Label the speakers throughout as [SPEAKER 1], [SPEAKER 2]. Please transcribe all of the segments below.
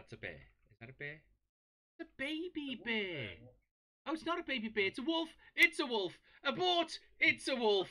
[SPEAKER 1] that's a bear. Is that a bear? It's a baby bear. Oh, it's not a baby bear. It's a wolf. It's a wolf. Abort. It's a wolf.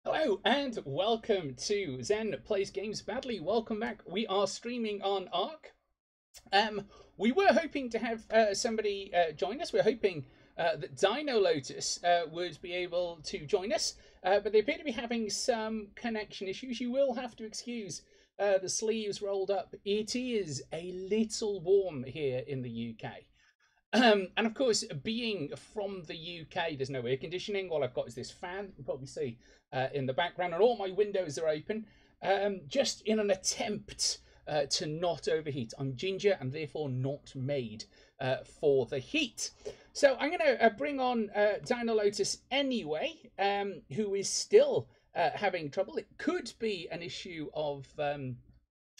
[SPEAKER 1] Hello and welcome to Zen Plays Games Badly. Welcome back. We are streaming on Arc. We were hoping to have somebody join us. We're hoping that Dino Lotus would be able to join us, but they appear to be having some connection issues. You will have to excuse the sleeves rolled up. It is a little warm here in the UK. And of course, being from the UK, there's no air conditioning. All I've got is this fan. You can probably see in the background, and all my windows are open, just in an attempt to not overheat. I'm ginger and therefore not made for the heat. So I'm going to bring on Dino Lotus anyway, who is still having trouble. It could be an issue of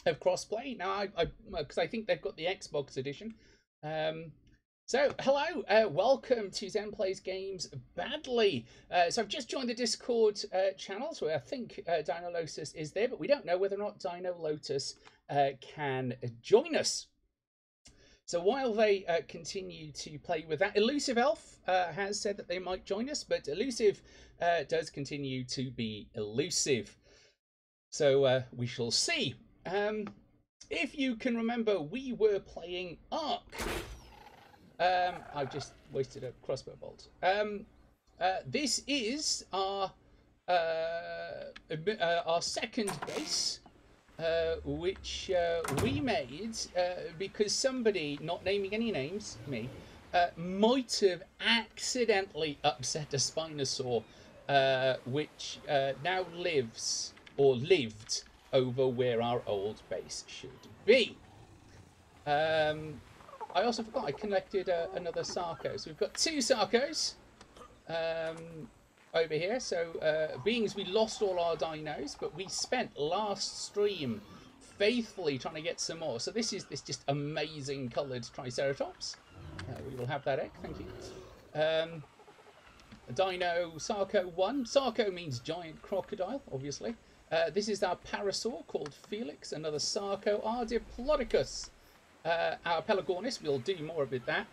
[SPEAKER 1] crossplay. Now, because I think they've got the Xbox edition. So, hello, welcome to Zen Plays Games Badly. So I've just joined the Discord channel, so I think Dino Lotus is there, but we don't know whether or not Dino Lotus can join us. So while they continue to play with that, Elusive Elf has said that they might join us, but Elusive does continue to be elusive. So we shall see. If you can remember, we were playing Ark. I've just wasted a crossbow bolt. This is our second base, which we made because somebody, not naming any names, me, might have accidentally upset a Spinosaur, which now lives, or lived, over where our old base should be. I also forgot I collected another Sarco. So we've got two Sarcos over here. So being as we lost all our dinos, but we spent last stream faithfully trying to get some more. So this is this just amazing coloured Triceratops. We will have that egg, thank you. Dino Sarco 1. Sarco means giant crocodile, obviously. This is our Parasaur called Felix, another Sarco. Our Diplodocus. Our Pelagornis, we'll do more with that.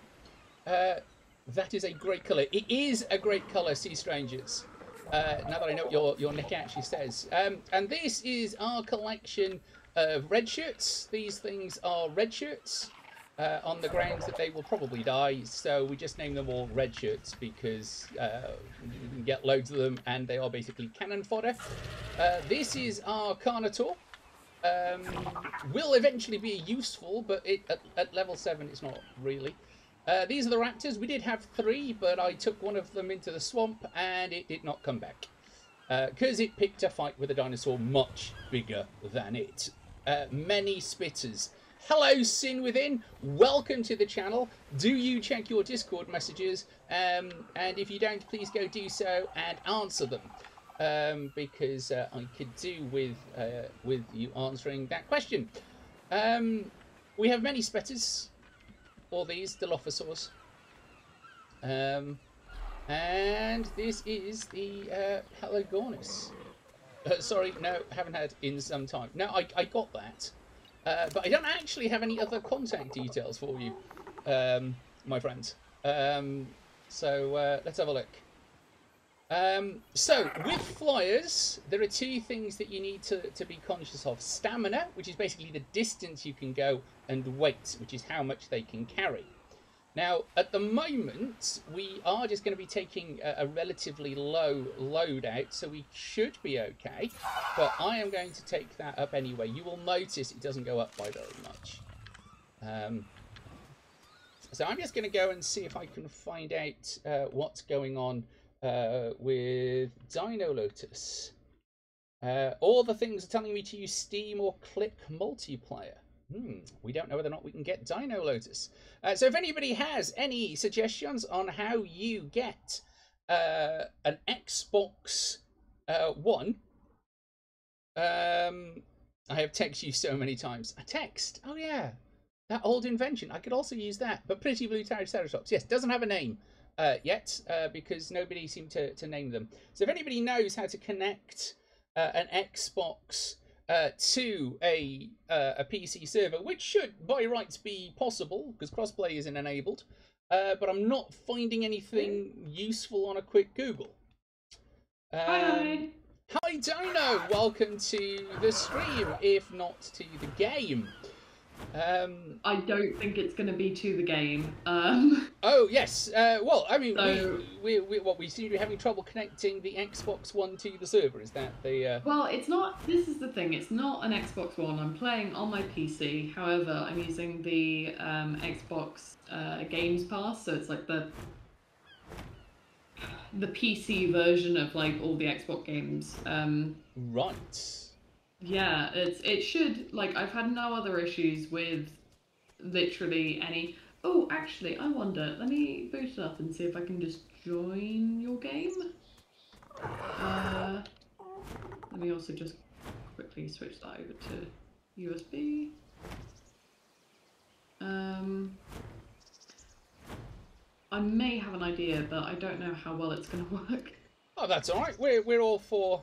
[SPEAKER 1] That is a great colour. It is a great colour, Sea Strangers. Now that I know what your nick actually says. And this is our collection of red shirts. These things are red shirts on the grounds that they will probably die. So we just name them all red shirts because we can get loads of them and they are basically cannon fodder. This is our Carnotaur. Will eventually be useful, but at level 7 it's not really. These are the raptors. We did have 3, but I took one of them into the swamp and it did not come back because it picked a fight with a dinosaur much bigger than it. Many spitters. Hello, Sin Within. Welcome to the channel. Do you check your Discord messages? And if you don't, please go do so and answer them. Because I could do with you answering that question. We have many spetters, all these Dilophosaurs, and this is the Pelagornis. Sorry, no, haven't had in some time. No, I got that, but I don't actually have any other contact details for you, my friends. So let's have a look. So, with flyers, there are 2 things that you need to be conscious of. Stamina, which is basically the distance you can go, and weight, which is how much they can carry. Now, at the moment, we are just going to be taking a relatively low load out, so we should be okay. But I am going to take that up anyway. You will notice it doesn't go up by very much. So I'm just going to go and see if I can find out what's going on with Dino Lotus. All the things are telling me to use Steam or click multiplayer. We don't know whether or not we can get Dino Lotus. So if anybody has any suggestions on how you get an Xbox One, I have texted you so many times. A text? Oh yeah, that old invention. I could also use that. But Pretty Blue Triceratops, yes, doesn't have a name yet because nobody seemed to name them. So if anybody knows how to connect an Xbox to a PC server, which should by rights be possible because crossplay isn't enabled, but I'm not finding anything useful on a quick Google.
[SPEAKER 2] Hi.
[SPEAKER 1] Hi Dino, welcome to the stream, if not to the game.
[SPEAKER 2] I don't think it's going to be to the game.
[SPEAKER 1] Oh yes, well, I mean,
[SPEAKER 2] So-
[SPEAKER 1] we seem to be having trouble connecting the Xbox One to the server. Is that the?
[SPEAKER 2] Well, it's not. This is the thing. It's not an Xbox One. I'm playing on my PC. However, I'm using the Xbox Games Pass, so it's like the PC version of like all the Xbox games.
[SPEAKER 1] Right.
[SPEAKER 2] Yeah, it should, like, I've had no other issues with literally any. Oh, actually, I wonder. Let me boot it up and see if I can just join your game. Let me also just quickly switch that over to USB. I may have an idea, but I don't know how well it's going to work.
[SPEAKER 1] Oh, that's all right. We're all for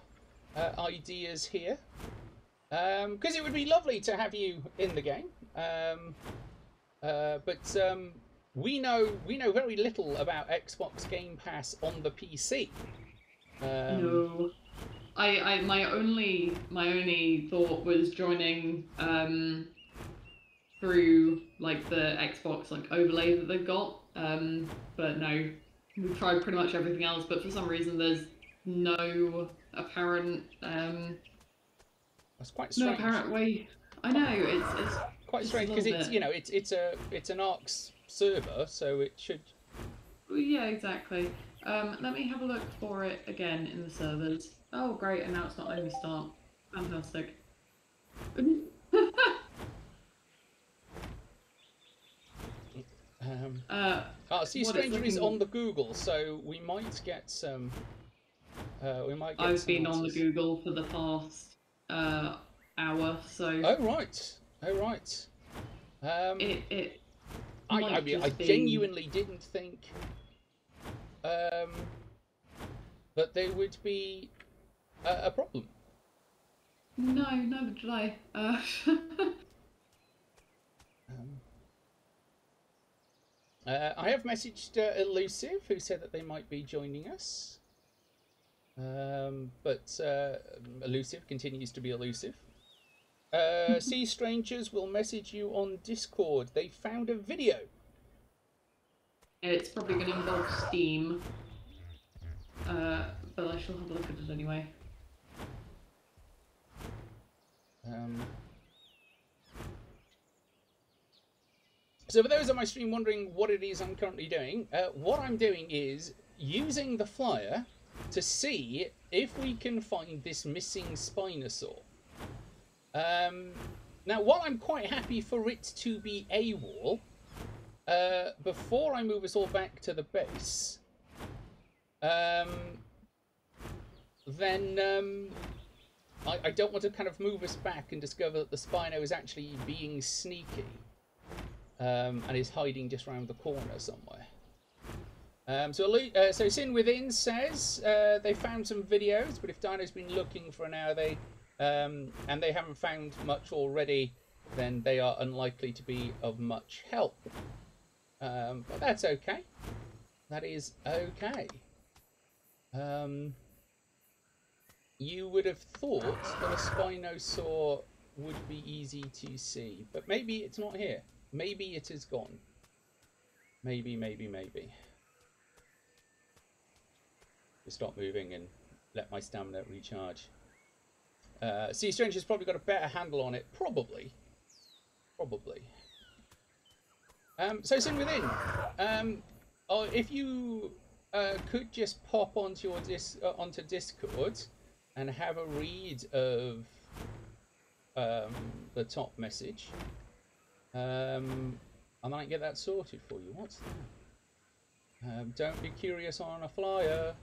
[SPEAKER 1] ideas here. Because it would be lovely to have you in the game. But we know very little about Xbox Game Pass on the PC.
[SPEAKER 2] No, my only thought was joining through like the Xbox like overlay that they've got. But no, we've tried pretty much everything else, but for some reason there's no apparent
[SPEAKER 1] That's quite strange.
[SPEAKER 2] no apparent way. I know it's
[SPEAKER 1] quite strange because it's it's an Arc server, so it should.
[SPEAKER 2] Yeah, exactly. Let me have a look for it again in the servers. Oh, great, and now it's not letting me start. Fantastic.
[SPEAKER 1] Sea Stranger is on the Google, so we might get some. We might get.
[SPEAKER 2] I've been on the Google for the past hour, so.
[SPEAKER 1] Oh right. Oh right.
[SPEAKER 2] It.
[SPEAKER 1] I genuinely didn't think that there would be a problem.
[SPEAKER 2] No, neither did I.
[SPEAKER 1] I have messaged Elusive, who said that they might be joining us. But Elusive continues to be elusive. Sea Strangers will message you on Discord. They found a video.
[SPEAKER 2] It's probably going to involve Steam. But I shall have a look at it anyway.
[SPEAKER 1] So for those on my stream wondering what it is I'm currently doing, what I'm doing is using the flyer to see if we can find this missing Spinosaur. Now, while I'm quite happy for it to be AWOL, before I move us all back to the base, then I don't want to kind of move us back and discover that the Spino is actually being sneaky and is hiding just around the corner somewhere. So Sin Within says they found some videos, but if Dino's been looking for an hour, and they haven't found much already, then they are unlikely to be of much help. But that's okay. That is okay. You would have thought that a Spinosaur would be easy to see, but maybe it's not here. Maybe it is gone. Maybe. Just stop moving and let my stamina recharge. Sea Stranger's probably got a better handle on it. Probably. So Sin Within, if you could just pop onto your onto Discord and have a read of the top message, I might get that sorted for you. What's that? Don't be curious on a flyer.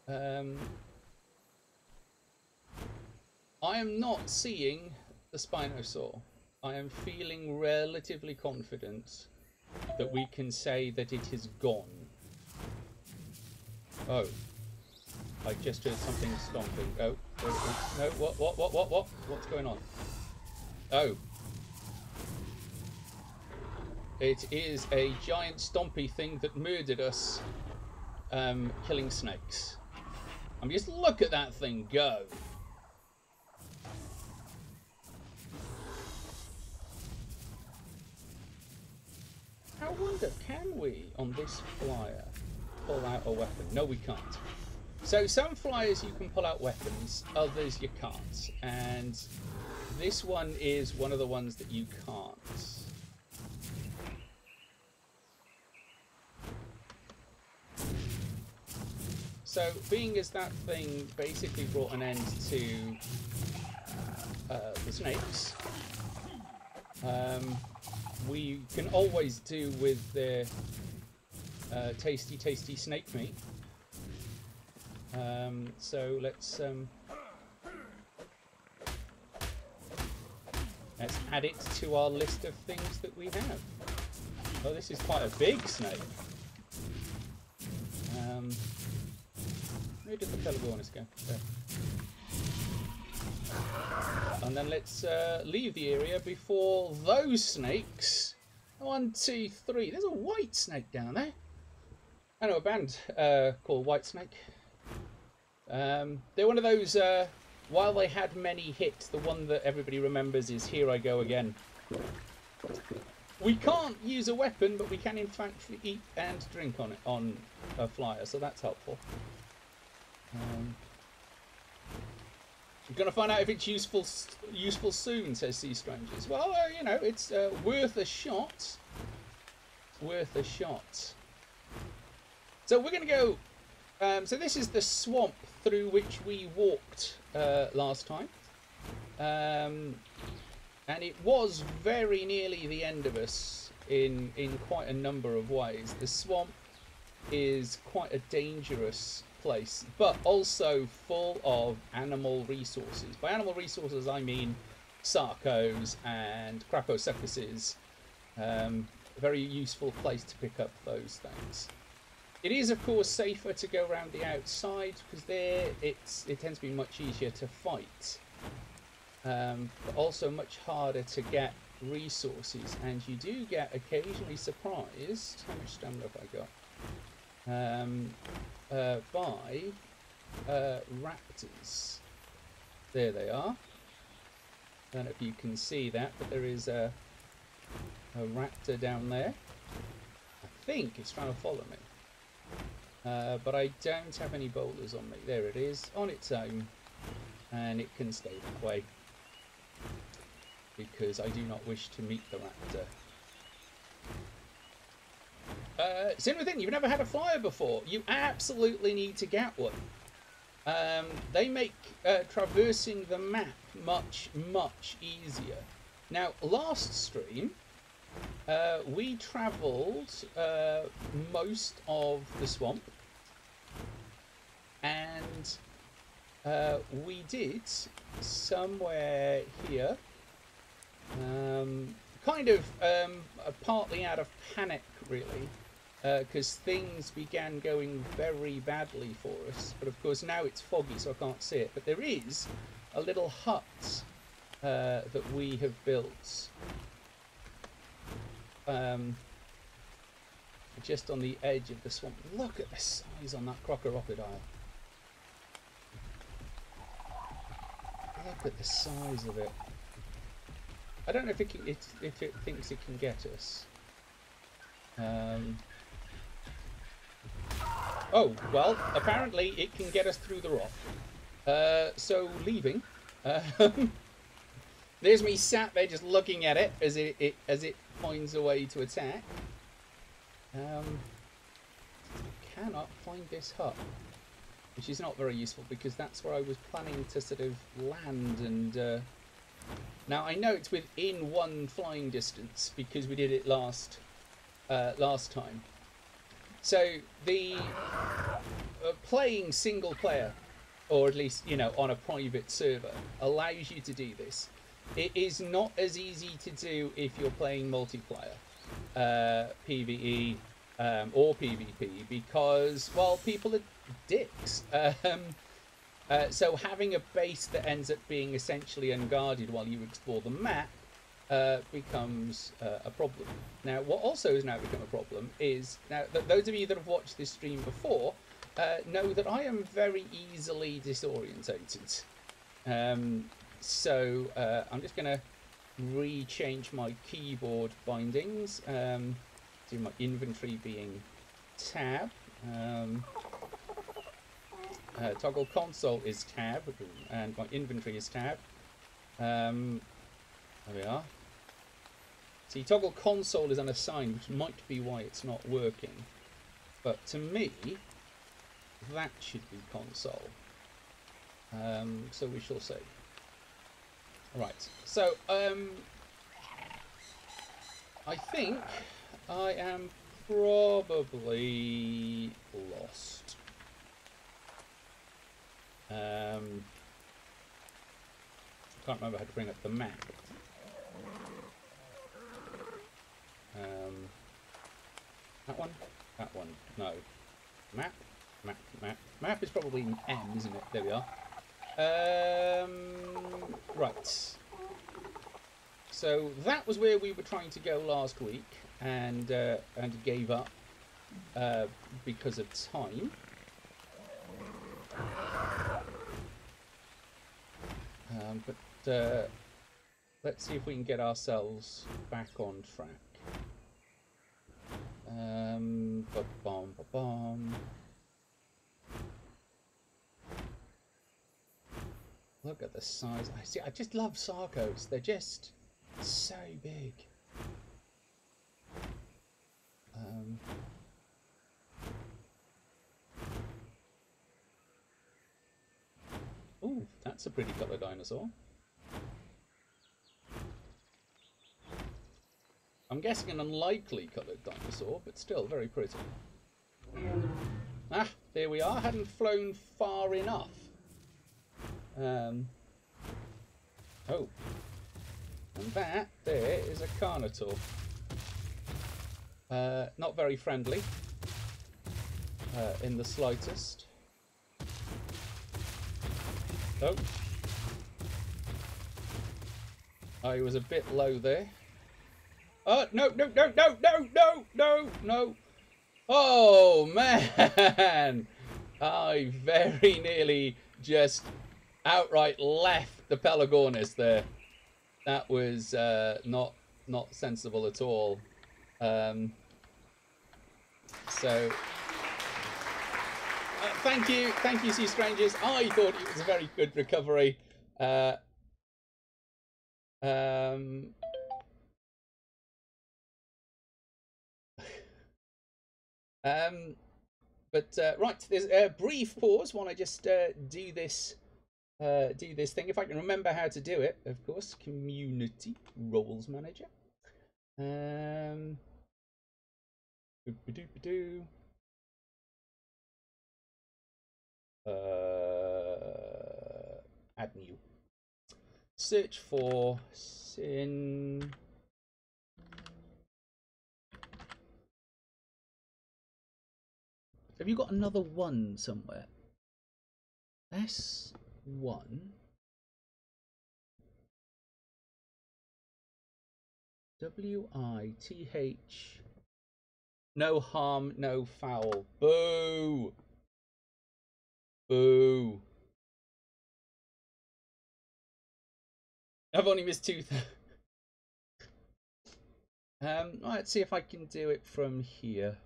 [SPEAKER 1] I am not seeing the Spinosaur. I am feeling relatively confident that we can say that it is gone. Oh. I just heard something stomping. Oh. No, what? What's going on? Oh. It is a giant stompy thing that murdered us, killing snakes. I mean, just look at that thing go. I wonder, can we, on this flyer, pull out a weapon? No, we can't. So some flyers you can pull out weapons, others you can't. And this one is one of the ones that you can't. So being as that thing basically brought an end to the snakes, we can always do with the tasty snake meat. So let's add it to our list of things that we have. Oh, this is quite a big snake. Where did the Pelagornis go? There. And then let's leave the area before those snakes. 1, 2, 3. There's a white snake down there. I know a band called Whitesnake. They're one of those, while they had many hits, the one that everybody remembers is Here I Go Again. We can't use a weapon, but we can in fact eat and drink on it on a flyer, so that's helpful. You're going to find out if it's useful soon, says Sea Strangers. Well, you know, it's worth a shot. Worth a shot. So we're going to go... so this is the swamp through which we walked last time. And it was very nearly the end of us in quite a number of ways. The swamp is quite a dangerous place, but also full of animal resources. By animal resources, I mean sarcos and craposuchuses. A very useful place to pick up those things. It is, of course, safer to go around the outside because there it tends to be much easier to fight, but also much harder to get resources. And you do get occasionally surprised. How much stamina have I got? By raptors. There they are. I don't know if you can see that, but there is a raptor down there. I think it's trying to follow me. But I don't have any boulders on me. There it is, on its own, and it can stay that way because I do not wish to meet the raptor. Sin Within, you've never had a flyer before. You absolutely need to get one. They make traversing the map much easier. Now, last stream, we travelled most of the swamp, and we did somewhere here, kind of partly out of panic, really, because things began going very badly for us. But of course now it's foggy, so I can't see it. But there is a little hut that we have built just on the edge of the swamp. Look at the size on that crocodile. Look at the size of it. I don't know if it thinks it can get us. Oh, well, apparently it can get us through the rock. So leaving. There's me sat there just looking at it as it finds a way to attack. Cannot find this hut, which is not very useful because that's where I was planning to sort of land. And now I know it's within one flying distance because we did it last time. So the playing single player, or at least, you know, on a private server, allows you to do this. It is not as easy to do if you're playing multiplayer, PvE or PvP, because, well, people are dicks. So having a base that ends up being essentially unguarded while you explore the map becomes a problem. Now, what also has now become a problem is, now that those of you that have watched this stream before know that I am very easily disorientated. So I'm just going to re-change my keyboard bindings to my inventory being tab. Toggle console is tab, and my inventory is tab. There we are. See, toggle console is unassigned, which might be why it's not working. But to me, that should be console. So we shall see. Right, so I think I am probably lost. I can't remember how to bring up the map. That one? That one. No. Map? Map, map. Map is probably an M, isn't it? There we are. Right. So that was where we were trying to go last week, and gave up because of time. But let's see if we can get ourselves back on track. Ba-bom, ba-bom. Look at the size. I just love Sarcos. They're just so big. Ooh, that's a pretty colour dinosaur. I'm guessing an unlikely coloured dinosaur, but still very pretty. Ah, there we are. Hadn't flown far enough. Oh, and that there is a Carnotaur. Not very friendly in the slightest. Oh, I was a bit low there. Oh, no, no, no, no, no, no, no, no. Oh, man. I very nearly just outright left the Pelagornis there. That was not sensible at all. So thank you, Sea Strangers. I thought it was a very good recovery. But right, there's a brief pause while I just do this thing. If I can remember how to do it, of course. Community roles manager. Add new. Search for sin. Have you got another one somewhere? S1. W-I-T-H. No harm, no foul. Boo! Boo! I've only missed 2. Let's see if I can do it from here.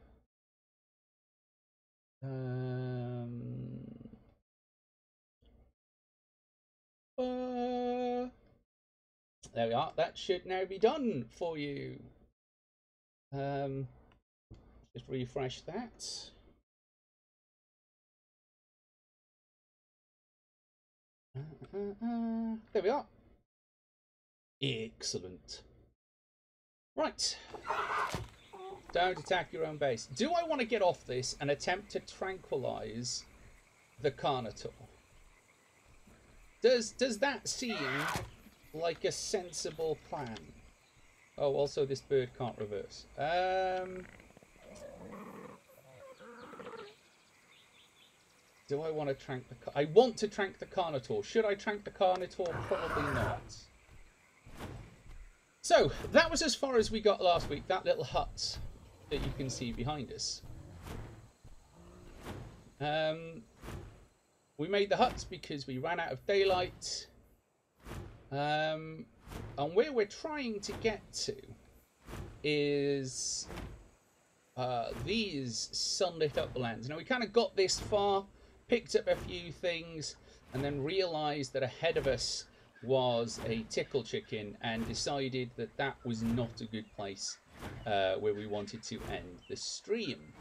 [SPEAKER 1] There we are. That should now be done for you. Just refresh that. There we are. Excellent. Right. Don't attack your own base. Do I want to get off this and attempt to tranquilize the Carnotaur? Does that seem like a sensible plan? Oh, also this bird can't reverse. Do I want to trank the... I want to trank the Carnotaur. Should I trank the Carnotaur? Probably not. So, that was as far as we got last week. That little hut that you can see behind us. We made the huts because we ran out of daylight. And where we're trying to get to is these sunlit uplands. Now, we kind of got this far, picked up a few things, and then realised that ahead of us was a tickle chicken and decided that that was not a good place where we wanted to end the stream.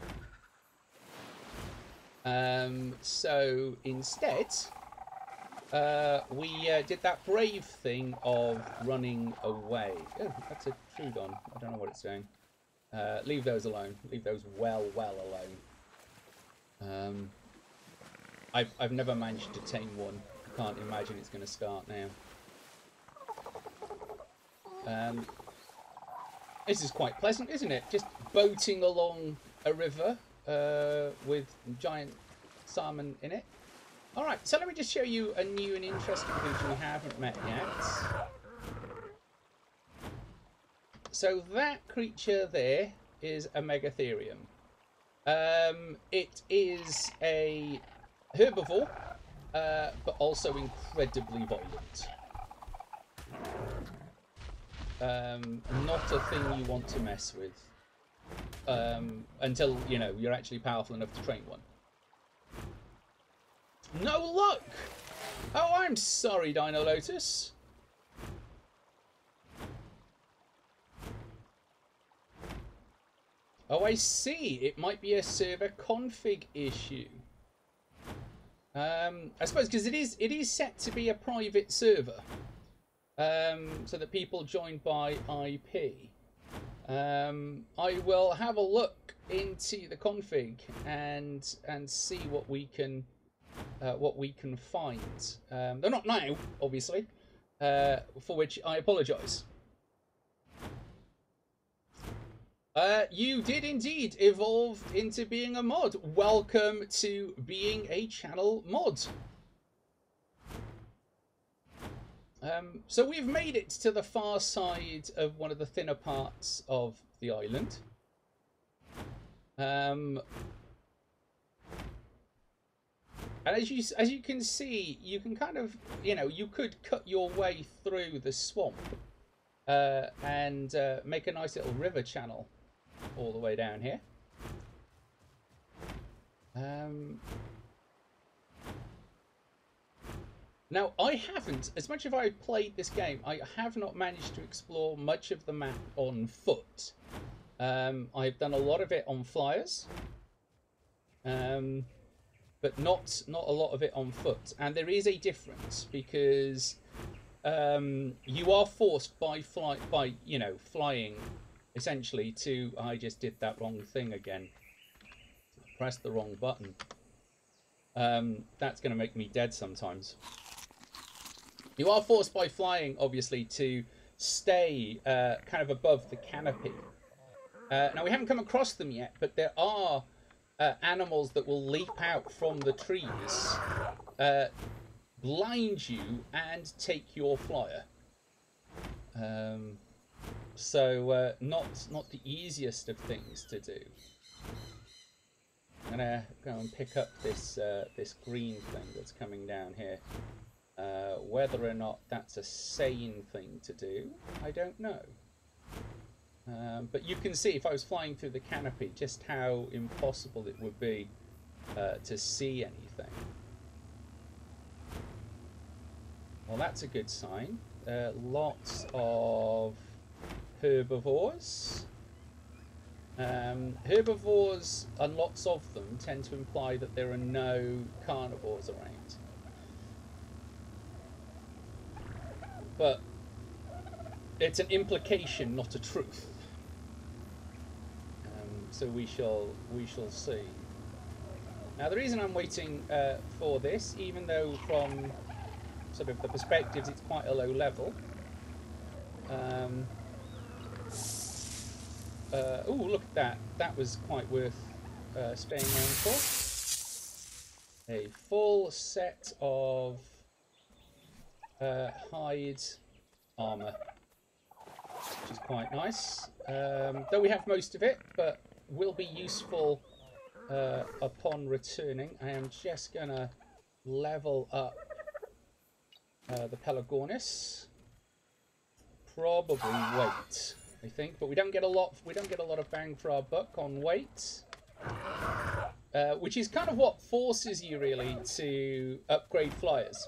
[SPEAKER 1] So instead, we did that brave thing of running away. Oh, that's a Trudon. I don't know what it's doing. Leave those alone. Leave those well alone. I've never managed to tame one. I can't imagine it's going to start now. This is quite pleasant, isn't it? Just boating along a river with giant salmon in it. Alright, so let me just show you a new and interesting creature we haven't met yet. So that creature there is a Megatherium. It is a herbivore, but also incredibly violent. Not a thing you want to mess with. Until, you know, you're actually powerful enough to train one. No luck! Oh, I'm sorry, Dino Lotus. Oh, I see. It might be a server config issue. I suppose because it is set to be a private server, so that people join by IP. I will have a look into the config and see what we can find. They're not now, obviously, for which I apologise. You did indeed evolve into being a mod. Welcome to being a channel mod. So we've made it to the far side of one of the thinner parts of the island. And as you can see, you can kind of, you know, you could cut your way through the swamp and make a nice little river channel all the way down here. Now, I haven't, as much as I've played this game, I have not managed to explore much of the map on foot. I've done a lot of it on flyers, but not a lot of it on foot. And there is a difference because you are forced by flying, essentially to. I just did that wrong thing again. Pressed the wrong button. That's going to make me dead sometimes. You are forced by flying, obviously, to stay kind of above the canopy. Now, we haven't come across them yet, but there are animals that will leap out from the trees, blind you, and take your flyer. So, not the easiest of things to do. I'm gonna go and pick up this this green thing that's coming down here. Whether or not that's a sane thing to do, I don't know. But you can see, if I was flying through the canopy, just how impossible it would be to see anything. Well, that's a good sign. Lots of herbivores. Herbivores, and lots of them, tend to imply that there are no carnivores around. But it's an implication, not a truth. So we shall see. Now, the reason I'm waiting for this, even though from sort of the perspectives it's quite a low level. Oh, look at that. That was quite worth staying around for. A full set of hide armour, which is quite nice. Though we have most of it, but will be useful upon returning. I am just going to level up the Pelagornis. Probably weight, I think, but we don't get a lot. We don't get a lot of bang for our buck on weight, which is kind of what forces you really to upgrade flyers.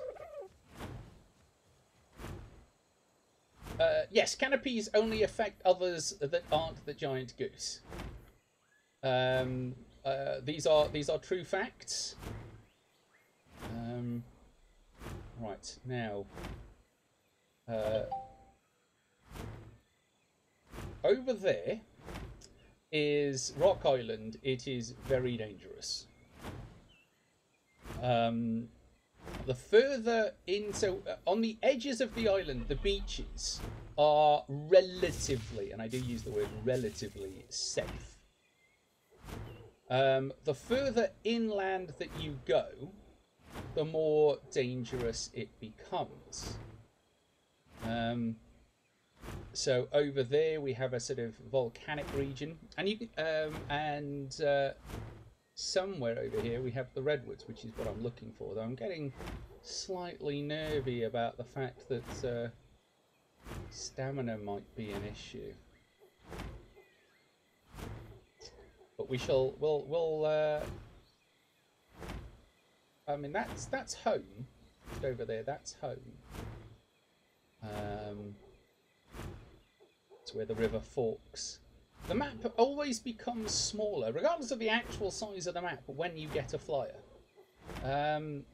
[SPEAKER 1] Yes, canopies only affect others that aren't the giant goose. These are true facts. Right now. Over there is Rock Island. It is very dangerous. The further in, so on the edges of the island, the beaches are relatively, and I do use the word relatively, safe. The further inland that you go, the more dangerous it becomes. So over there we have a sort of volcanic region, and you and somewhere over here we have the redwoods, which is what I'm looking for. Though I'm getting slightly nervy about the fact that stamina might be an issue. But we'll I mean that's home. Just over there, that's home. It's where the river forks. The map always becomes smaller, regardless of the actual size of the map, when you get a flyer. And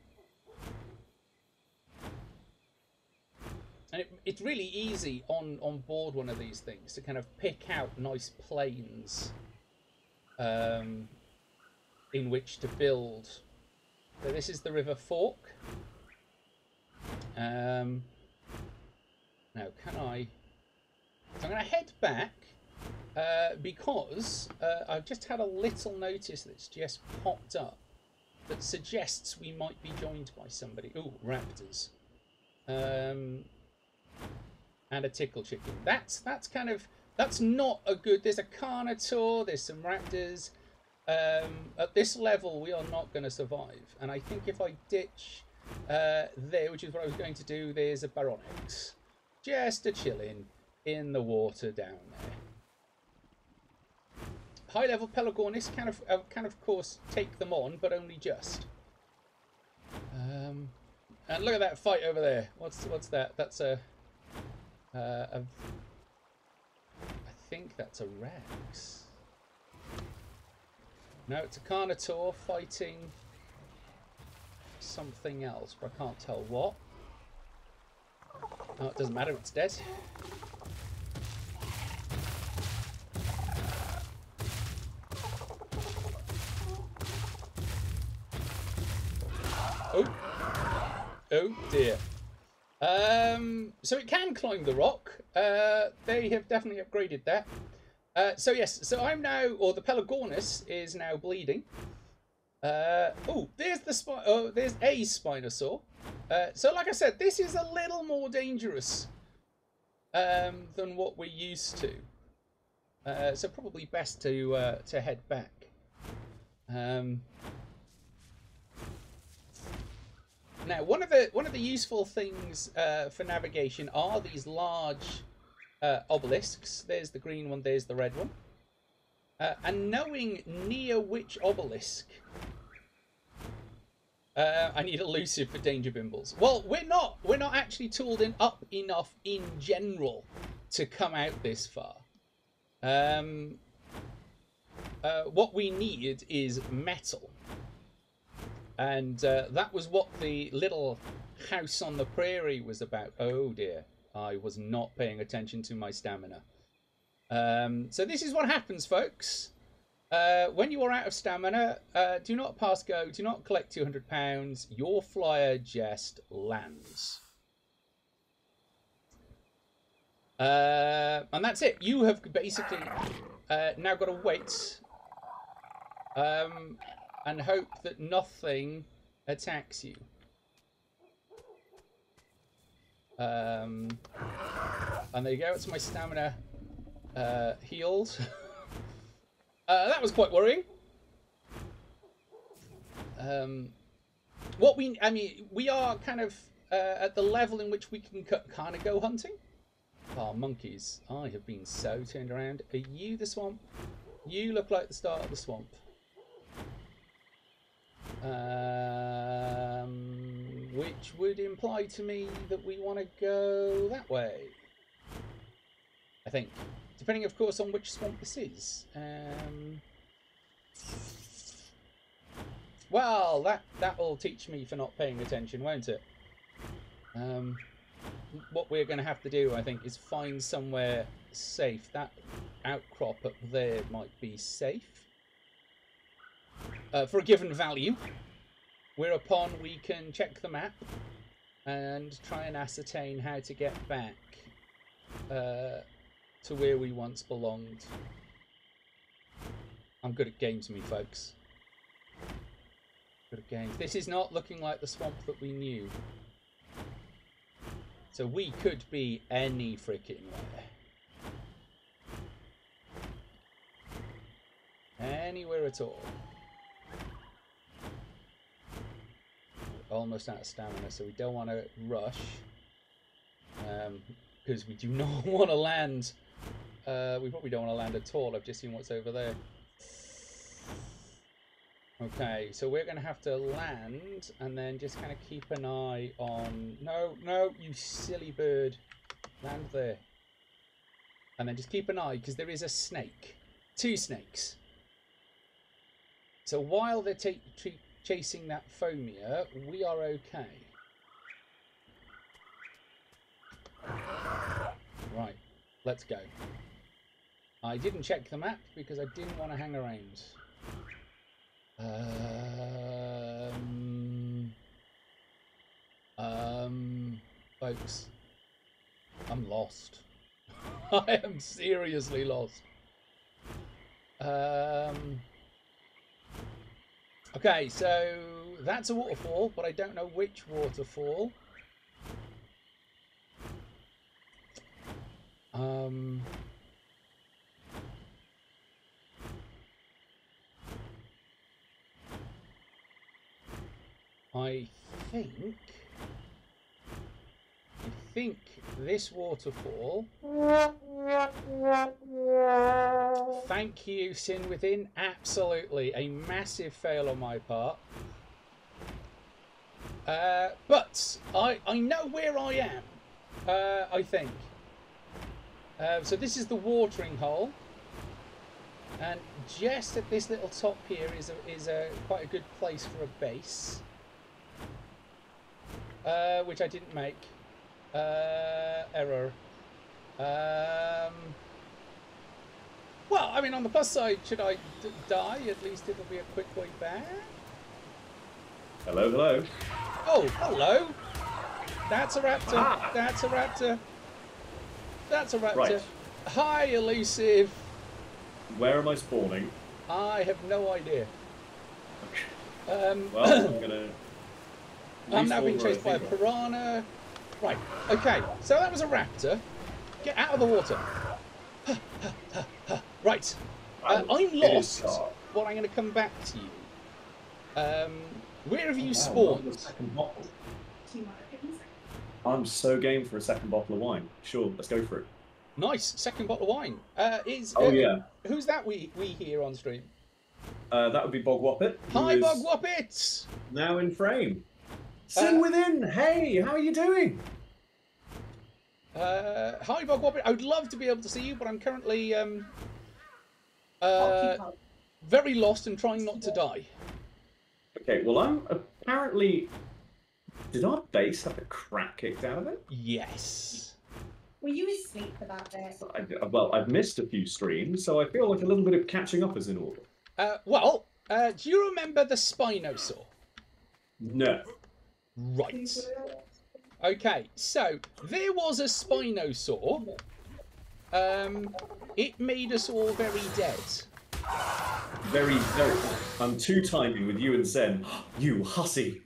[SPEAKER 1] it's really easy on board one of these things to kind of pick out nice plains in which to build. So this is the river fork. Now, can I... So I'm going to head back because I've just had a little notice that's just popped up that suggests we might be joined by somebody. Ooh, raptors. And a tickle chicken. That's not a good... There's a carnotaur, there's some raptors. At this level, we are not going to survive. And I think if I ditch there, which is what I was going to do, there's a Baronix. Just a chilling in the water down there. High-level Pelagornis can of course take them on, but only just. And look at that fight over there. What's that? That's I think that's a Rex. No, it's a Carnotaur fighting something else, but I can't tell what. Oh, it doesn't matter, it's dead. Oh dear. So it can climb the rock. They have definitely upgraded that. So yes, so I'm now, or the Pelagornis is now bleeding. Oh, there's the there's a Spinosaur. So like I said, this is a little more dangerous than what we're used to. So probably best to head back. Now, one of the useful things for navigation are these large obelisks. There's the green one. There's the red one. And knowing near which obelisk I need elusive for danger bimbles. Well, we're not actually tooled up enough in general to come out this far. what we need is metal. And that was what the little house on the prairie was about. Oh dear, I was not paying attention to my stamina. So this is what happens, folks. When you are out of stamina, do not pass go, do not collect £200. Your flyer just lands. And that's it. You have basically now got to wait and hope that nothing attacks you. And there you go. It's my stamina healed. That was quite worrying. We are kind of at the level in which we can kind of go hunting. Oh, monkeys. I have been so turned around. Are you the swamp? You look like the start of the swamp. Which would imply to me that we want to go that way. I think. Depending, of course, on which swamp this is. Well, that'll teach me for not paying attention, won't it? What we're going to have to do, I think, is find somewhere safe. That outcrop up there might be safe. For a given value. Whereupon we can check the map and try and ascertain how to get back to where we once belonged. I'm good at games, me folks. Good at games. This is not looking like the swamp that we knew. So we could be any freaking where. Anywhere at all. We're almost out of stamina, so we don't want to rush. Because we do not want to land. We probably don't want to land at all. I've just seen what's over there. Okay, so we're going to have to land and then just kind of keep an eye on... No, you silly bird. Land there. And then just keep an eye, because there is a snake. 2 snakes. So while they're chasing that phomia, we are okay. Right, let's go. I didn't check the map because I didn't want to hang around. Folks, I'm lost. I am seriously lost. Okay, so that's a waterfall, but I don't know which waterfall. I think this waterfall. Thank you, Sin Within. Absolutely a massive fail on my part. But I know where I am. I think. So this is the watering hole, and just at this little top here is quite a good place for a base, which I didn't make. Error. Well, I mean, on the plus side, should I die? At least it'll be a quick way back.
[SPEAKER 3] Hello, hello.
[SPEAKER 1] Oh, hello. That's a raptor.
[SPEAKER 3] Ah.
[SPEAKER 1] That's a raptor. That's a raptor.
[SPEAKER 3] Right.
[SPEAKER 1] Hi, elusive.
[SPEAKER 3] Where am I spawning?
[SPEAKER 1] I have no idea.
[SPEAKER 3] Well, I'm gonna.
[SPEAKER 1] I'm now being chased by a piranha. Right. Okay. So that was a raptor. Get out of the water. Right. I'm lost, but I'm going to come back to you. Where have you spawned?
[SPEAKER 3] Second bottle. I'm so game for a second bottle of wine. Sure, let's go for it.
[SPEAKER 1] Nice. Second bottle of wine.
[SPEAKER 3] Yeah.
[SPEAKER 1] Who's that we hear on stream?
[SPEAKER 3] That would be Bog Whoppet.
[SPEAKER 1] Hi, Bog Whoppet.
[SPEAKER 3] Now in frame. Sin Within. Hey, how are you doing?
[SPEAKER 1] Hi, Bog Whoppet. I would love to be able to see you, but I'm currently very lost and trying not to die.
[SPEAKER 3] Okay, well, I'm apparently... Did our base have the crap kicked out of it?
[SPEAKER 1] Yes.
[SPEAKER 4] Were you asleep for that bit?
[SPEAKER 3] Well, I've missed a few streams, so I feel like a little bit of catching up is in order.
[SPEAKER 1] Do you remember the Spinosaur?
[SPEAKER 3] No.
[SPEAKER 1] Right. Okay, so there was a Spinosaur. It made us all very dead.
[SPEAKER 3] Very, very... I'm two-timing with you and Zen. You hussy.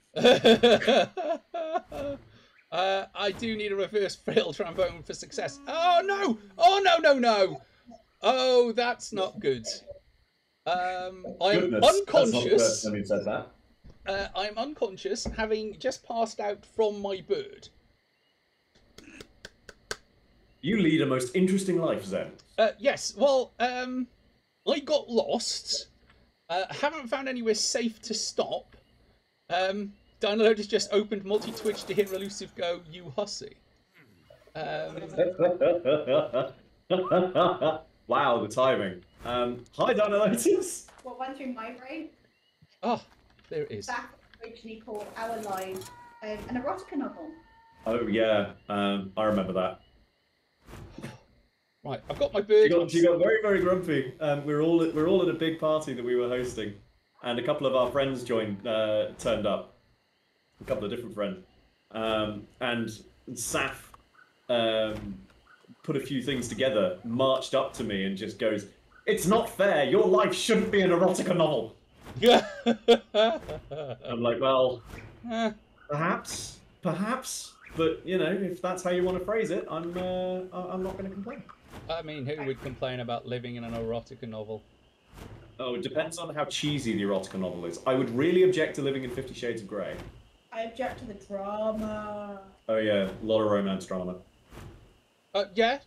[SPEAKER 1] I do need a reverse fail trombone for success. Oh no! Oh no, no, no! Oh, that's not good. I'm unconscious.
[SPEAKER 3] Let me say that.
[SPEAKER 1] I'm unconscious, having just passed out from my bird.
[SPEAKER 3] You lead a most interesting life, Zen.
[SPEAKER 1] Yes, well, I got lost. Haven't found anywhere safe to stop. Download has just opened multi-twitch to hear Elusive go, you hussy.
[SPEAKER 3] Wow, the timing. Hi, Downloaders.
[SPEAKER 4] What went through my brain?
[SPEAKER 1] Oh, there it is.
[SPEAKER 4] That originally called Our Lives, an erotica novel.
[SPEAKER 3] Oh, yeah. I remember that.
[SPEAKER 1] Right, I've got my bird.
[SPEAKER 3] She got very, very grumpy. We're all at a big party that we were hosting, and a couple of our friends turned up. A couple of different friends, and Saf put a few things together, marched up to me, and just goes, "It's not fair. Your life shouldn't be an erotica novel." I'm like, well, perhaps, but you know, if that's how you want to phrase it, I'm not going to complain.
[SPEAKER 1] I mean, who would complain about living in an erotica novel?
[SPEAKER 3] Oh, it depends on how cheesy the erotica novel is. I would really object to living in 50 Shades of Grey.
[SPEAKER 4] I object to the drama.
[SPEAKER 3] Oh yeah, a lot of romance drama.
[SPEAKER 1] Yeah,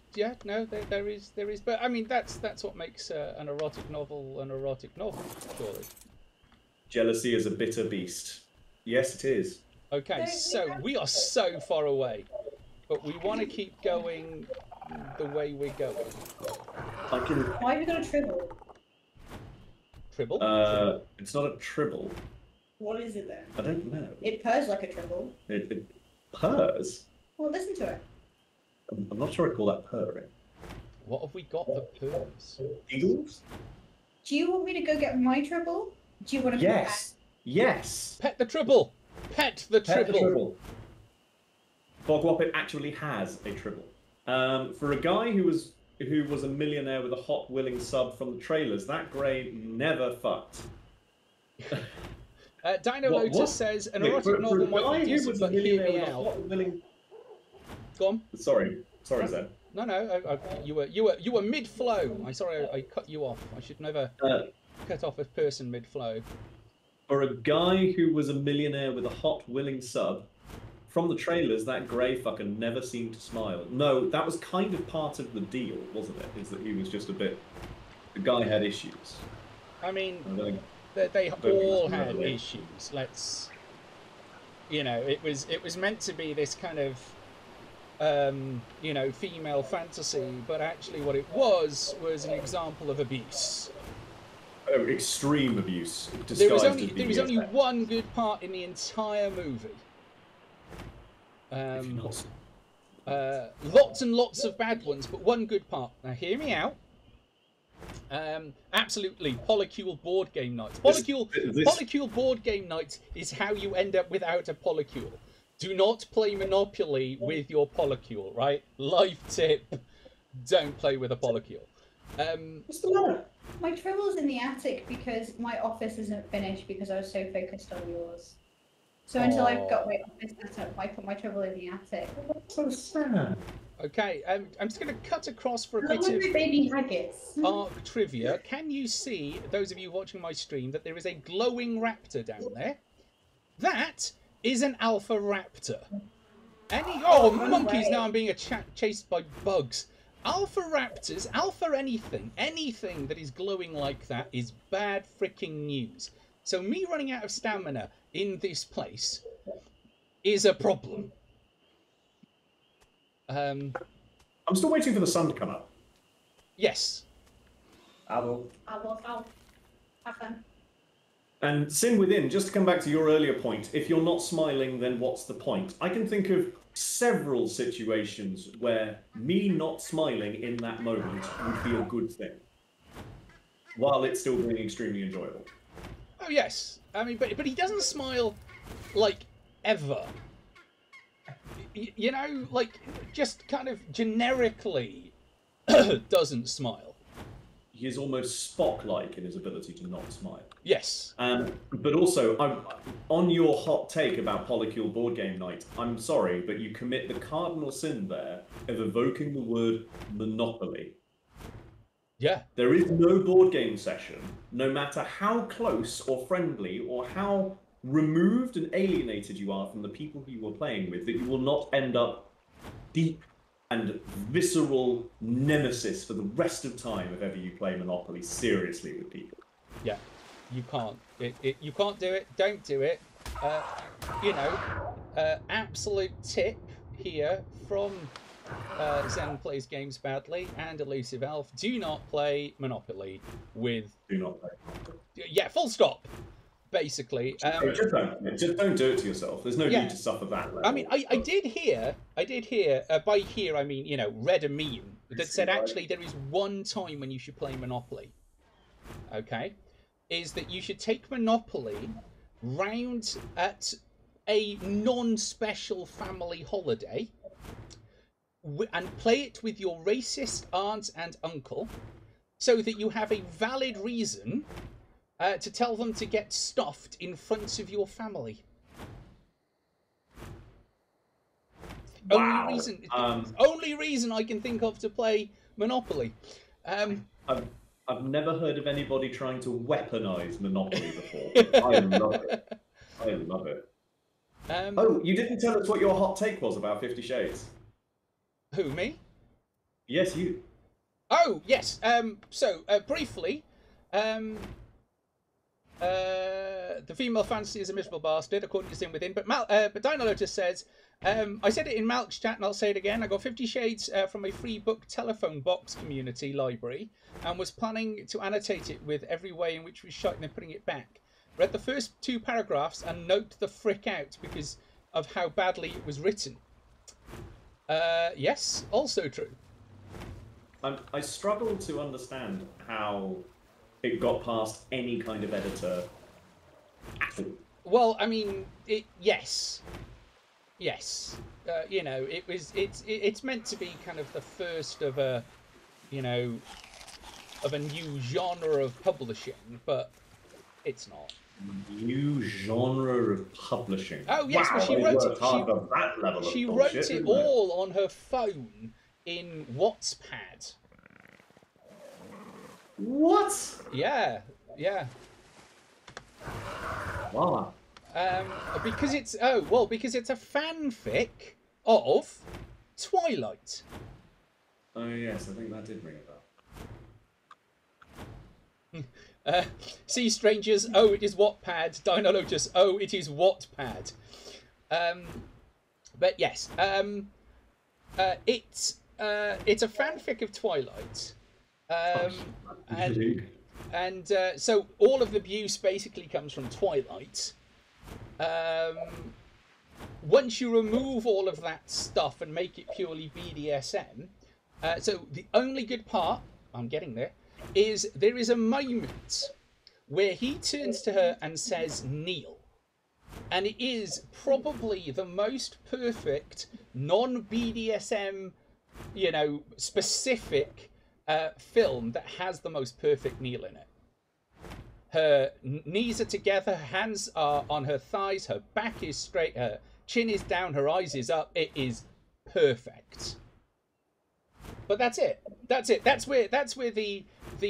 [SPEAKER 1] no, there is, but I mean, that's what makes an erotic novel, surely.
[SPEAKER 3] Jealousy is a bitter beast. Yes, it is.
[SPEAKER 1] Okay, so we are so far away, but we want to keep going the way we're going.
[SPEAKER 4] Why have you got a tribble?
[SPEAKER 1] Tribble?
[SPEAKER 3] It's not a tribble.
[SPEAKER 4] What is it then?
[SPEAKER 3] I don't know.
[SPEAKER 4] It purrs like a tribble.
[SPEAKER 3] It purrs?
[SPEAKER 4] Well, listen to it.
[SPEAKER 3] I'm not sure I'd call that purring.
[SPEAKER 1] What have we got for purrs?
[SPEAKER 3] Eagles?
[SPEAKER 4] Do you want me to go get my tribble? Do you want to
[SPEAKER 3] Yes! Yes!
[SPEAKER 1] Pet the tribble! Pet the
[SPEAKER 3] Pet the
[SPEAKER 1] tribble!
[SPEAKER 3] tribble. Bogwhoppet actually has a tribble. For a guy who was a millionaire with a hot, willing sub from the trailers, that grey never fucked.
[SPEAKER 1] Dino Lotus says an erotic novel might be decent, but hear me out. Go on.
[SPEAKER 3] Sorry, Zen.
[SPEAKER 1] No, you were mid-flow. I'm sorry, I cut you off. I should never cut off a person mid-flow.
[SPEAKER 3] For a guy who was a millionaire with a hot, willing sub, from the trailers, that grey fucker never seemed to smile. No, that was kind of part of the deal, wasn't it? Is that he was just a bit... The guy had issues.
[SPEAKER 1] I mean, they all had issues. Let's... You know, it was meant to be this kind of... you know, female fantasy, but actually what it was an example of abuse.
[SPEAKER 3] Extreme abuse.
[SPEAKER 1] There was only one good part in the entire movie. Lots and lots of bad ones, but one good part. Now, hear me out. Absolutely, polycule board game nights. Polycule board game nights is how you end up without a polycule. Do not play Monopoly with your polycule, right? Life tip: don't play with a polycule.
[SPEAKER 4] What's the matter? My tribble's in the attic because my office isn't finished because I was so focused on yours. So until I've got my office set up, I put my tribble in the attic.
[SPEAKER 3] So sad.
[SPEAKER 1] Okay, I'm just going to cut across for a
[SPEAKER 4] I
[SPEAKER 1] bit of
[SPEAKER 4] baby haggis.
[SPEAKER 1] Arc trivia. Can you see, those of you watching my stream, that there is a glowing raptor down there? That is an alpha raptor. Monkeys! Now I'm being chased by bugs. Alpha raptors, anything that is glowing like that is bad freaking news. So me running out of stamina in this place is a problem.
[SPEAKER 3] I'm still waiting for the sun to come up.
[SPEAKER 1] Yes.
[SPEAKER 3] Ow.
[SPEAKER 4] Have fun.
[SPEAKER 3] And Sin Within, just to come back to your earlier point, if you're not smiling, then what's the point? I can think of several situations where me not smiling in that moment would be a good thing, while it's still being extremely enjoyable.
[SPEAKER 1] Oh yes, I mean, but he doesn't smile like ever. You know, like just kind of generically doesn't smile.
[SPEAKER 3] He is almost Spock-like in his ability to not smile.
[SPEAKER 1] Yes.
[SPEAKER 3] But also, on your hot take about Polycule board game night, I'm sorry, but you commit the cardinal sin there of evoking the word Monopoly.
[SPEAKER 1] Yeah.
[SPEAKER 3] There is no board game session, no matter how close or friendly or how removed and alienated you are from the people who you are playing with, that you will not end up deep and visceral nemesis for the rest of time if ever you play Monopoly seriously with people.
[SPEAKER 1] Yeah, you can't. You can't do it. Don't do it. You know, absolute tip here from Zen Plays Games Badly and Elusive Elf: do not play Monopoly with.
[SPEAKER 3] Do not play.
[SPEAKER 1] Yeah, full stop. Basically,
[SPEAKER 3] just don't do it to yourself. There's no need to suffer that level.
[SPEAKER 1] I mean, I did hear. By hear, I mean, you know, read a meme that said actually there is one time when you should play Monopoly. Okay, is that you should take Monopoly round at a non-special family holiday and play it with your racist aunt and uncle, so that you have a valid reason to tell them to get stuffed in front of your family.
[SPEAKER 3] Wow.
[SPEAKER 1] Only reason I can think of to play Monopoly.
[SPEAKER 3] I've never heard of anybody trying to weaponize Monopoly before. I love it. I love it. Oh, you didn't tell us what your hot take was about 50 Shades.
[SPEAKER 1] Who, me?
[SPEAKER 3] Yes, you.
[SPEAKER 1] Oh, yes. So, briefly, the female fantasy is a miserable bastard, according to Sin Within. But Dino Lotus says, I said it in Malk's chat and I'll say it again. I got 50 Shades from a free book telephone box community library and was planning to annotate it with every way in which we shot and then putting it back. Read the first 2 paragraphs and note the frick out because of how badly it was written. Yes, also true.
[SPEAKER 3] I struggle to understand how it got past any kind of editor at all.
[SPEAKER 1] Well, I mean, yes. You know, it's meant to be kind of the first of a, you know, of a new genre of publishing, but it's not.
[SPEAKER 3] New genre of publishing.
[SPEAKER 1] Oh yes,
[SPEAKER 3] wow,
[SPEAKER 1] well, she wrote
[SPEAKER 3] it.
[SPEAKER 1] She wrote it all on her phone in Wattpad.
[SPEAKER 3] What?
[SPEAKER 1] Yeah.
[SPEAKER 3] Wow.
[SPEAKER 1] Because it's a fanfic of Twilight.
[SPEAKER 3] Oh yes, I think that did ring a bell.
[SPEAKER 1] Sea Strangers, oh it is Wattpad. Dino Lotus, oh it is Wattpad. But yes, it's a fanfic of Twilight. And so all of the abuse basically comes from Twilight. Once you remove all of that stuff and make it purely BDSM, so the only good part, I'm getting there, is there is a moment where he turns to her and says, "Kneel." And it is probably the most perfect non-BDSM, you know, specific film that has the most perfect kneel in it. Her knees are together, her hands are on her thighs, her back is straight, her chin is down, her eyes is up. It is perfect. But that's it. That's where the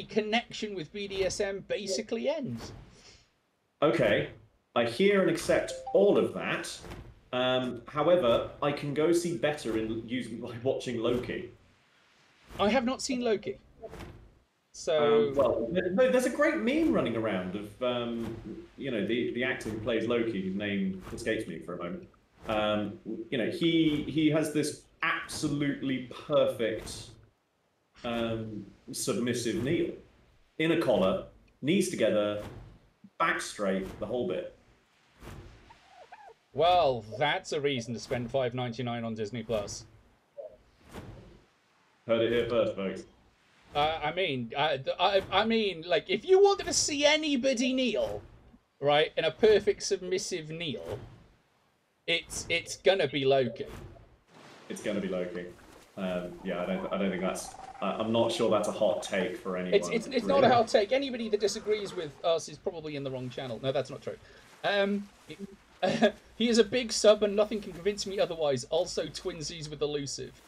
[SPEAKER 1] connection with BDSM basically ends.
[SPEAKER 3] Okay, I hear and accept all of that. However, I can go see better by watching Loki.
[SPEAKER 1] I have not seen Loki. So
[SPEAKER 3] well, there's a great meme running around of you know, the actor who plays Loki, whose name escapes me for a moment. You know, he has this absolutely perfect submissive kneel in a collar, knees together, back straight, the whole bit.
[SPEAKER 1] Well, that's a reason to spend $5.99 on Disney Plus.
[SPEAKER 3] Heard it here first, folks.
[SPEAKER 1] I mean, like, if you wanted to see anybody kneel, right, in a perfect submissive kneel, it's gonna be Loki.
[SPEAKER 3] It's gonna be Loki. Yeah, I don't think that's. I'm not sure that's a hot take for anyone.
[SPEAKER 1] It's really not a hot take. Anybody that disagrees with us is probably in the wrong channel. No, that's not true. He is a big sub, and nothing can convince me otherwise. Also, twinsies with elusive.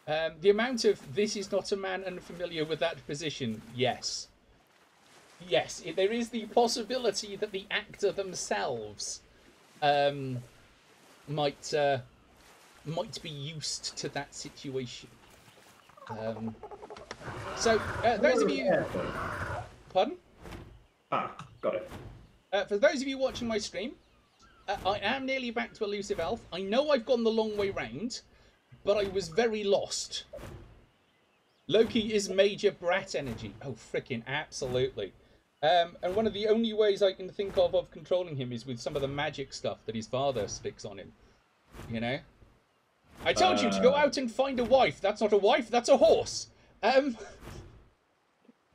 [SPEAKER 1] The amount of this is not a man unfamiliar with that position. Yes. Yes, there is the possibility that the actor themselves might be used to that situation. So, those of you... Pardon?
[SPEAKER 3] Ah, got it.
[SPEAKER 1] For those of you watching my stream, I am nearly back to Elusive Elf. I know I've gone the long way round, but I was very lost. Loki is major brat energy. Oh, frickin' absolutely. And one of the only ways I can think of controlling him is with some of the magic stuff that his father sticks on him. You know? I told you to go out and find a wife. That's not a wife, that's a horse.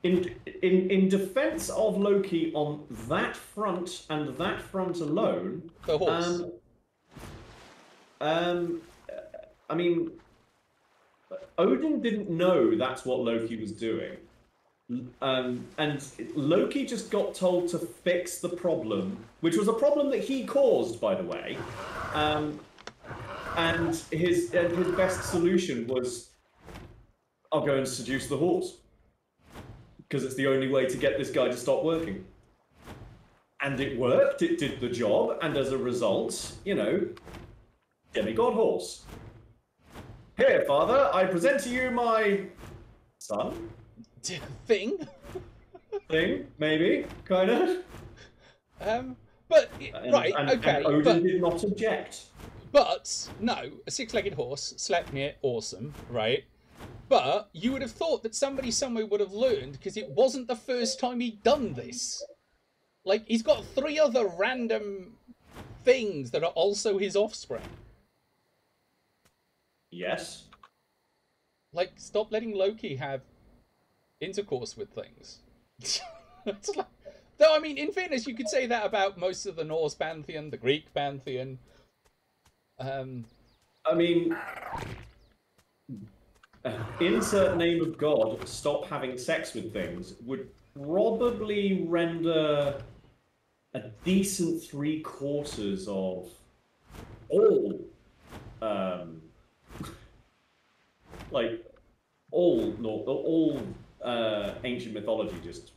[SPEAKER 3] In defense of Loki on that front and that front alone,
[SPEAKER 1] the horse.
[SPEAKER 3] I mean, Odin didn't know that's what Loki was doing. And Loki just got told to fix the problem, which was a problem that he caused, by the way. And his best solution was, I'll go and seduce the horse. Because it's the only way to get this guy to stop working. And it worked, it did the job, and as a result, you know, demigod horse. Here, father, I present to you my son.
[SPEAKER 1] Thing?
[SPEAKER 3] Thing, maybe, kind of.
[SPEAKER 1] But, right, okay.
[SPEAKER 3] And Odin did not object.
[SPEAKER 1] But, no, a six-legged horse, Sleipnir, awesome, right? But you would have thought that somebody somewhere would have learned, because it wasn't the first time he'd done this. Like, he's got 3 other random things that are also his offspring.
[SPEAKER 3] Yes.
[SPEAKER 1] Like, stop letting Loki have intercourse with things. It's like, though, I mean, in fairness, you could say that about most of the Norse pantheon, the Greek pantheon.
[SPEAKER 3] I mean, insert name of God, stop having sex with things, would probably render a decent 3/4 of all, like, all ancient mythology just...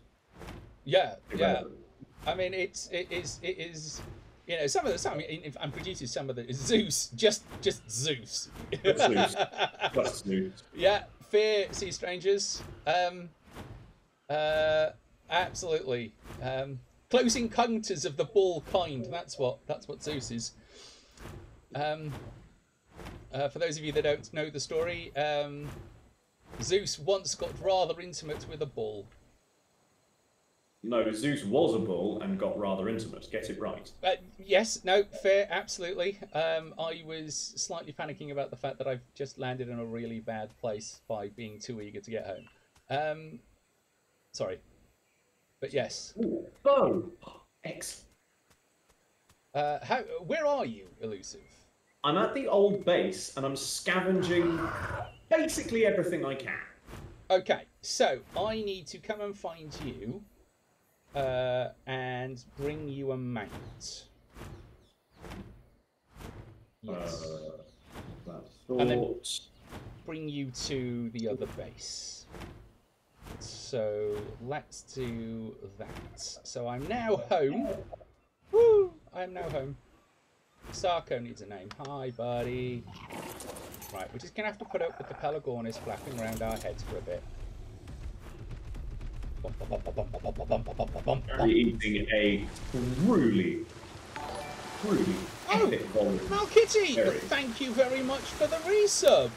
[SPEAKER 1] Yeah,
[SPEAKER 3] irrelevant.
[SPEAKER 1] yeah. I mean, it is, you know, some of the, I mean, I'm producing some of the, Zeus, just Zeus.
[SPEAKER 3] Just Zeus.
[SPEAKER 1] Yeah, fear sea strangers. Absolutely. Close encounters of the bull kind. That's what Zeus is. For those of you that don't know the story, Zeus once got rather intimate with a bull.
[SPEAKER 3] No, Zeus was a bull and got rather intimate. Get it right.
[SPEAKER 1] Yes, no, fair, absolutely. I was slightly panicking about the fact that I've just landed in a really bad place by being too eager to get home. Sorry. But yes.
[SPEAKER 3] Ooh, bow! Excellent.
[SPEAKER 1] Where are you, Elusive?
[SPEAKER 3] I'm at the old base and I'm scavenging basically everything I can.
[SPEAKER 1] Okay, so I need to come and find you and bring you a mount. Yes. And then bring you to the other base. So let's do that. So I'm now home. Woo! I'm now home. Sarko needs a name. Hi, buddy. Right, we're just going to have to put up with the Pelagornis flapping around our heads for a bit.
[SPEAKER 3] Eating a truly epic volume.
[SPEAKER 1] Malkitty, thank you very much for the resub.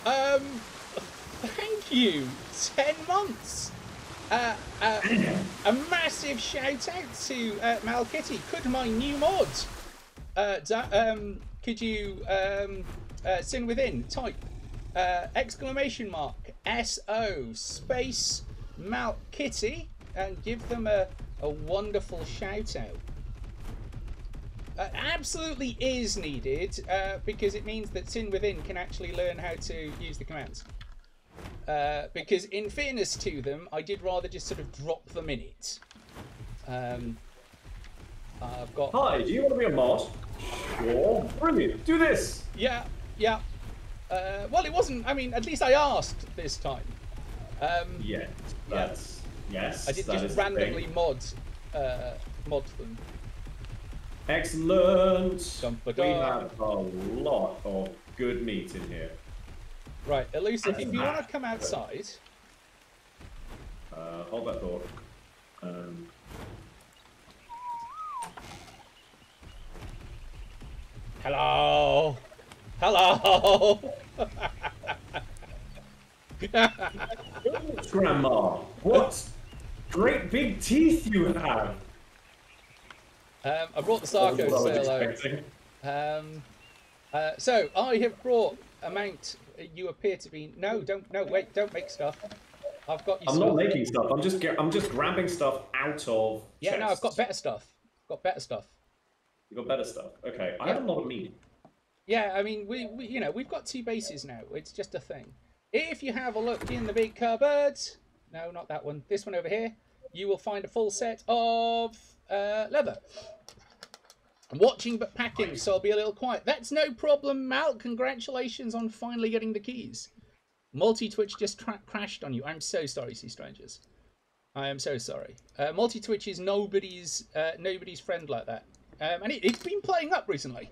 [SPEAKER 1] Thank you. 10 months. A massive shout out to Malkitty. Could my new mod, could you Sin Within type exclamation mark SO space Malkitty and give them a wonderful shout out. Absolutely is needed because it means that Sin Within can actually learn how to use the commands. Because in fairness to them, I did rather just sort of drop them in it. I've got...
[SPEAKER 3] Hi, do you want to be a mod? Sure. Brilliant. Do this.
[SPEAKER 1] Yeah, yeah. Well, it wasn't... I mean, at least I asked this time.
[SPEAKER 3] Yeah, that's... Yeah. Yes,
[SPEAKER 1] I didn't just randomly mod them.
[SPEAKER 3] Excellent.
[SPEAKER 1] Dum-ba-dum.
[SPEAKER 3] We have a lot of good meat in here.
[SPEAKER 1] Right, Elusive, if you want to come outside...
[SPEAKER 3] Hold that thought.
[SPEAKER 1] Hello! Hello!
[SPEAKER 3] Grandma, what great big teeth you have!
[SPEAKER 1] I brought the Sarko to say hello. So, I have brought a mount you appear to be... No, wait, don't make stuff. I've got you
[SPEAKER 3] I'm not making stuff, I'm just grabbing stuff out of
[SPEAKER 1] Yeah,
[SPEAKER 3] chests.
[SPEAKER 1] no, I've got better stuff. Got better stuff.
[SPEAKER 3] You got better stuff. Okay, I have a lot of meat.
[SPEAKER 1] Yeah, I mean, we you know, we've got 2 bases now. It's just a thing. If you have a look in the big cupboard... No, not that one. This one over here. You will find a full set of leather. I'm watching but packing, so I'll be a little quiet. That's no problem, Mal. Congratulations on finally getting the keys. Multi-Twitch just crashed on you. I'm so sorry, Sea Strangers. I am so sorry. Multi-Twitch is nobody's friend like that. And it's been playing up recently.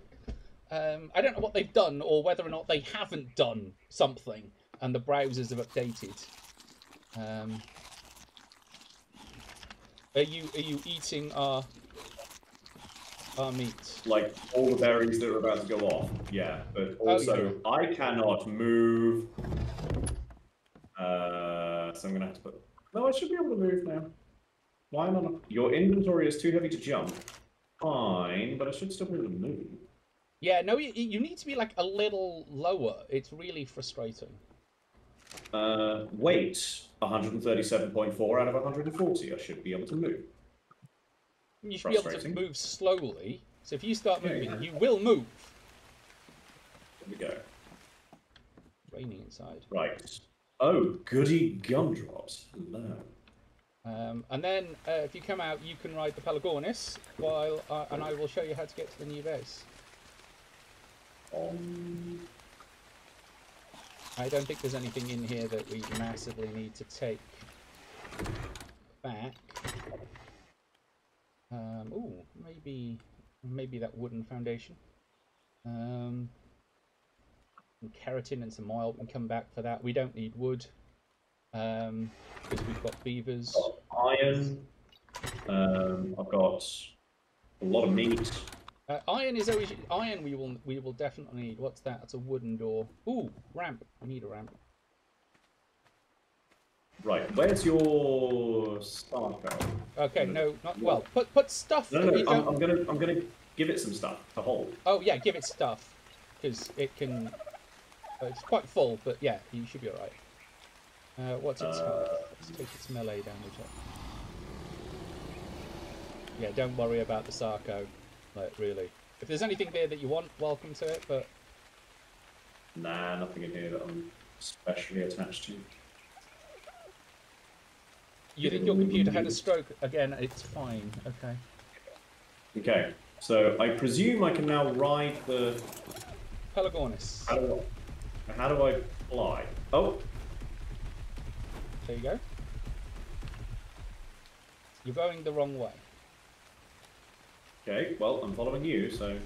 [SPEAKER 1] I don't know what they've done or whether or not they haven't done something and the browsers have updated. Are you eating our meat?
[SPEAKER 3] Like all the berries that are about to go off. Yeah, but also I cannot move. So I'm gonna have to put... No, I should be able to move now. Why am I not? Your inventory is too heavy to jump. Fine, but I should still be able to move.
[SPEAKER 1] Yeah, no, you need to be like a little lower. It's really frustrating.
[SPEAKER 3] Weight 137.4 out of 140. I should be able to move.
[SPEAKER 1] You should be able to move slowly. So if you start moving, you will move.
[SPEAKER 3] There we go.
[SPEAKER 1] Raining inside.
[SPEAKER 3] Right. Oh, goody gumdrops. Hello.
[SPEAKER 1] And then if you come out, you can ride the Pelagornis, while and I will show you how to get to the new base. I don't think there's anything in here that we massively need to take back. Ooh, maybe that wooden foundation. Some keratin and some oil can come back for that. We don't need wood because we've got beavers.
[SPEAKER 3] Iron. I've got a lot of meat.
[SPEAKER 1] Iron is always iron. We will definitely need. What's that? That's a wooden door. Ooh, ramp. We need a ramp.
[SPEAKER 3] Right. Where's your star card?
[SPEAKER 1] Okay, no, not well. Put stuff.
[SPEAKER 3] No, I'm gonna give it some stuff to hold.
[SPEAKER 1] Oh yeah, give it stuff because it can. It's quite full, but yeah, you should be all right. What's its health? Let's take its melee damage up. Yeah, don't worry about the Sarko. Like, really. If there's anything there that you want, welcome to it, but...
[SPEAKER 3] Nah, nothing in here that I'm especially attached to.
[SPEAKER 1] You think your computer had a stroke? Again, it's fine. Okay.
[SPEAKER 3] Okay, so I presume I can now ride the...
[SPEAKER 1] Pelagornis.
[SPEAKER 3] How do I fly? Oh!
[SPEAKER 1] There you go. You're going the wrong way.
[SPEAKER 3] Okay, well, I'm following you, so...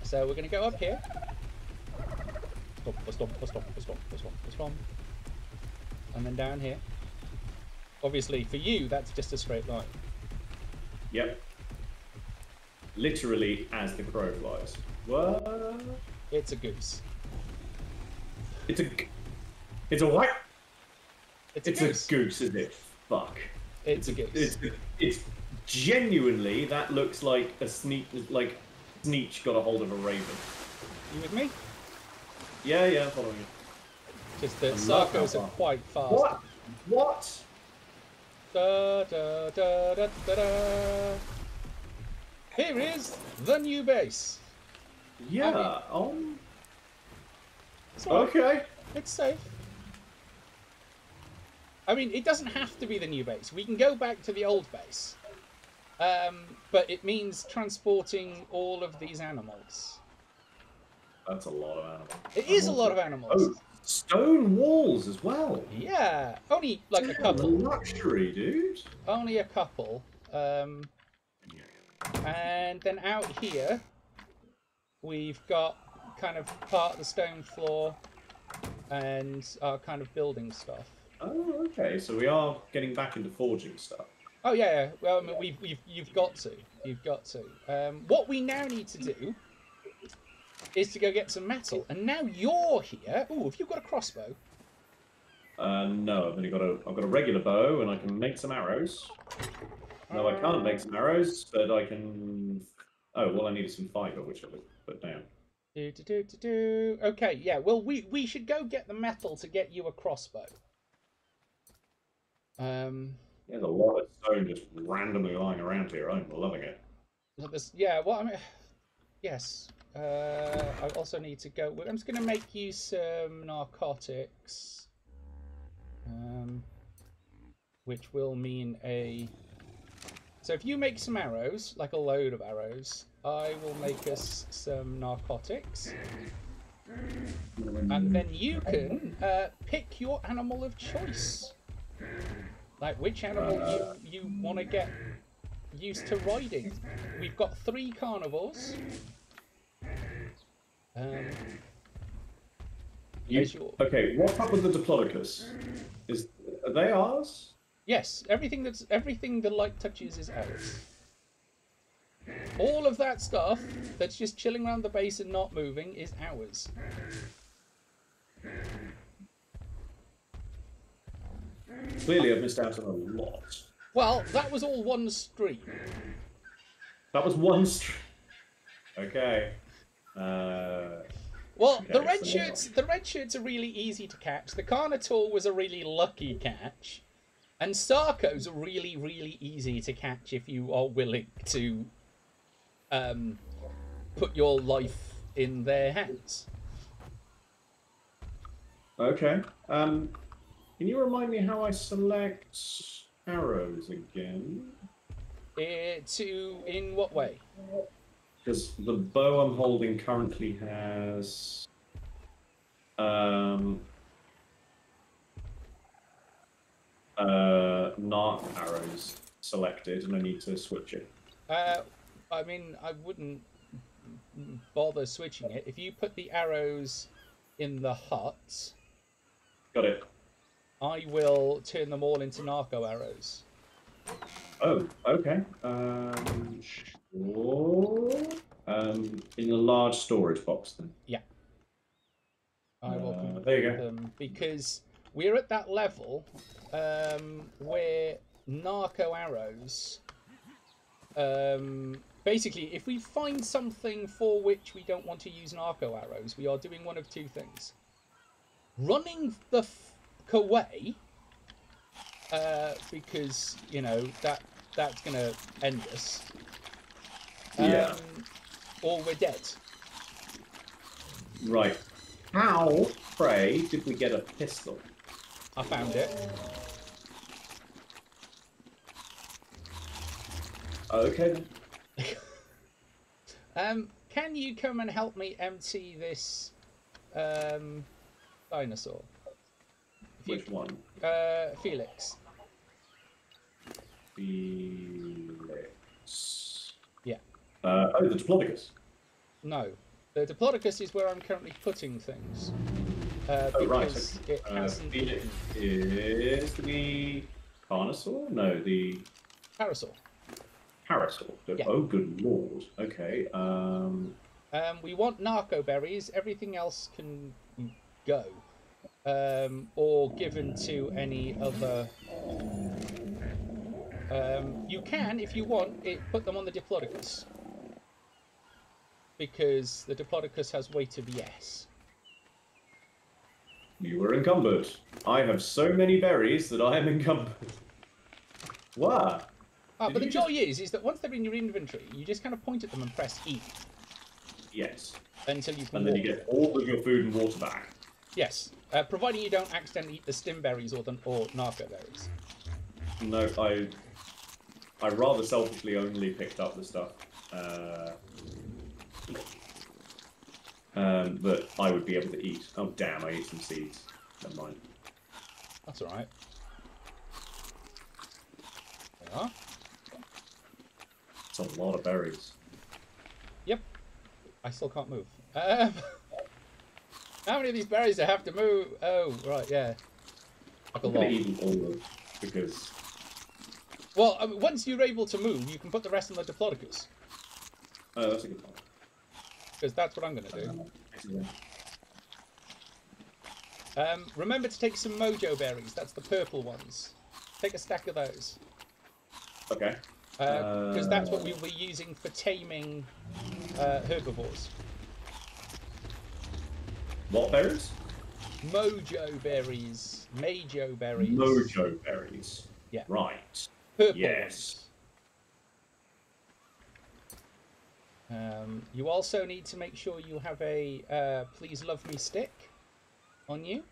[SPEAKER 1] So we're going to go up here. Stop. And then down here. Obviously, for you, that's just a straight line.
[SPEAKER 3] Yep. Literally as the crow flies. What?
[SPEAKER 1] It's a goose.
[SPEAKER 3] It's a what?
[SPEAKER 1] It's
[SPEAKER 3] a goose, isn't it? Fuck.
[SPEAKER 1] It's a goose.
[SPEAKER 3] It's genuinely, that looks like a Sneech got a hold of a raven.
[SPEAKER 1] You with me?
[SPEAKER 3] Yeah, I'm following you.
[SPEAKER 1] Just that Sarkos are quite fast.
[SPEAKER 3] What?
[SPEAKER 1] Da, da, da, da, da, da. Here is the new base.
[SPEAKER 3] Yeah.
[SPEAKER 1] It's all right.
[SPEAKER 3] Okay.
[SPEAKER 1] It's safe. I mean, it doesn't have to be the new base. We can go back to the old base. But it means transporting all of these animals.
[SPEAKER 3] That's a lot of animals.
[SPEAKER 1] It is a lot of animals.
[SPEAKER 3] Oh, stone walls as well.
[SPEAKER 1] Yeah, only like a couple.
[SPEAKER 3] Luxury, dude.
[SPEAKER 1] Only a couple. And then out here, we've got kind of part of the stone floor and our kind of building stuff.
[SPEAKER 3] Oh, okay. So we are getting back into forging stuff.
[SPEAKER 1] Oh yeah. Well, I mean, you've got to. You've got to. What we now need to do is to go get some metal. And now you're here. Ooh, have you got a crossbow?
[SPEAKER 3] No, I've got a regular bow, and I can make some arrows. No, I can't make some arrows, but I can. Oh, well, I needed some fiber, which I would put down.
[SPEAKER 1] Okay, yeah. Well, we should go get the metal to get you a crossbow.
[SPEAKER 3] There's a lot of stone just randomly lying around here. I'm loving it.
[SPEAKER 1] Yeah. Well, I mean, yes. I also need to go. I'm just going to make you some narcotics, which will mean a. So if you make some arrows, like a load of arrows, I will make us some narcotics, and then you can pick your animal of choice. Like which animal you want to get used to riding. We've got 3 carnivores.
[SPEAKER 3] Okay, what's up with the Diplodocus? Are they ours?
[SPEAKER 1] Yes, everything the light touches is ours. All of that stuff that's just chilling around the base and not moving is ours.
[SPEAKER 3] Clearly, I've missed out on a lot.
[SPEAKER 1] Well, that was all one stream.
[SPEAKER 3] That was one stream. Okay.
[SPEAKER 1] Well, okay, the red shirts are really easy to catch. The Carnotaur was a really lucky catch. And Sarkos are really, really easy to catch if you are willing to put your life in their hands.
[SPEAKER 3] Okay. Can you remind me how I select arrows again?
[SPEAKER 1] In what way?
[SPEAKER 3] Because the bow I'm holding currently has not arrows selected, and I need to switch it.
[SPEAKER 1] I mean, I wouldn't bother switching it. If you put the arrows in the hut,
[SPEAKER 3] got it. I
[SPEAKER 1] will turn them all into narco arrows.
[SPEAKER 3] Oh, okay. Sure. In a large storage box, then.
[SPEAKER 1] Yeah. I will
[SPEAKER 3] there you go.
[SPEAKER 1] them because we're at that level where narco arrows. Basically, if we find something for which we don't want to use narco arrows, we are doing one of 2 things: running the fuck away, because you know that's gonna end us.
[SPEAKER 3] Yeah.
[SPEAKER 1] Or we're dead.
[SPEAKER 3] Right. How, pray, did we get a pistol?
[SPEAKER 1] I found it.
[SPEAKER 3] Okay.
[SPEAKER 1] Can you come and help me empty this dinosaur?
[SPEAKER 3] Which one?
[SPEAKER 1] Felix.
[SPEAKER 3] Felix.
[SPEAKER 1] Yeah.
[SPEAKER 3] Oh, the Diplodocus.
[SPEAKER 1] No. The Diplodocus is where I'm currently putting things. Because it hasn't...
[SPEAKER 3] Felix is the Carnosaur? No, the...
[SPEAKER 1] Parasaur.
[SPEAKER 3] Parasaur.
[SPEAKER 1] Yeah.
[SPEAKER 3] Oh, good lord. Okay.
[SPEAKER 1] We want narco berries. Everything else can go. or given to any other. You can, if you want, put them on the Diplodocus, because the Diplodocus has weight of yes.
[SPEAKER 3] You were encumbered. I have so many berries that I am encumbered. Wow.
[SPEAKER 1] But the joy is that once they're in your inventory, you just kind of point at them and press E.
[SPEAKER 3] Yes.
[SPEAKER 1] Until you can.
[SPEAKER 3] And then you get all of your food and water back.
[SPEAKER 1] Yes, providing you don't accidentally eat the stim berries or narco berries.
[SPEAKER 3] No, I rather selfishly only picked up the stuff that I would be able to eat. Oh damn! I ate some seeds. Never mind.
[SPEAKER 1] That's all right. There are.
[SPEAKER 3] It's a lot of berries.
[SPEAKER 1] Yep. I still can't move. How many of these berries do I have to move? Oh, right, yeah. Like
[SPEAKER 3] I'm going to eat them all because...
[SPEAKER 1] Well, once you're able to move, you can put the rest in the Diplodocus.
[SPEAKER 3] Oh, that's a good point.
[SPEAKER 1] Because that's what I'm going to do. Remember to take some mojo berries. That's the purple ones. Take a stack of those.
[SPEAKER 3] Okay.
[SPEAKER 1] Because that's what we'll be using for taming herbivores.
[SPEAKER 3] What berries?
[SPEAKER 1] Mojo berries. Majo berries.
[SPEAKER 3] Mojo berries.
[SPEAKER 1] Yeah.
[SPEAKER 3] Right.
[SPEAKER 1] Purple
[SPEAKER 3] yes.
[SPEAKER 1] ones. You also need to make sure you have a Please Love Me stick on you.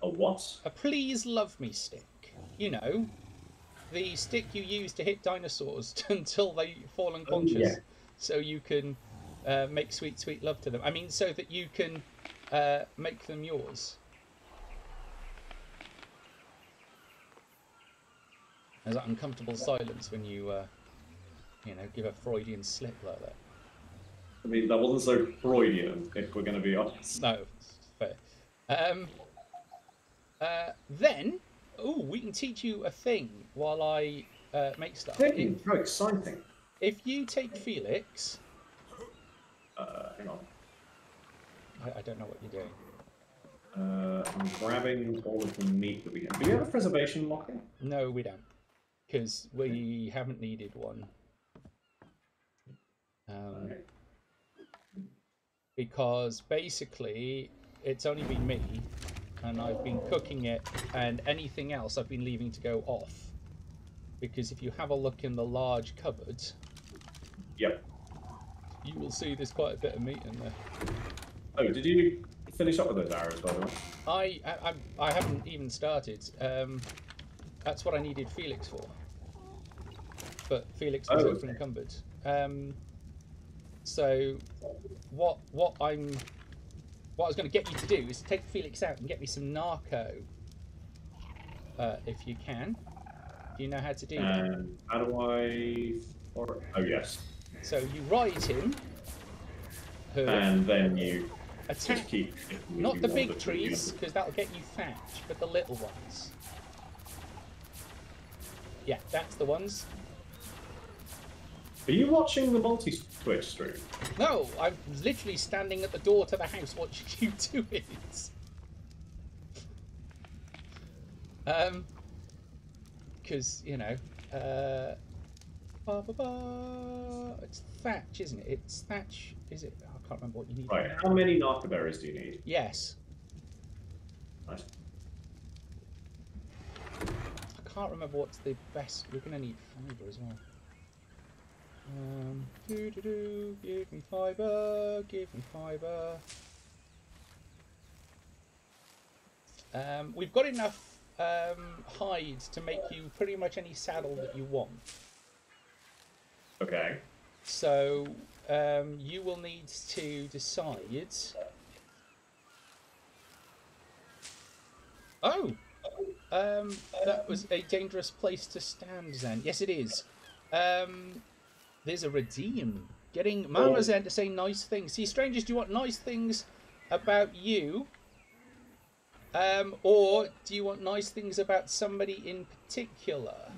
[SPEAKER 3] A what?
[SPEAKER 1] A Please Love Me stick. You know, the stick you use to hit dinosaurs until they fall unconscious.
[SPEAKER 3] Oh, yeah.
[SPEAKER 1] So you can make sweet, sweet love to them. I mean, so that you can make them yours. There's that uncomfortable silence when you, you know, give a Freudian slip like that.
[SPEAKER 3] I mean, that wasn't so Freudian, if we're going to be honest.
[SPEAKER 1] No, fair. Then, we can teach you a thing while I make stuff.
[SPEAKER 3] Hey, how exciting.
[SPEAKER 1] If you take Felix...
[SPEAKER 3] hang on.
[SPEAKER 1] I don't know what you're doing.
[SPEAKER 3] I'm grabbing all of the meat that we have. Do we have a preservation locker?
[SPEAKER 1] No, we don't. Because we haven't needed one. Because basically, it's only been me, and I've been cooking it, and anything else I've been leaving to go off. Because if you have a look in the large cupboard...
[SPEAKER 3] Yep.
[SPEAKER 1] You will see there's quite a bit of meat in there.
[SPEAKER 3] Oh, did you finish up with those arrows, by the way?
[SPEAKER 1] I haven't even started. That's what I needed Felix for. But Felix was open encumbered. So what I was going to get you to do is take Felix out and get me some narco, if you can. Do you know how to do that?
[SPEAKER 3] How do I? Oh yes.
[SPEAKER 1] So you ride him.
[SPEAKER 3] And then you
[SPEAKER 1] attack.
[SPEAKER 3] Just keep
[SPEAKER 1] not the big trees, because that'll get you thatch, but the little ones. Yeah, that's the ones.
[SPEAKER 3] Are you watching the multi-Twitch stream?
[SPEAKER 1] No, I'm literally standing at the door to the house watching you do it. Because, you know, it's thatch, isn't it? It's thatch, is it? I can't remember what you need.
[SPEAKER 3] Right, how many narco berries do you need?
[SPEAKER 1] Yes.
[SPEAKER 3] Nice.
[SPEAKER 1] I can't remember what's the best. We're going to need fibre as well. Give me fibre, give me fibre. We've got enough hides to make you pretty much any saddle that you want.
[SPEAKER 3] Okay.
[SPEAKER 1] So you will need to decide. Oh, that was a dangerous place to stand, Zen. Yes, it is. There's a redeem. Getting Mama Zen to say nice things. See, strangers, do you want nice things about you? Or do you want nice things about somebody in particular?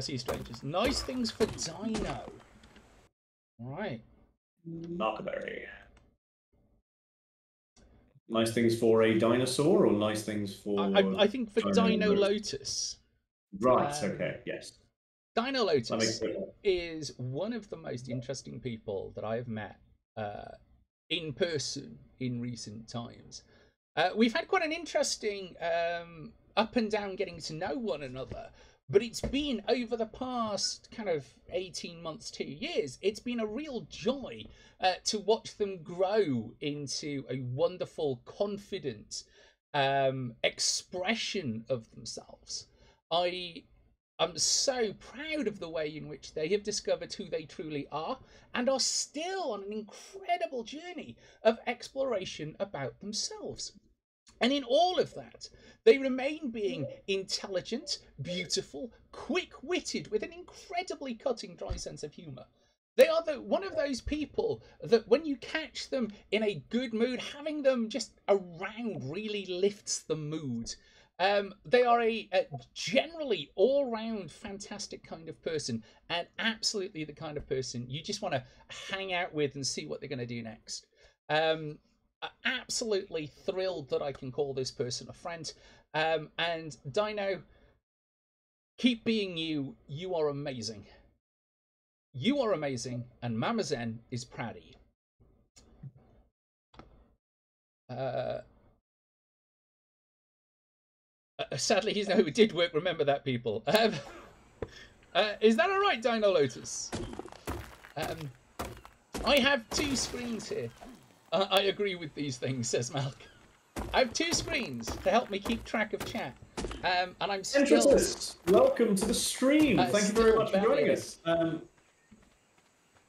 [SPEAKER 1] See, strangers. Nice things for Dino. Right.
[SPEAKER 3] Narcoberry. Nice things for a dinosaur, or nice things for?
[SPEAKER 1] I think for Dino Lotus.
[SPEAKER 3] Right. Okay. Yes.
[SPEAKER 1] Dino Lotus is one of the most interesting people that I have met in person in recent times. We've had quite an interesting up and down getting to know one another, but it's been over the past kind of 18 months, 2 years, it's been a real joy to watch them grow into a wonderful, confident expression of themselves. I'm so proud of the way in which they have discovered who they truly are and are still on an incredible journey of exploration about themselves. And in all of that, they remain being intelligent, beautiful, quick-witted, with an incredibly cutting, dry sense of humour. They are one of those people that when you catch them in a good mood, having them just around really lifts the mood. They are a generally all-round fantastic kind of person, and absolutely the kind of person you just want to hang out with and see what they're going to do next. Absolutely thrilled that I can call this person a friend. And Dino, keep being you. You are amazing. You are amazing, and Mama Zen is proud of you. Sadly, he's no, it did work. Remember that, people. Is that all right, Dino Lotus? I have 2 screens here. I agree with these things, says Malk. I have 2 screens to help me keep track of chat. And I'm still...
[SPEAKER 3] Entrances, welcome to the stream. Thank you very much for joining us.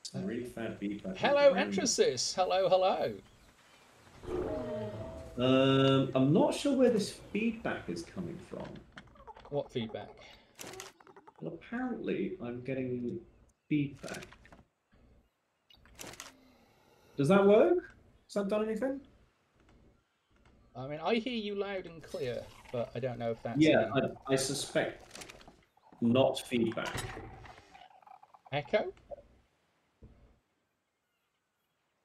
[SPEAKER 3] Some really fat feedback.
[SPEAKER 1] Hello, Entrances. Hello, hello.
[SPEAKER 3] I'm not sure where this feedback is coming from.
[SPEAKER 1] What feedback?
[SPEAKER 3] Well, apparently I'm getting feedback. Does that work? Has that done anything?
[SPEAKER 1] I mean, I hear you loud and clear, but I don't know if that's...
[SPEAKER 3] Yeah, I suspect not feedback.
[SPEAKER 1] Echo?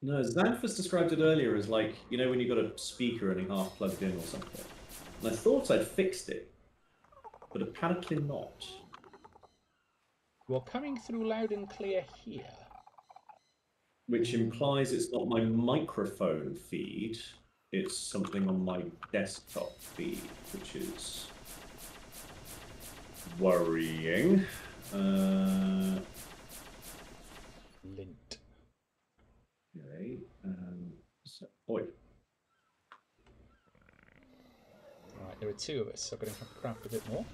[SPEAKER 3] No, Xanthus described it earlier as like, you know when you've got a speaker only half plugged in or something. And I thought I'd fixed it, but apparently not.
[SPEAKER 1] You're coming through loud and clear here.
[SPEAKER 3] Which implies it's not my microphone feed, it's something on my desktop feed, which is worrying.
[SPEAKER 1] Lint.
[SPEAKER 3] Okay, oi.
[SPEAKER 1] Right, there are 2 of us, so I'm going to have to craft a bit more.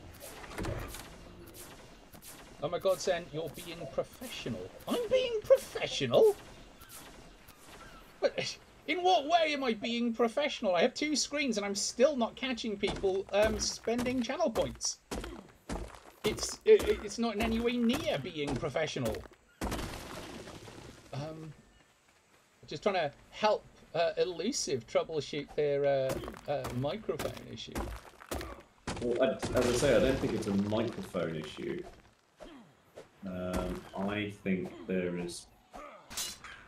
[SPEAKER 1] Oh my god, Zen, you're being professional. I'm being professional? But in what way am I being professional? I have 2 screens and I'm still not catching people spending channel points. It's not in any way near being professional. Just trying to help Elusive troubleshoot their microphone issue.
[SPEAKER 3] Well, as I say, I don't think it's a microphone issue. I think there is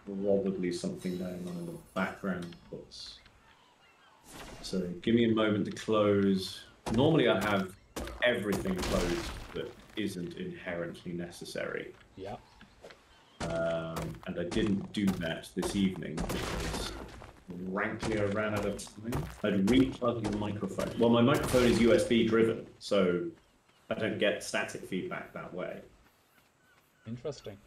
[SPEAKER 3] probably something going on in the background. So give me a moment to close. Normally I have everything closed that isn't inherently necessary.
[SPEAKER 1] Yeah.
[SPEAKER 3] And I didn't do that this evening because frankly I ran out of time. I'd replugged the microphone. Well, my microphone is USB driven, so I don't get static feedback that way.
[SPEAKER 1] Interesting.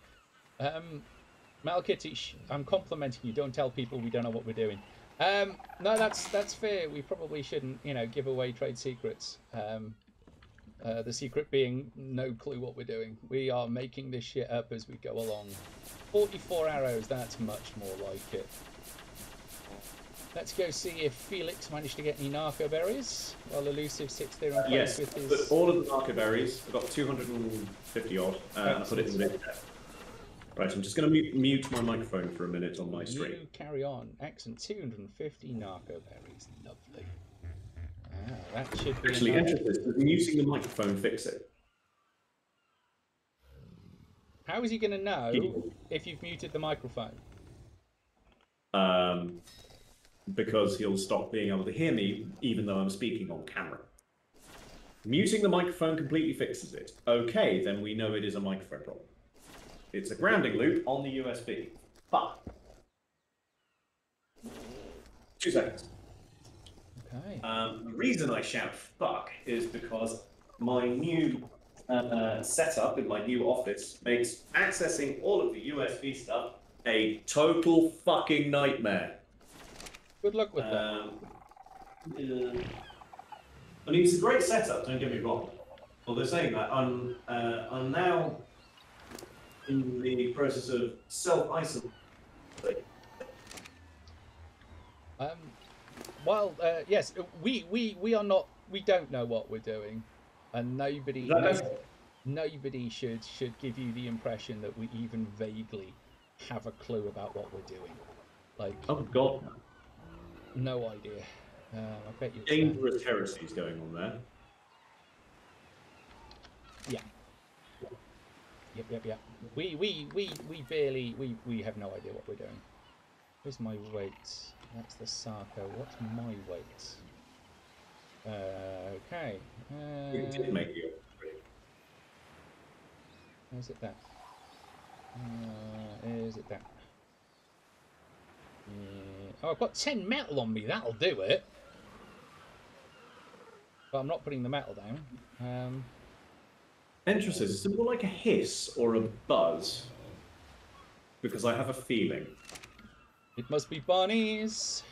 [SPEAKER 1] Malkitish, I'm complimenting you. Don't tell people we don't know what we're doing. No, that's fair. We probably shouldn't, give away trade secrets. The secret being no clue what we're doing. We are making this shit up as we go along. 44 arrows, that's much more like it. Let's go see if Felix managed to get any narco berries while Elusive sits there and plays with his...
[SPEAKER 3] Yes, all of the narco berries. I've got 250 odd, and I put it in the bin. Right, I'm just going to mute my microphone for a minute on my stream.
[SPEAKER 1] You carry on. Excellent. 250 narco berries. Lovely. Ah, that should be...
[SPEAKER 3] Actually, interesting. Does muting the microphone fix it?
[SPEAKER 1] How is he going to know if you've muted the microphone?
[SPEAKER 3] because he'll stop being able to hear me even though I'm speaking on camera. Muting the microphone completely fixes it. Okay, then we know it is a microphone problem. It's a grounding loop on the USB. But 2 seconds.
[SPEAKER 1] Okay.
[SPEAKER 3] The reason I shout fuck is because my new setup in my new office makes accessing all of the USB stuff a total fucking nightmare.
[SPEAKER 1] Good luck with that.
[SPEAKER 3] Yeah. I mean, it's a great setup, don't get me wrong. Although saying that, I'm now in the process of self-isolating.
[SPEAKER 1] Well, yes, we are not. We don't know what we're doing, and nobody should give you the impression that we even vaguely have a clue about what we're doing. Like,
[SPEAKER 3] Oh God,
[SPEAKER 1] no idea. I bet you.
[SPEAKER 3] Dangerous heresies going on there.
[SPEAKER 1] Yeah. Yep. We barely we have no idea what we're doing. Where's my weight? That's the Sarko. What's my weight? Okay.
[SPEAKER 3] We did make you.
[SPEAKER 1] Is it that? Is it that? Oh, I've got 10 metal on me. That'll do it. But I'm not putting the metal down.
[SPEAKER 3] Interesting. Is it more like a hiss or a buzz? Because I have a feeling.
[SPEAKER 1] It must be bunnies.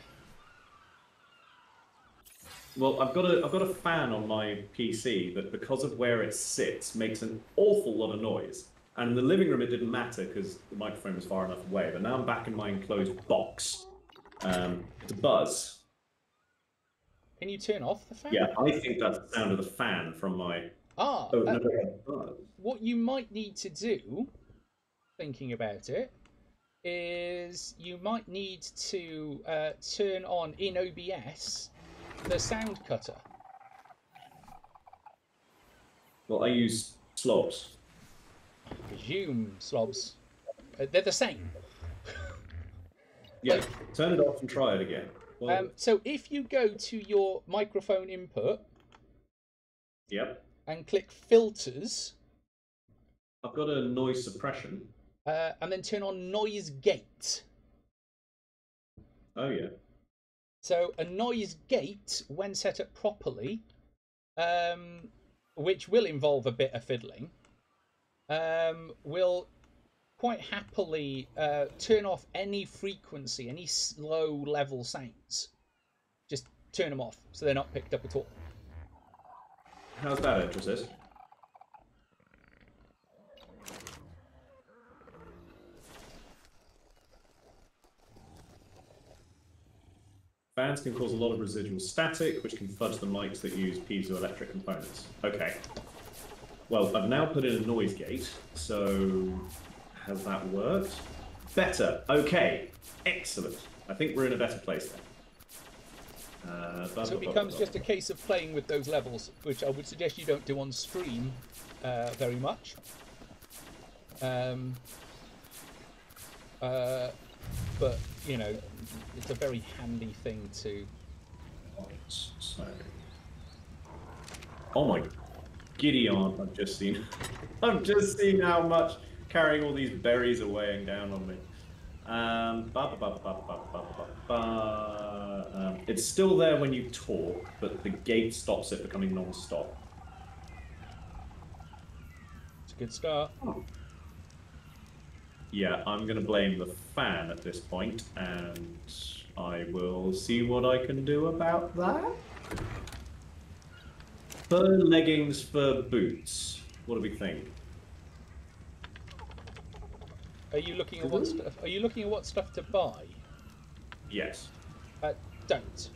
[SPEAKER 3] Well, I've got a fan on my PC that, because of where it sits, makes an awful lot of noise. And in the living room, it didn't matter because the microphone was far enough away. But now I'm back in my enclosed box. It's a buzz.
[SPEAKER 1] Can you turn off the fan?
[SPEAKER 3] Yeah, I think that's the sound of the fan from my.
[SPEAKER 1] Ah.
[SPEAKER 3] Oh, no, buzz.
[SPEAKER 1] What you might need to do, thinking about it, is you might need to turn on in OBS the sound cutter.
[SPEAKER 3] Well, I use slobs.
[SPEAKER 1] Presume slobs. They're the same.
[SPEAKER 3] Yeah, turn it off and try it again. Well,
[SPEAKER 1] So if you go to your microphone input,
[SPEAKER 3] yep,
[SPEAKER 1] and click filters,
[SPEAKER 3] I've got a noise suppression.
[SPEAKER 1] and then turn on noise gate.
[SPEAKER 3] Oh yeah.
[SPEAKER 1] So a noise gate, when set up properly, which will involve a bit of fiddling, will quite happily turn off any frequency, any slow level sounds. Just turn them off so they're not picked up at all.
[SPEAKER 3] How's that, Entrusis? Fans can cause a lot of residual static, which can fudge the mics that use piezoelectric components. Okay. Well, I've now put in a noise gate, so has that worked? Better. Okay. Excellent. I think we're in a better place then.
[SPEAKER 1] So it becomes just a case of playing with those levels, which I would suggest you don't do on stream very much. But, you know, it's a very handy thing to...
[SPEAKER 3] So... Oh my giddy aunt, I've just seen how much carrying all these berries are weighing down on me. It's still there when you talk, but the gate stops it becoming non-stop.
[SPEAKER 1] It's a good start.
[SPEAKER 3] Oh. Yeah, I'm going to blame the fan at this point, and I will see what I can do about that. Fur leggings for boots. What do we think?
[SPEAKER 1] Are you looking at what stuff? Are you looking at what stuff to buy?
[SPEAKER 3] Yes.
[SPEAKER 1] Don't.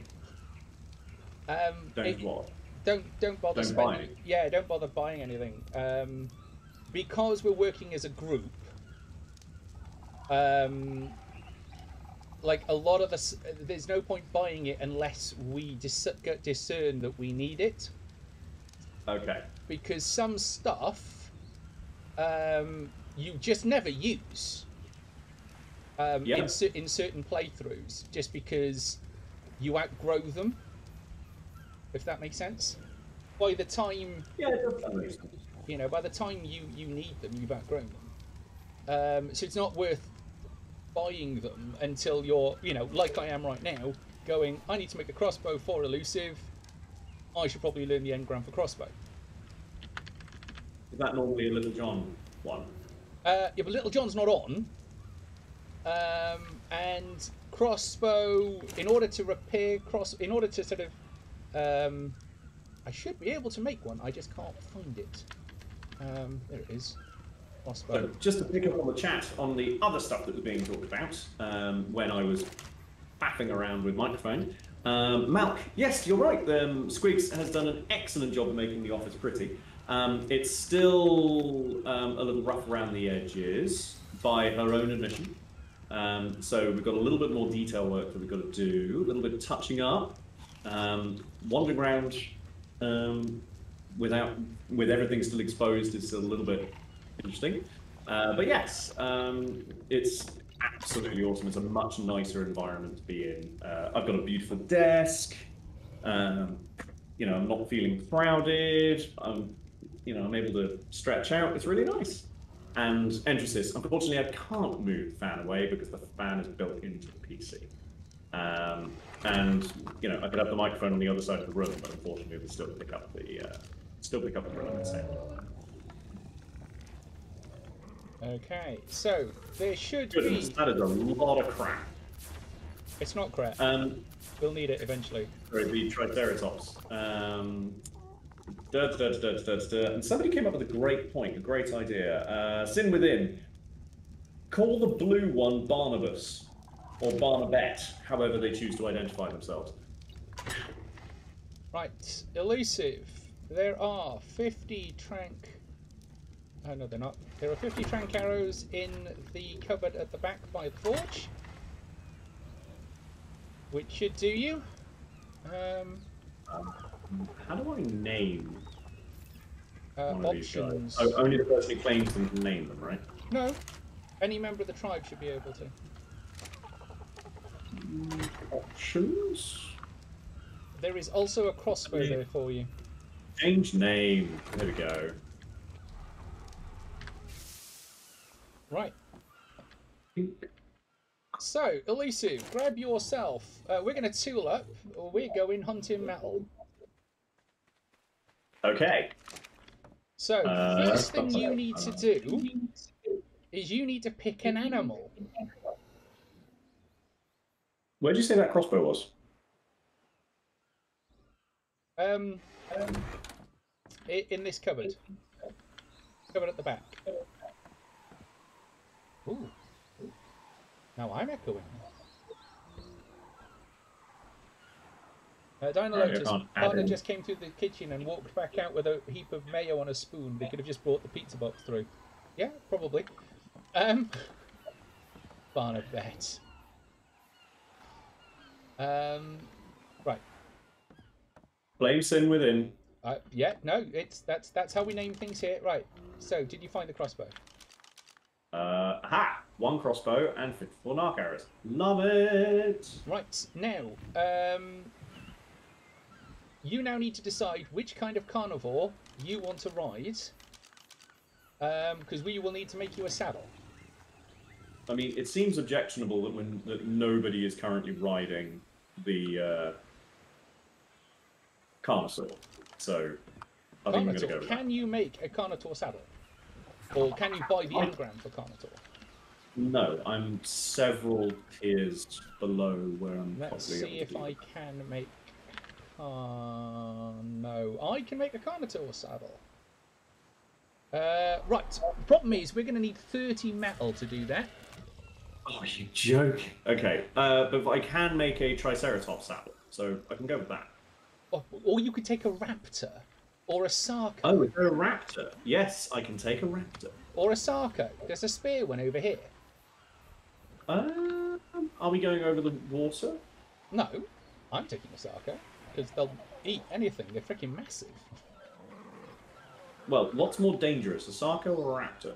[SPEAKER 3] What?
[SPEAKER 1] Don't bother
[SPEAKER 3] Don't
[SPEAKER 1] spending.
[SPEAKER 3] buy it.
[SPEAKER 1] Yeah, don't bother buying anything. Because we're working as a group. Like a lot of us, there's no point buying it unless we discern that we need it.
[SPEAKER 3] Okay.
[SPEAKER 1] Because some stuff you just never use in certain playthroughs, just because you outgrow them, if that makes sense. By the time,
[SPEAKER 3] Yeah, it does make sense.
[SPEAKER 1] you know, by the time you need them, you've outgrown them. So it's not worth buying them until you're, you know, like I am right now, going, I need to make a crossbow for elusive. I should probably learn the engram for crossbow.
[SPEAKER 3] Is that normally a Little John one?
[SPEAKER 1] Yeah, but Little John's not on. And crossbow, in order to sort of, I should be able to make one. I just can't find it. There it is. Crossbow.
[SPEAKER 3] So just to pick up on the chat on the other stuff that was being talked about when I was faffing around with microphone. Malk, yes, you're right. Squigs has done an excellent job of making the office pretty. It's still a little rough around the edges, by her own admission. So we've got a little bit more detail work that we've got to do, a little bit of touching up, wandering around with everything still exposed is still a little bit interesting. But yes, it's absolutely awesome. It's a much nicer environment to be in. I've got a beautiful desk. You know, I'm not feeling crowded. I'm able to stretch out. It's really nice. And entrances. Unfortunately, I can't move the fan away because the fan is built into the PC. And you know, I could have the microphone on the other side of the room, but unfortunately, it would still pick up the room itself.
[SPEAKER 1] Okay, so there should
[SPEAKER 3] Goodness,
[SPEAKER 1] be.
[SPEAKER 3] that is a lot of crap.
[SPEAKER 1] It's not crap. We'll need it eventually.
[SPEAKER 3] Sorry, the Triceratops. And somebody came up with a great point, a great idea. Sin Within. Call the blue one Barnabas, or Barnabette, however they choose to identify themselves.
[SPEAKER 1] Right, elusive. There are 50 trank. Oh no, they're not. There are 50 trank arrows in the cupboard at the back by the forge, which should do you.
[SPEAKER 3] How do I name one of these guys?
[SPEAKER 1] Options.
[SPEAKER 3] Oh, only the person who claims them can name them, right?
[SPEAKER 1] No, any member of the tribe should be able to.
[SPEAKER 3] Options?
[SPEAKER 1] There is also a crossbow there for you.
[SPEAKER 3] Change name. There we go.
[SPEAKER 1] Right. So, elusive, grab yourself. We're going to tool up, or we're going hunting metal.
[SPEAKER 3] Okay.
[SPEAKER 1] So, first thing you need to do is you need to pick an animal.
[SPEAKER 3] Where did you say that crossbow was?
[SPEAKER 1] In this cupboard. Cupboard at the back. Ooh. Now I'm echoing. Dino Lotus, partner just came through the kitchen and walked back out with a heap of mayo on a spoon. They could have just brought the pizza box through. Yeah, probably. Barnabette. Right.
[SPEAKER 3] Blame Sin Within.
[SPEAKER 1] Yeah, no, that's how we name things here. Right. So, did you find the crossbow?
[SPEAKER 3] Aha! 1 crossbow and 54 narc arrows. Love it!
[SPEAKER 1] Right, now, you now need to decide which kind of carnivore you want to ride, because we will need to make you a saddle.
[SPEAKER 3] I mean, it seems objectionable that nobody is currently riding the Carnosaur, so I think I'm going to go with that.
[SPEAKER 1] Can you make a Carnotaur saddle? Or can you buy the engram for Carnotaur?
[SPEAKER 3] No, I'm several tiers below where I'm
[SPEAKER 1] Let's
[SPEAKER 3] probably
[SPEAKER 1] see if I can make... no, I can make a Carnotaur saddle. Right, problem is we're going to need 30 metal to do that.
[SPEAKER 3] Oh, are you joking? Okay, but I can make a Triceratops saddle, so I can go with that.
[SPEAKER 1] Or you could take a raptor. Or a Sarco.
[SPEAKER 3] Oh, is there a raptor? Yes, I can take a raptor.
[SPEAKER 1] Or a Sarco. There's a spear one over here.
[SPEAKER 3] Are we going over the water?
[SPEAKER 1] No, I'm taking a Sarco. Because they'll eat anything. They're freaking massive.
[SPEAKER 3] Well, what's more dangerous, a Sarco or a raptor?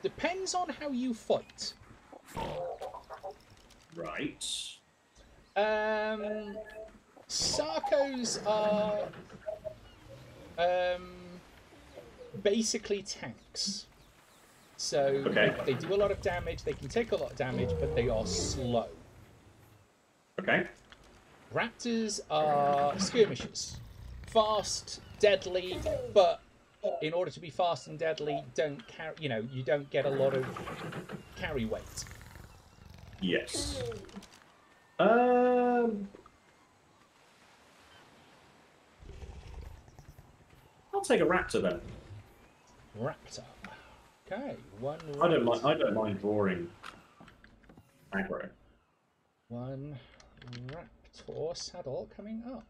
[SPEAKER 1] Depends on how you fight.
[SPEAKER 3] Right.
[SPEAKER 1] Sarcos are basically tanks. So
[SPEAKER 3] Okay.
[SPEAKER 1] they do a lot of damage, they can take a lot of damage, but they are slow.
[SPEAKER 3] Okay.
[SPEAKER 1] Raptors are skirmishers. Fast, deadly, but in order to be fast and deadly, don't carry, you don't get a lot of carry weight.
[SPEAKER 3] Yes. I'll take a raptor then.
[SPEAKER 1] Raptor. Okay, one
[SPEAKER 3] I don't mind drawing aggro.
[SPEAKER 1] One raptor saddle coming up.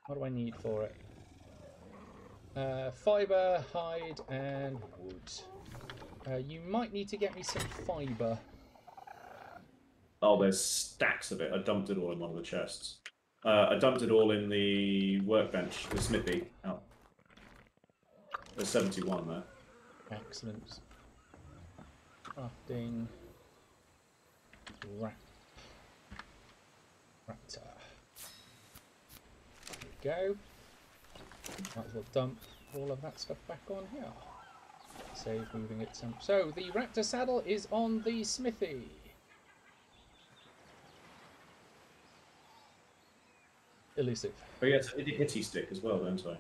[SPEAKER 1] What do I need for it? Fiber, hide, and wood. You might need to get me some fiber.
[SPEAKER 3] Oh, there's stacks of it. I dumped it all in one of the chests. I dumped it all in the workbench, the smithy. Oh. There's 71 there.
[SPEAKER 1] Excellent. Crafting. Raptor. There we go. Might as well dump all of that stuff back on here. Save moving it some. So the raptor saddle is on the smithy. Elusive.
[SPEAKER 3] But yes, I did a hitty stick as well, don't I?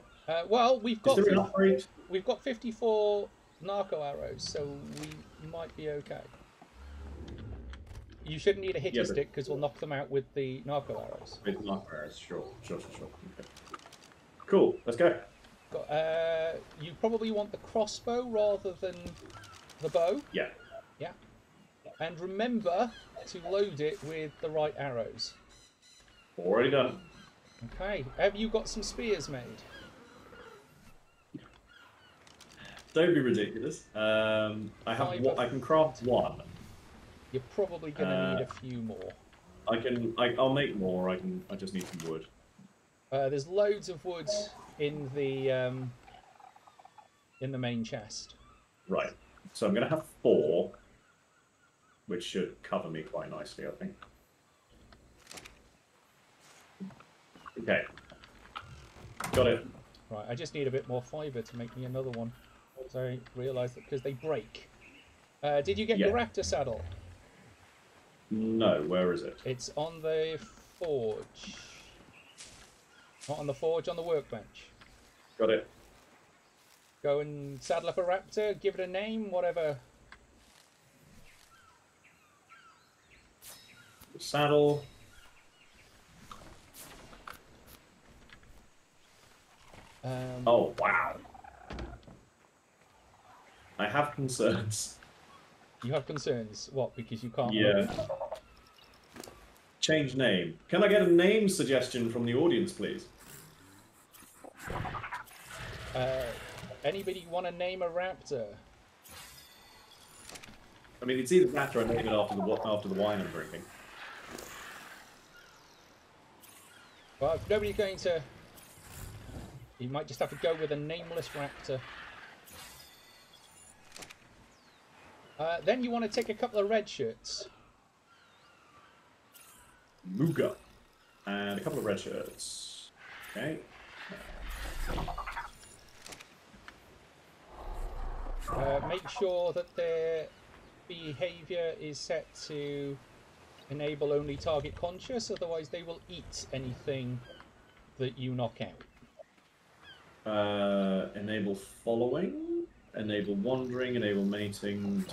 [SPEAKER 1] Well, we've got
[SPEAKER 3] Is there an upgrade?
[SPEAKER 1] we've got 54 narco arrows, so we might be okay. You shouldn't need a hitty stick because we'll knock them out with the narco arrows.
[SPEAKER 3] With narco arrows, sure. Okay. Cool, let's go.
[SPEAKER 1] You probably want the crossbow rather than the bow.
[SPEAKER 3] Yeah.
[SPEAKER 1] Yeah. And remember to load it with the right arrows.
[SPEAKER 3] Already done.
[SPEAKER 1] Okay. Have you got some spears made?
[SPEAKER 3] Don't be ridiculous. I can craft one.
[SPEAKER 1] You're probably gonna need a few more.
[SPEAKER 3] I'll make more. I just need some wood.
[SPEAKER 1] There's loads of wood in the main chest.
[SPEAKER 3] Right. So I'm gonna have 4, which should cover me quite nicely, I think. Okay. Got it.
[SPEAKER 1] Right. I just need a bit more fibre to make me another one. So I realised that because they break. Did you get your raptor saddle?
[SPEAKER 3] No, where is it?
[SPEAKER 1] It's on the forge. Not on the forge, on the workbench.
[SPEAKER 3] Got it.
[SPEAKER 1] Go and saddle up a raptor, give it a name, whatever.
[SPEAKER 3] Saddle. Oh, wow. I have concerns.
[SPEAKER 1] You have concerns? What, because you can't...
[SPEAKER 3] Yeah. Change name. Can I get a name suggestion from the audience, please?
[SPEAKER 1] Anybody want to name a raptor?
[SPEAKER 3] I mean, it's either raptor or name it after the wine I'm drinking.
[SPEAKER 1] Well, if nobody's going to... You might just have to go with a nameless raptor. Then you want to take a couple of red shirts.
[SPEAKER 3] Muga. And a couple of red shirts. Okay.
[SPEAKER 1] Make sure that their behaviour is set to enable only target conscious, otherwise they will eat anything that you knock out.
[SPEAKER 3] Enable following, enable wandering, enable mating,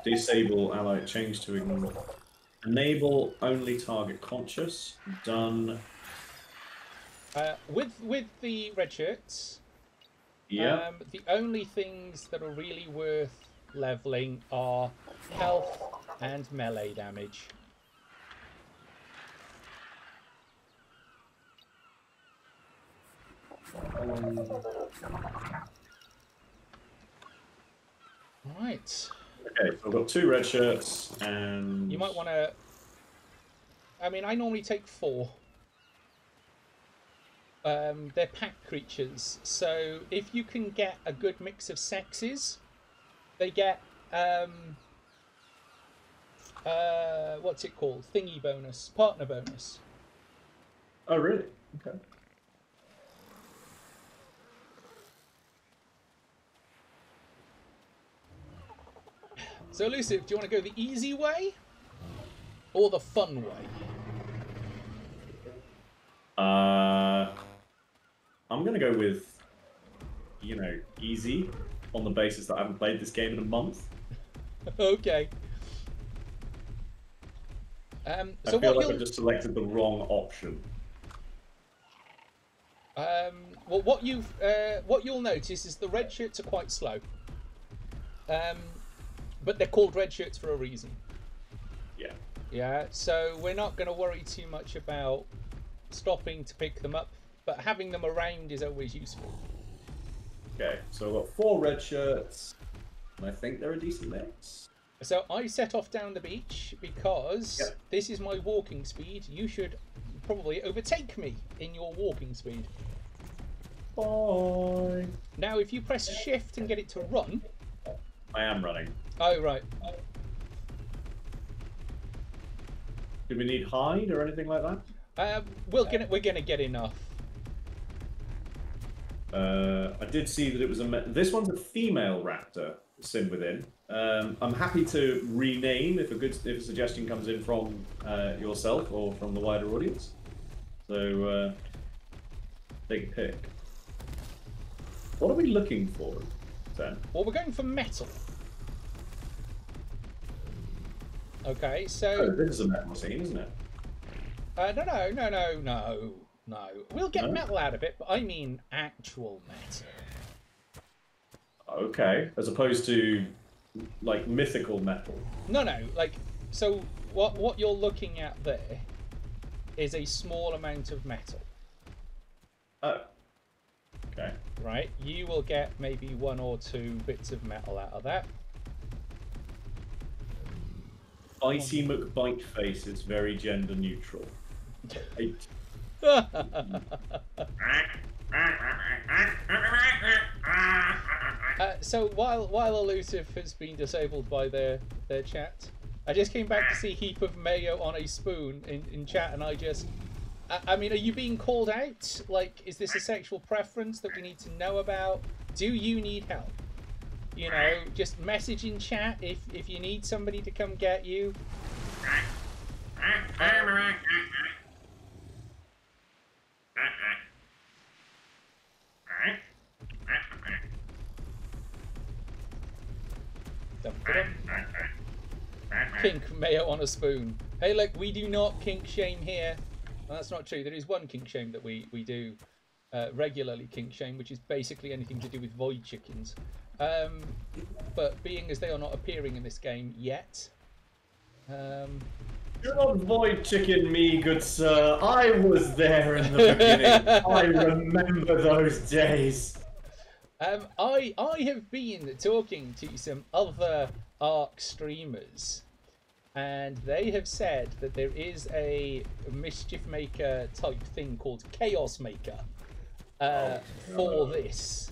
[SPEAKER 3] disable ally, change to ignore. Enable only target conscious. Done.
[SPEAKER 1] With the red shirts,
[SPEAKER 3] Yeah.
[SPEAKER 1] the only things that are really worth leveling are health and melee damage. Right.
[SPEAKER 3] Okay, so I've got 2 red shirts and...
[SPEAKER 1] You might want to... I mean, I normally take 4. They're pack creatures, so if you can get a good mix of sexes, they get what's it called? Thingy bonus, partner bonus.
[SPEAKER 3] Oh, really? Okay.
[SPEAKER 1] So, Elusive, do you want to go the easy way or the fun way?
[SPEAKER 3] I'm gonna go with, easy, on the basis that I haven't played this game in a month.
[SPEAKER 1] Okay.
[SPEAKER 3] I
[SPEAKER 1] So
[SPEAKER 3] feel
[SPEAKER 1] what
[SPEAKER 3] like I've just selected the wrong option.
[SPEAKER 1] Well, what you'll notice is the red shirts are quite slow. But they're called red shirts for a reason.
[SPEAKER 3] Yeah.
[SPEAKER 1] Yeah. So we're not going to worry too much about stopping to pick them up, but having them around is always useful.
[SPEAKER 3] Okay. So I've got 4 red shirts, and I think they're a decent mix.
[SPEAKER 1] So I set off down the beach because this is my walking speed. You should probably overtake me in your walking speed.
[SPEAKER 3] Bye.
[SPEAKER 1] Now, if you press shift and get it to run...
[SPEAKER 3] I am running.
[SPEAKER 1] Oh, right.
[SPEAKER 3] Do we need hide or anything like that?
[SPEAKER 1] We're gonna get enough.
[SPEAKER 3] I did see that it was this one's a female raptor, Sin Within. I'm happy to rename if a suggestion comes in from yourself or from the wider audience. So take a pick. What are we looking for, then?
[SPEAKER 1] Well, we're going for metal. Okay, so...
[SPEAKER 3] Oh, this is a metal scene, isn't it?
[SPEAKER 1] No. We'll get
[SPEAKER 3] No?
[SPEAKER 1] metal out of it, but I mean actual metal.
[SPEAKER 3] Okay, as opposed to, like, mythical metal.
[SPEAKER 1] No, like, so what you're looking at there is a small amount of metal.
[SPEAKER 3] Oh. Okay.
[SPEAKER 1] Right, you will get maybe 1 or 2 bits of metal out of that.
[SPEAKER 3] Icy McBiteface is very gender neutral.
[SPEAKER 1] So while Elusive has been disabled by their chat, I just came back to see heap of mayo on a spoon in chat, and I mean, are you being called out? Like, is this a sexual preference that we need to know about? Do you need help? You know, just message in chat if you need somebody to come get you. Kink mayo on a spoon. Hey, look, we do not kink shame here. Well, that's not true. There is one kink shame that we do regularly kink shame, which is basically anything to do with void chickens. But being as they are not appearing in this game yet...
[SPEAKER 3] You're not void chicken me, good sir. I was there in the beginning. I remember those days.
[SPEAKER 1] I have been talking to some other ARC streamers, and they have said that there is a mischief maker type thing called Chaos Maker for this.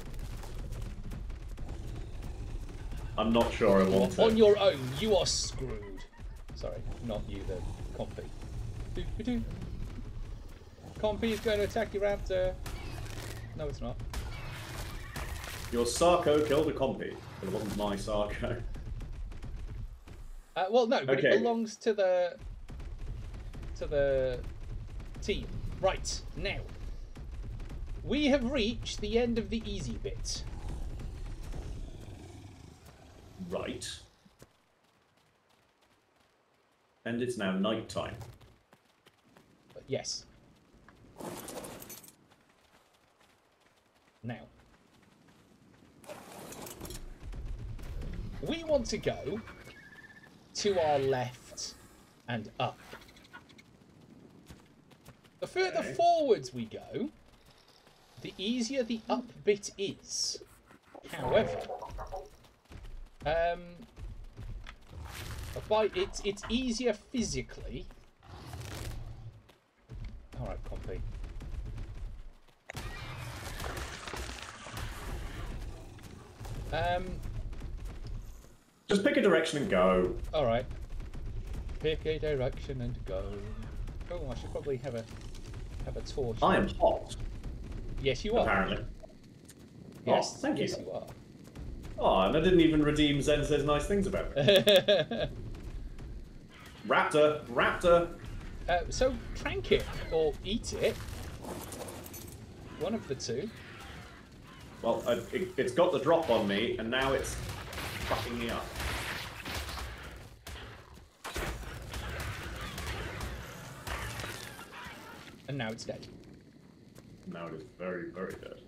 [SPEAKER 3] I'm not sure I want to.
[SPEAKER 1] On your own, you are screwed. Sorry, not you, the compy. Compy is going to attack your raptor. No, it's not.
[SPEAKER 3] Your Sarko killed a compy, but it wasn't my Sarko.
[SPEAKER 1] Well, no, but
[SPEAKER 3] Okay.
[SPEAKER 1] it belongs to the team. Right, now. We have reached the end of the easy bit.
[SPEAKER 3] Right. And it's now night time.
[SPEAKER 1] But yes. Now. We want to go to our left and up. The further forwards we go, the easier the up bit is. However, it's easier physically. All right, Compy.
[SPEAKER 3] Just pick a direction and go.
[SPEAKER 1] All right. Pick a direction and go. Oh, I should probably have a torch.
[SPEAKER 3] I am hot.
[SPEAKER 1] Yes, you are.
[SPEAKER 3] Apparently.
[SPEAKER 1] Yes,
[SPEAKER 3] Oh, thank
[SPEAKER 1] yes,
[SPEAKER 3] you.
[SPEAKER 1] you are.
[SPEAKER 3] Oh, and I didn't even redeem Zen says nice things about me. Raptor.
[SPEAKER 1] So trank it or eat it. One of the two.
[SPEAKER 3] Well, it's got the drop on me, and now it's fucking me up.
[SPEAKER 1] And now it's dead.
[SPEAKER 3] Now it is very, very dead.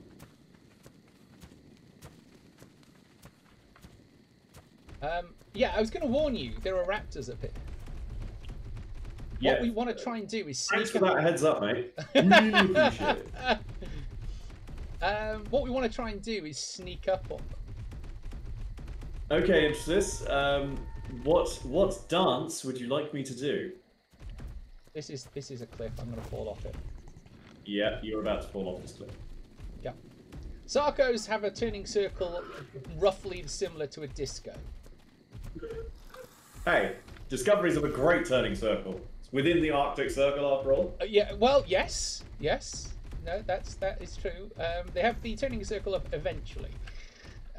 [SPEAKER 1] Yeah, I was going to warn you. There are raptors up here.
[SPEAKER 3] Yeah.
[SPEAKER 1] What we want to try and do is sneak
[SPEAKER 3] Thanks for that heads up, mate. Really appreciate it.
[SPEAKER 1] what we want to try and do is sneak up on them.
[SPEAKER 3] Okay, Emphasis. What dance would you like me to do?
[SPEAKER 1] This is a cliff. I'm going to fall off it.
[SPEAKER 3] Yeah, you're about to fall off this cliff.
[SPEAKER 1] Yeah. Sarcos have a turning circle roughly similar to a disco.
[SPEAKER 3] Hey, discoveries of a great turning circle. It's within the Arctic Circle, after all.
[SPEAKER 1] Yeah. Well, yes. No, that is true. They have the turning circle up eventually.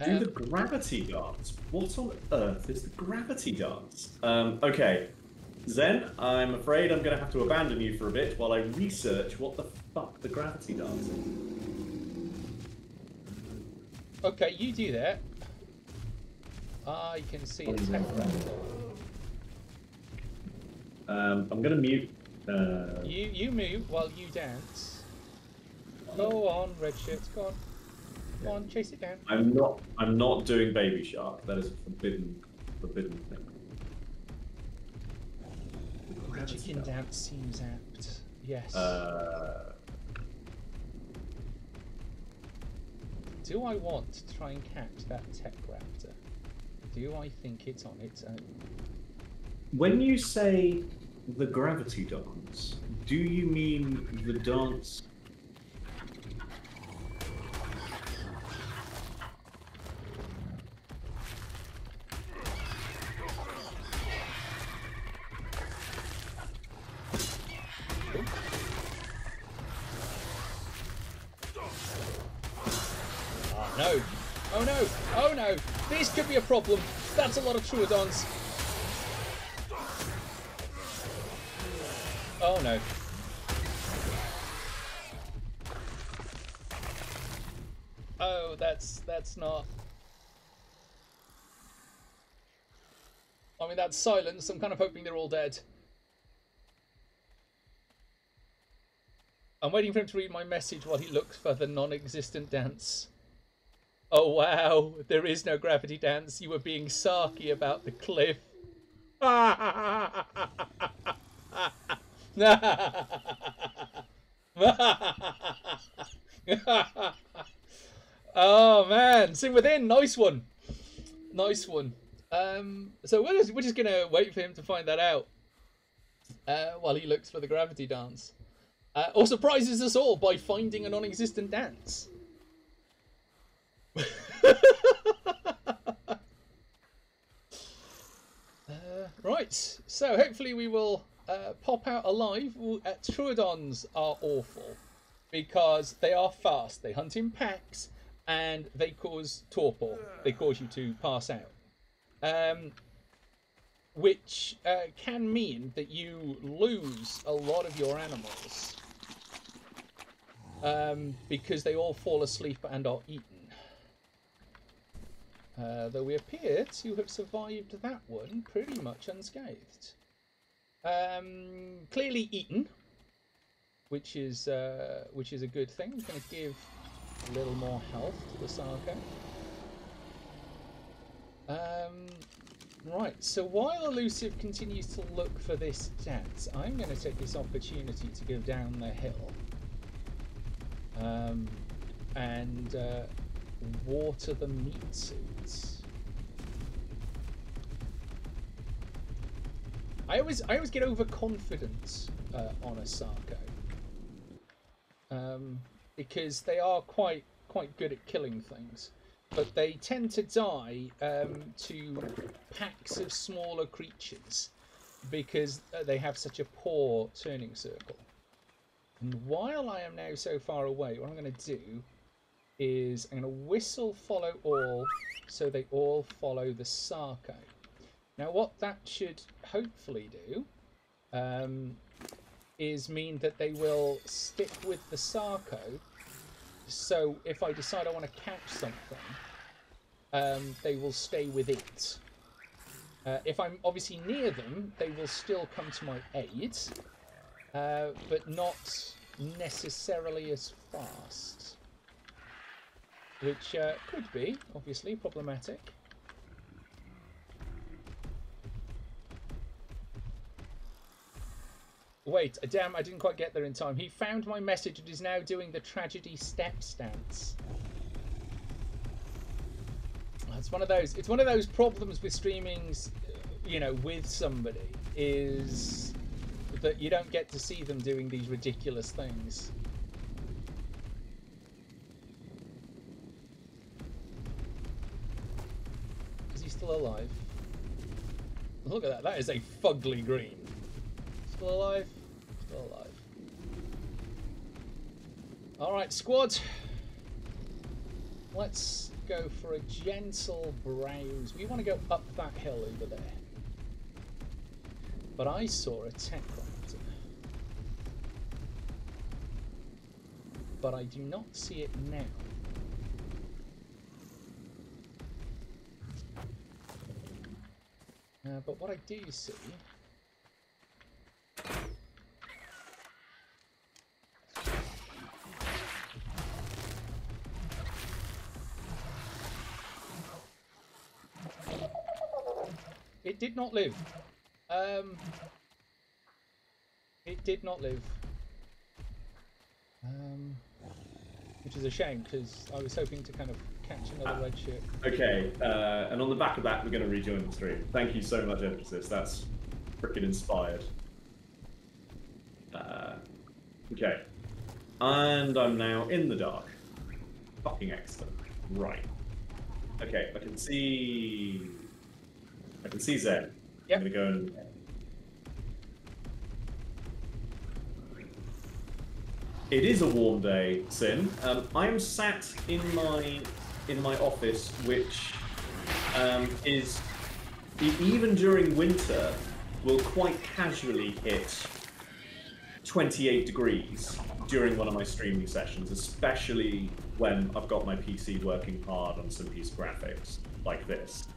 [SPEAKER 3] Do the gravity dance. What on earth is the gravity dance? Okay. Zen, I'm afraid I'm going to have to abandon you for a bit while I research what the fuck the gravity dance is.
[SPEAKER 1] Okay, you do that. I can see a tech raptor.
[SPEAKER 3] I'm going to mute.
[SPEAKER 1] You move while you dance. Go on, red shirts. Go on. Go on, chase it down.
[SPEAKER 3] I'm not doing Baby Shark. That is a forbidden thing.
[SPEAKER 1] Chicken dance seems apt. Yes. Do I want to try and catch that tech raptor? Do I think it's on its own?
[SPEAKER 3] When you say the gravity dance, do you mean the dance?
[SPEAKER 1] No! Oh no! Oh no! This could be a problem. That's a lot of Troodons. Oh no. Oh, that's not. I mean, that's silence. I'm kind of hoping they're all dead. I'm waiting for him to read my message while he looks for the non-existent dance. Oh wow, there is no gravity dance. You were being sarky about the cliff. Oh man, Sing Within, nice one. Nice one. So we're just gonna wait for him to find that out while he looks for the gravity dance. Or surprises us all by finding a non-existent dance. Right, so hopefully we will pop out alive. Troodons are awful because they are fast. They hunt in packs and they cause torpor. They cause you to pass out. Which can mean that you lose a lot of your animals because they all fall asleep and are eaten. Though we appear to have survived that one pretty much unscathed. Clearly eaten, which is a good thing. I'm going to give a little more health to the Sarco. Right, so while Elusive continues to look for this dance, I'm going to take this opportunity to go down the hill and water the meat suits. I always get overconfident on a Sarco because they are quite good at killing things, but they tend to die to packs of smaller creatures, because they have such a poor turning circle. And while I am now so far away, what I'm going to do is I'm going to whistle follow all, so they all follow the Sarco. Now what that should hopefully do is mean that they will stick with the Sarco, so if I decide I want to catch something, they will stay with it. If I'm obviously near them, they will still come to my aid, but not necessarily as fast. Which could be, obviously, problematic. Wait, damn, I didn't quite get there in time. He found my message and is now doing the tragedy step stance. It's one of those problems with streamings, you know, with somebody, is that you don't get to see them doing these ridiculous things. Is he still alive? Look at that, that is a fugly green. Still alive? Still alive. Alright, squad. Let's go for a gentle browse. We want to go up that hill over there. But I saw a tech raptor. But I do not see it now. But what I do see... It did not live. It did not live. Which is a shame, because I was hoping to kind of catch another red ship.
[SPEAKER 3] Okay, and on the back of that, we're going to rejoin the stream. Thank you so much, Emphasis. That's freaking inspired. Okay. And I'm now in the dark. Fucking excellent. Right. Okay, I can see Zen.
[SPEAKER 1] Yep.
[SPEAKER 3] I'm going to go and... It is a warm day, Sin. I am sat in my office, which is, even during winter, will quite casually hit 28 degrees during one of my streaming sessions, especially when I've got my PC working hard on some piece of graphics like this.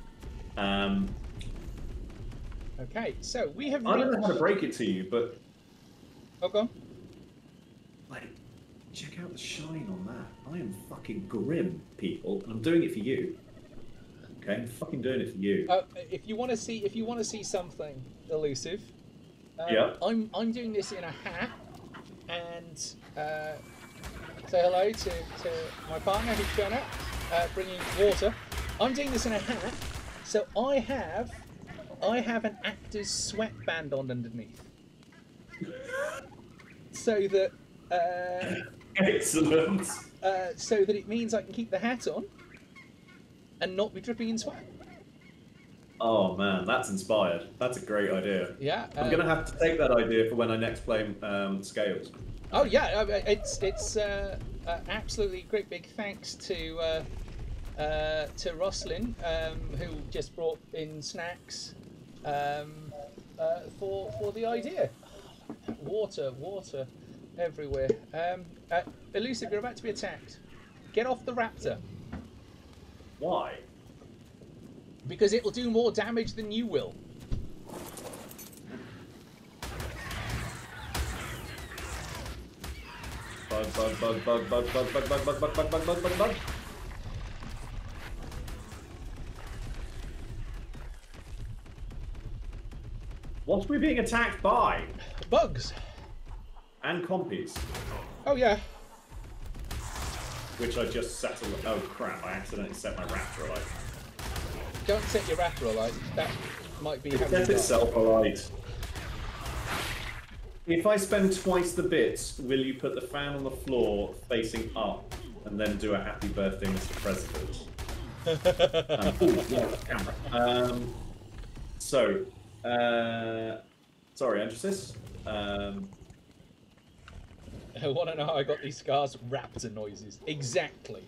[SPEAKER 1] Okay, so we have...
[SPEAKER 3] I don't know how to break it to you, but...
[SPEAKER 1] Oh, go on.
[SPEAKER 3] Like, check out the shine on that. I am fucking grim, people. I'm doing it for you. Okay, I'm fucking doing it for you.
[SPEAKER 1] If you want to see something elusive,
[SPEAKER 3] yeah.
[SPEAKER 1] I'm doing this in a hat, and say hello to my partner who's shown up, bringing water. I'm doing this in a hat, so I have an actor's sweatband on underneath, so that.
[SPEAKER 3] Excellent.
[SPEAKER 1] So that it means I can keep the hat on and not be dripping in sweat. Oh
[SPEAKER 3] man, that's inspired. That's a great idea.
[SPEAKER 1] Yeah.
[SPEAKER 3] I'm gonna have to take that idea for when I next play Scales.
[SPEAKER 1] Oh yeah, it's absolutely great. Big thanks to Roslyn, who just brought in snacks for the idea. Water everywhere. Elusive, you're about to be attacked. Get off the raptor.
[SPEAKER 3] Why?
[SPEAKER 1] Because it will do more damage than you will.
[SPEAKER 3] Bug. What are we being attacked by?
[SPEAKER 1] Bugs.
[SPEAKER 3] And compies.
[SPEAKER 1] Oh yeah.
[SPEAKER 3] Which I just set alight. Oh crap, I accidentally set my raptor alight.
[SPEAKER 1] Don't set your raptor alight. That might be...
[SPEAKER 3] It set itself alight. If I spend twice the bits, will you put the fan on the floor facing up and then do a happy birthday, Mr. President? Ooh, yeah, camera. Sorry, Andrews.
[SPEAKER 1] I want to know how I got these scars. Raptor noises. Exactly.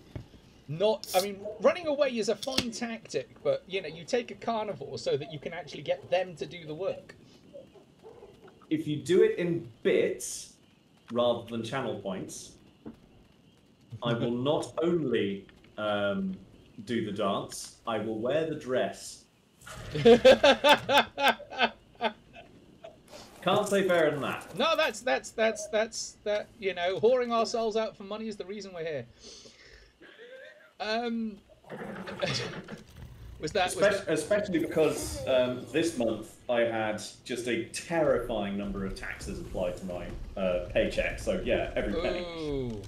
[SPEAKER 1] Not, I mean, running away is a fine tactic, but, you know, you take a carnivore so that you can actually get them to do the work.
[SPEAKER 3] If you do it in bits rather than channel points, I will not only do the dance, I will wear the dress. Can't say fairer than that.
[SPEAKER 1] No, that's you know, whoring ourselves out for money is the reason we're here.
[SPEAKER 3] Especially because this month I had just a terrifying number of taxes applied to my paycheck. So yeah, every penny.
[SPEAKER 1] Ooh.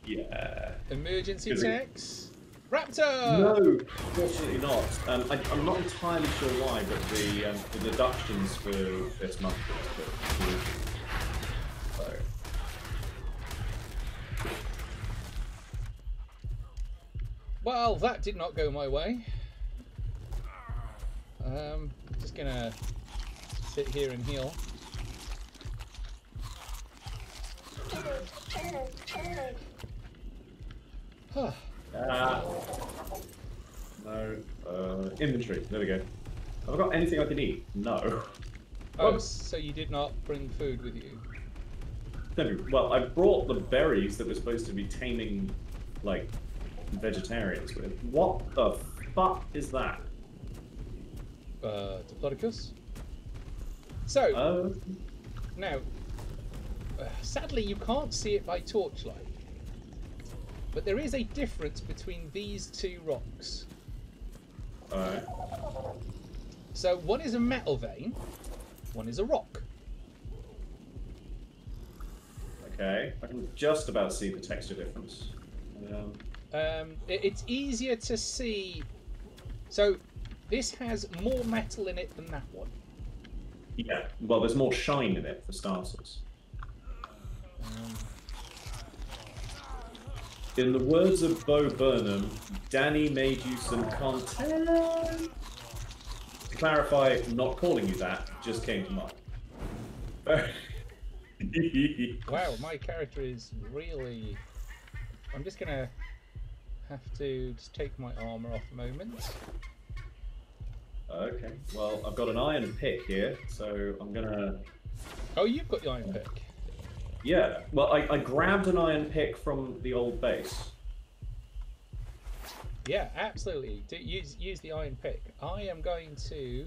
[SPEAKER 3] Yeah.
[SPEAKER 1] Emergency tax. Raptor.
[SPEAKER 3] No, fortunately not. I'm not entirely sure why, but the deductions for this month was so.
[SPEAKER 1] Well, that did not go my way. Just gonna sit here and heal.
[SPEAKER 3] No. Inventory. There we go. Have I got anything I can eat? No.
[SPEAKER 1] Oh, so you did not bring food with you?
[SPEAKER 3] Well, I brought the berries that were supposed to be taming, like, vegetarians with. What the fuck is that?
[SPEAKER 1] Diplodocus. So, now, sadly you can't see it by torchlight, but there is a difference between these two rocks.
[SPEAKER 3] Alright.
[SPEAKER 1] So one is a metal vein, one is a rock.
[SPEAKER 3] Okay, I can just about see the texture difference.
[SPEAKER 1] It's easier to see. So this has more metal in it than that one.
[SPEAKER 3] Yeah, well, there's more shine in it, for starters. In the words of Bo Burnham, Danny made you some content. To clarify, not calling you that, just came to mind.
[SPEAKER 1] Wow, my character is really... I'm just gonna have to just take my armor off a moment.
[SPEAKER 3] Okay, well, I've got an iron pick here, so I'm gonna...
[SPEAKER 1] Oh, you've got the iron pick?
[SPEAKER 3] Yeah, well, I grabbed an iron pick from the old base.
[SPEAKER 1] Yeah, absolutely. Use the iron pick. I am going to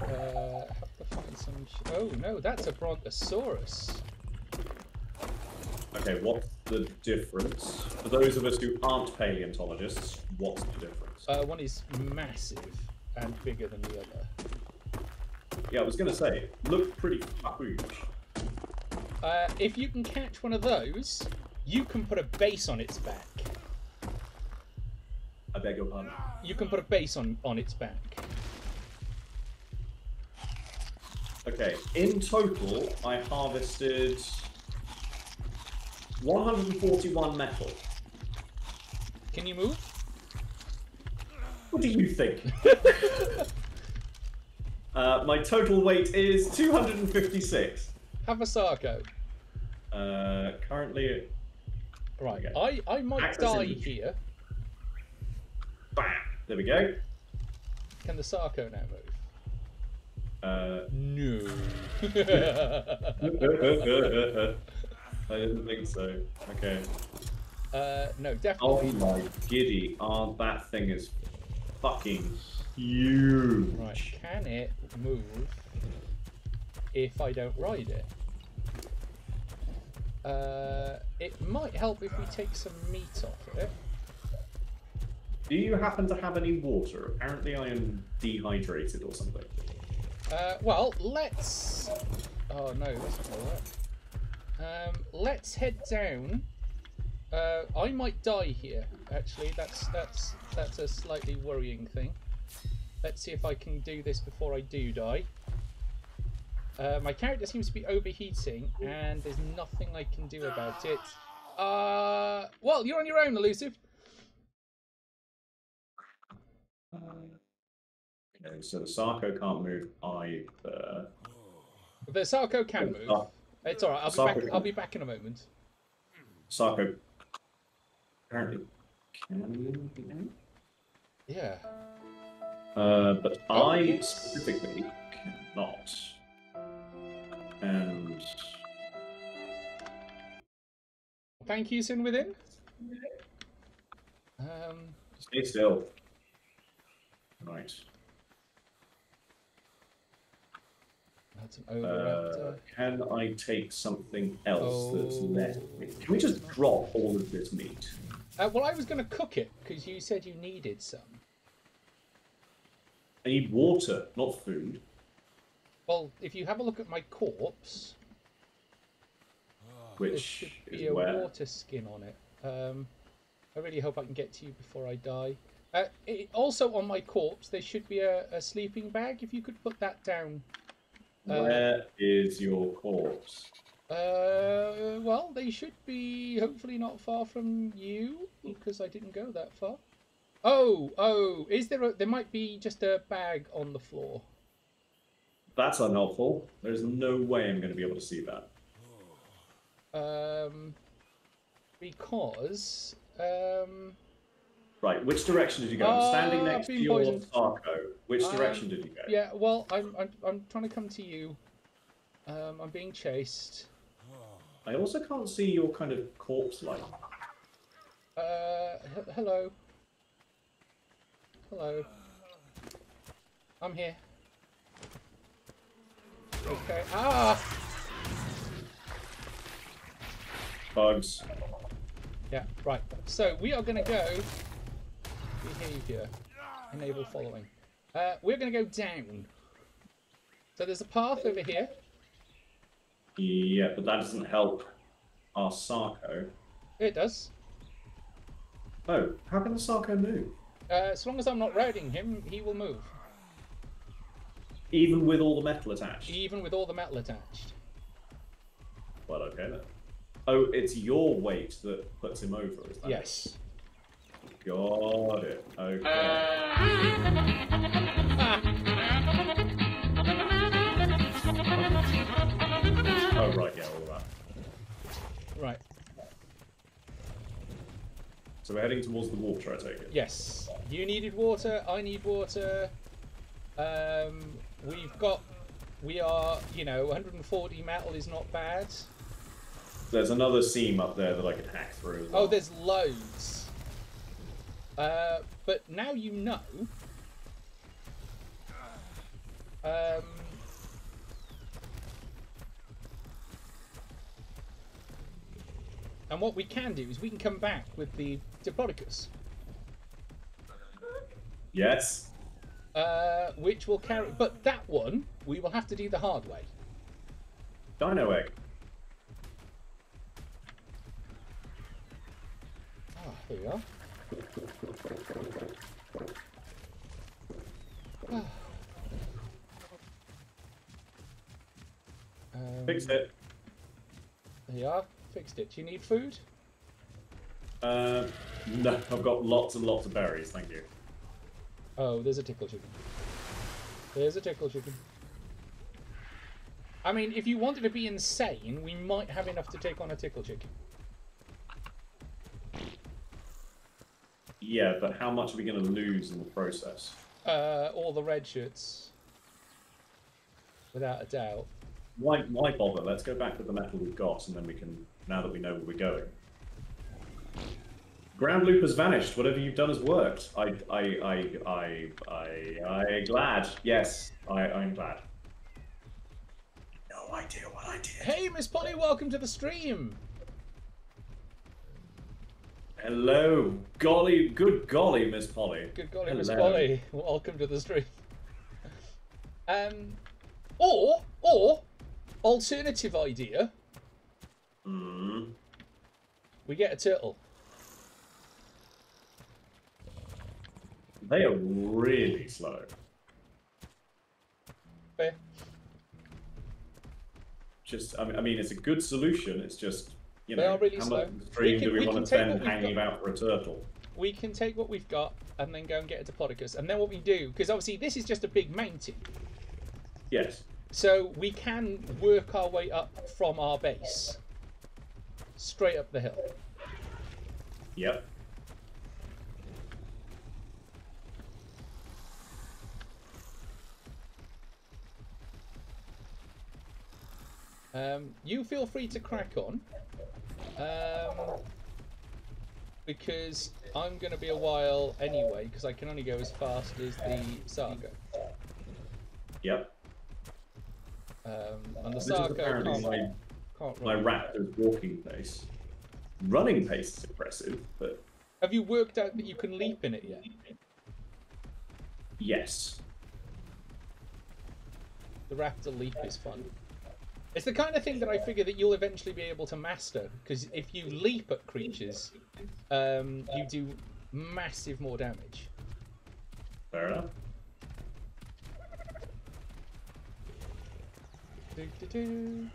[SPEAKER 1] have to find some... Oh, no, that's a Brontosaurus.
[SPEAKER 3] Okay, what's the difference? For those of us who aren't paleontologists, what's the difference?
[SPEAKER 1] One is massive and bigger than the other.
[SPEAKER 3] Yeah, I was going to say, look pretty huge.
[SPEAKER 1] If you can catch one of those, you can put a base on its back.
[SPEAKER 3] I beg your pardon?
[SPEAKER 1] You can put a base on its back.
[SPEAKER 3] Okay, in total, I harvested 141 metal.
[SPEAKER 1] Can you move?
[SPEAKER 3] What do you think? My total weight is 256.
[SPEAKER 1] Have a Sarko.
[SPEAKER 3] Currently...
[SPEAKER 1] Right,
[SPEAKER 3] okay.
[SPEAKER 1] I might
[SPEAKER 3] Access
[SPEAKER 1] die
[SPEAKER 3] inventory.
[SPEAKER 1] here.
[SPEAKER 3] Bam! There we go.
[SPEAKER 1] Can the Sarko now move? No.
[SPEAKER 3] I didn't think so. Okay.
[SPEAKER 1] No, definitely.
[SPEAKER 3] Oh my giddy. Oh, that thing is fucking huge.
[SPEAKER 1] Right, can it move if I don't ride it? It might help if we take some meat off it.
[SPEAKER 3] Do you happen to have any water? Apparently I am dehydrated or something.
[SPEAKER 1] Well, let's... Oh no, that's not gonna work. Let's head down. I might die here, actually. That's a slightly worrying thing. Let's see if I can do this before I do die. My character seems to be overheating, and there's nothing I can do about it. Well, you're on your own, Elusive.
[SPEAKER 3] Okay, so the Sarko can't move either.
[SPEAKER 1] The Sarco can move. It's all right. I'll be back in a moment.
[SPEAKER 3] Sarco apparently can.
[SPEAKER 1] Yeah.
[SPEAKER 3] But I specifically cannot. And
[SPEAKER 1] thank you, Sin Within.
[SPEAKER 3] Stay still. Right.
[SPEAKER 1] That's an Oviraptor.
[SPEAKER 3] Can I take something else that's left? Can we just drop all of this meat?
[SPEAKER 1] Well, I was going to cook it because you said you needed some.
[SPEAKER 3] I need water, not food.
[SPEAKER 1] Well, if you have a look at my corpse, there
[SPEAKER 3] Which
[SPEAKER 1] should
[SPEAKER 3] is
[SPEAKER 1] be a
[SPEAKER 3] where?
[SPEAKER 1] water skin on it. I really hope I can get to you before I die. Also on my corpse, there should be a sleeping bag. If you could put that down.
[SPEAKER 3] Where is your corpse?
[SPEAKER 1] Well, they should be hopefully not far from you because I didn't go that far. Oh, is there there might be just a bag on the floor.
[SPEAKER 3] That's unhelpful. There's no way I'm going to be able to see that.
[SPEAKER 1] Because
[SPEAKER 3] Right, which direction did you go? I'm standing next to your Sarco. Which direction did you go?
[SPEAKER 1] Yeah, well, I'm trying to come to you. I'm being chased.
[SPEAKER 3] I also can't see your kind of corpse light.
[SPEAKER 1] Hello. Hello. I'm here. Okay. Ah!
[SPEAKER 3] Bugs.
[SPEAKER 1] Yeah, right. So we are going to go behavior, enable following. We're going to go down. So there's a path over here.
[SPEAKER 3] Yeah, but that doesn't help our Sarco.
[SPEAKER 1] It does.
[SPEAKER 3] Oh, how can the Sarco move?
[SPEAKER 1] As long as I'm not riding him, he will move.
[SPEAKER 3] Even with all the metal attached?
[SPEAKER 1] Even with all the metal attached.
[SPEAKER 3] Well, okay then. Oh, it's your weight that puts him over, is that?
[SPEAKER 1] Yes.
[SPEAKER 3] Got it. Okay. Oh, right, yeah, all that.
[SPEAKER 1] Right.
[SPEAKER 3] So we're heading towards the water, I take it?
[SPEAKER 1] Yes. You needed water, I need water. We are, 140 metal is not bad.
[SPEAKER 3] There's another seam up there that I could hack through as well.
[SPEAKER 1] Oh, there's loads. But now you know. And what we can do is we can come back with the Diplodocus.
[SPEAKER 3] Yes.
[SPEAKER 1] Which will carry... But that one, we will have to do the hard way.
[SPEAKER 3] Dino egg.
[SPEAKER 1] Ah, here we are.
[SPEAKER 3] Fix it.
[SPEAKER 1] There you are. Fixed it. Do you need food?
[SPEAKER 3] No, I've got lots and lots of berries, thank you.
[SPEAKER 1] Oh, there's a tickle chicken. There's a tickle chicken. I mean, if you wanted to be insane, we might have enough to take on a tickle chicken.
[SPEAKER 3] Yeah, but how much are we going to lose in the process?
[SPEAKER 1] All the red shirts. Without a doubt.
[SPEAKER 3] Why bother? Let's go back with the metal we've got, and then we can, now that we know where we're going. Ground loop has vanished. Whatever you've done has worked. I'm glad. Yes, I'm glad. No idea what I did.
[SPEAKER 1] Hey, Miss Polly, welcome to the stream.
[SPEAKER 3] Hello, golly, good golly, Miss Polly.
[SPEAKER 1] Good golly,
[SPEAKER 3] Hello.
[SPEAKER 1] Miss Polly, welcome to the stream. Or alternative idea. We get a turtle.
[SPEAKER 3] They are really slow.
[SPEAKER 1] Fair.
[SPEAKER 3] Just, I mean, it's a good solution. It's just, you know,
[SPEAKER 1] They are really
[SPEAKER 3] how
[SPEAKER 1] slow.
[SPEAKER 3] much stream do we want to spend hanging
[SPEAKER 1] got.
[SPEAKER 3] about for a turtle?
[SPEAKER 1] We can take what we've got and then go and get a Diplodocus. And then what we do, because obviously this is just a big mountain.
[SPEAKER 3] Yes.
[SPEAKER 1] So we can work our way up from our base, straight up the hill.
[SPEAKER 3] Yep.
[SPEAKER 1] You feel free to crack on, because I'm going to be a while anyway, because I can only go as fast as the Sargo.
[SPEAKER 3] Yep.
[SPEAKER 1] And the
[SPEAKER 3] This is
[SPEAKER 1] Sargo
[SPEAKER 3] apparently
[SPEAKER 1] can't
[SPEAKER 3] my
[SPEAKER 1] run.
[SPEAKER 3] Raptor's walking pace. Running pace is impressive, but...
[SPEAKER 1] Have you worked out that you can leap in it yet?
[SPEAKER 3] Yes.
[SPEAKER 1] The Raptor Leap is fun. It's the kind of thing that I figure that you'll eventually be able to master, because if you leap at creatures, you do massive more damage.
[SPEAKER 3] Fair enough.
[SPEAKER 1] Do-do-do.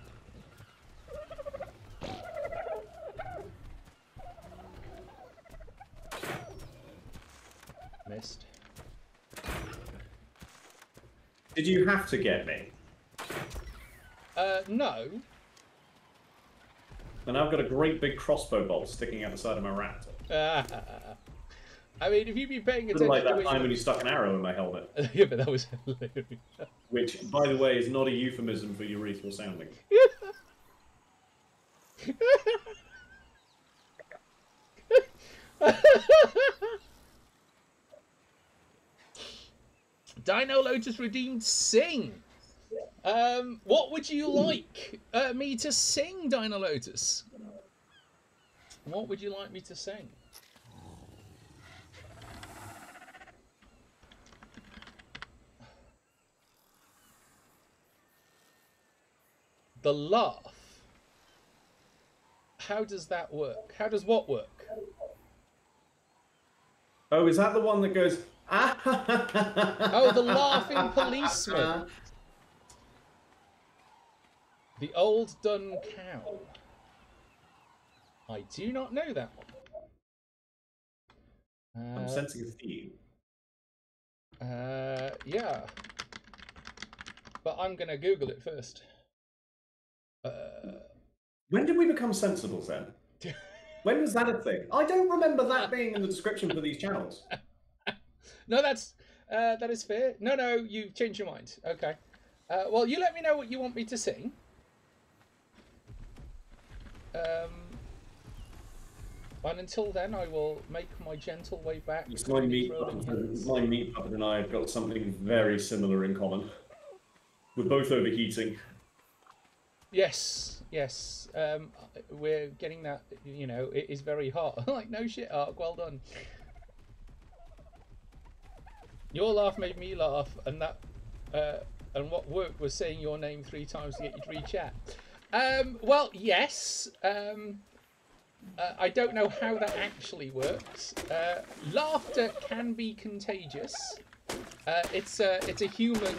[SPEAKER 1] Missed.
[SPEAKER 3] Did you have to get me?
[SPEAKER 1] No.
[SPEAKER 3] And I've got a great big crossbow bolt sticking out the side of my Raptor.
[SPEAKER 1] I mean, if you'd be paying
[SPEAKER 3] Sort
[SPEAKER 1] attention
[SPEAKER 3] of like that
[SPEAKER 1] to
[SPEAKER 3] time when you stuck an arrow in my helmet.
[SPEAKER 1] Yeah, but that was hilarious.
[SPEAKER 3] Which, by the way, is not a euphemism for urethral sounding. Dino Lotus redeemed sing. What would you like me to sing, Dino Lotus? What would you like me to sing? The laugh. How does that work? How does what work? Oh, is that the one that goes...
[SPEAKER 1] Oh, the laughing policeman. The old dun cow. I do not know that one.
[SPEAKER 3] I'm sensing a theme.
[SPEAKER 1] Yeah. But I'm going to Google it first.
[SPEAKER 3] When did we become sensible, then? When was that a thing? I don't remember that being in the description for these channels.
[SPEAKER 1] No, that is fair. No, you changed your mind. Okay. Well, you let me know what you want me to sing. And until then, I will make my gentle way back.
[SPEAKER 3] It's my meat puppet and I have got something very similar in common. We're both overheating.
[SPEAKER 1] Yes. We're getting that, you know, it is very hot. Like, no shit, Ark, well done. Your laugh made me laugh, and that, and what worked was saying your name 3 times to get you to re-chat. Well, yes. I don't know how that actually works. Laughter can be contagious. It's a human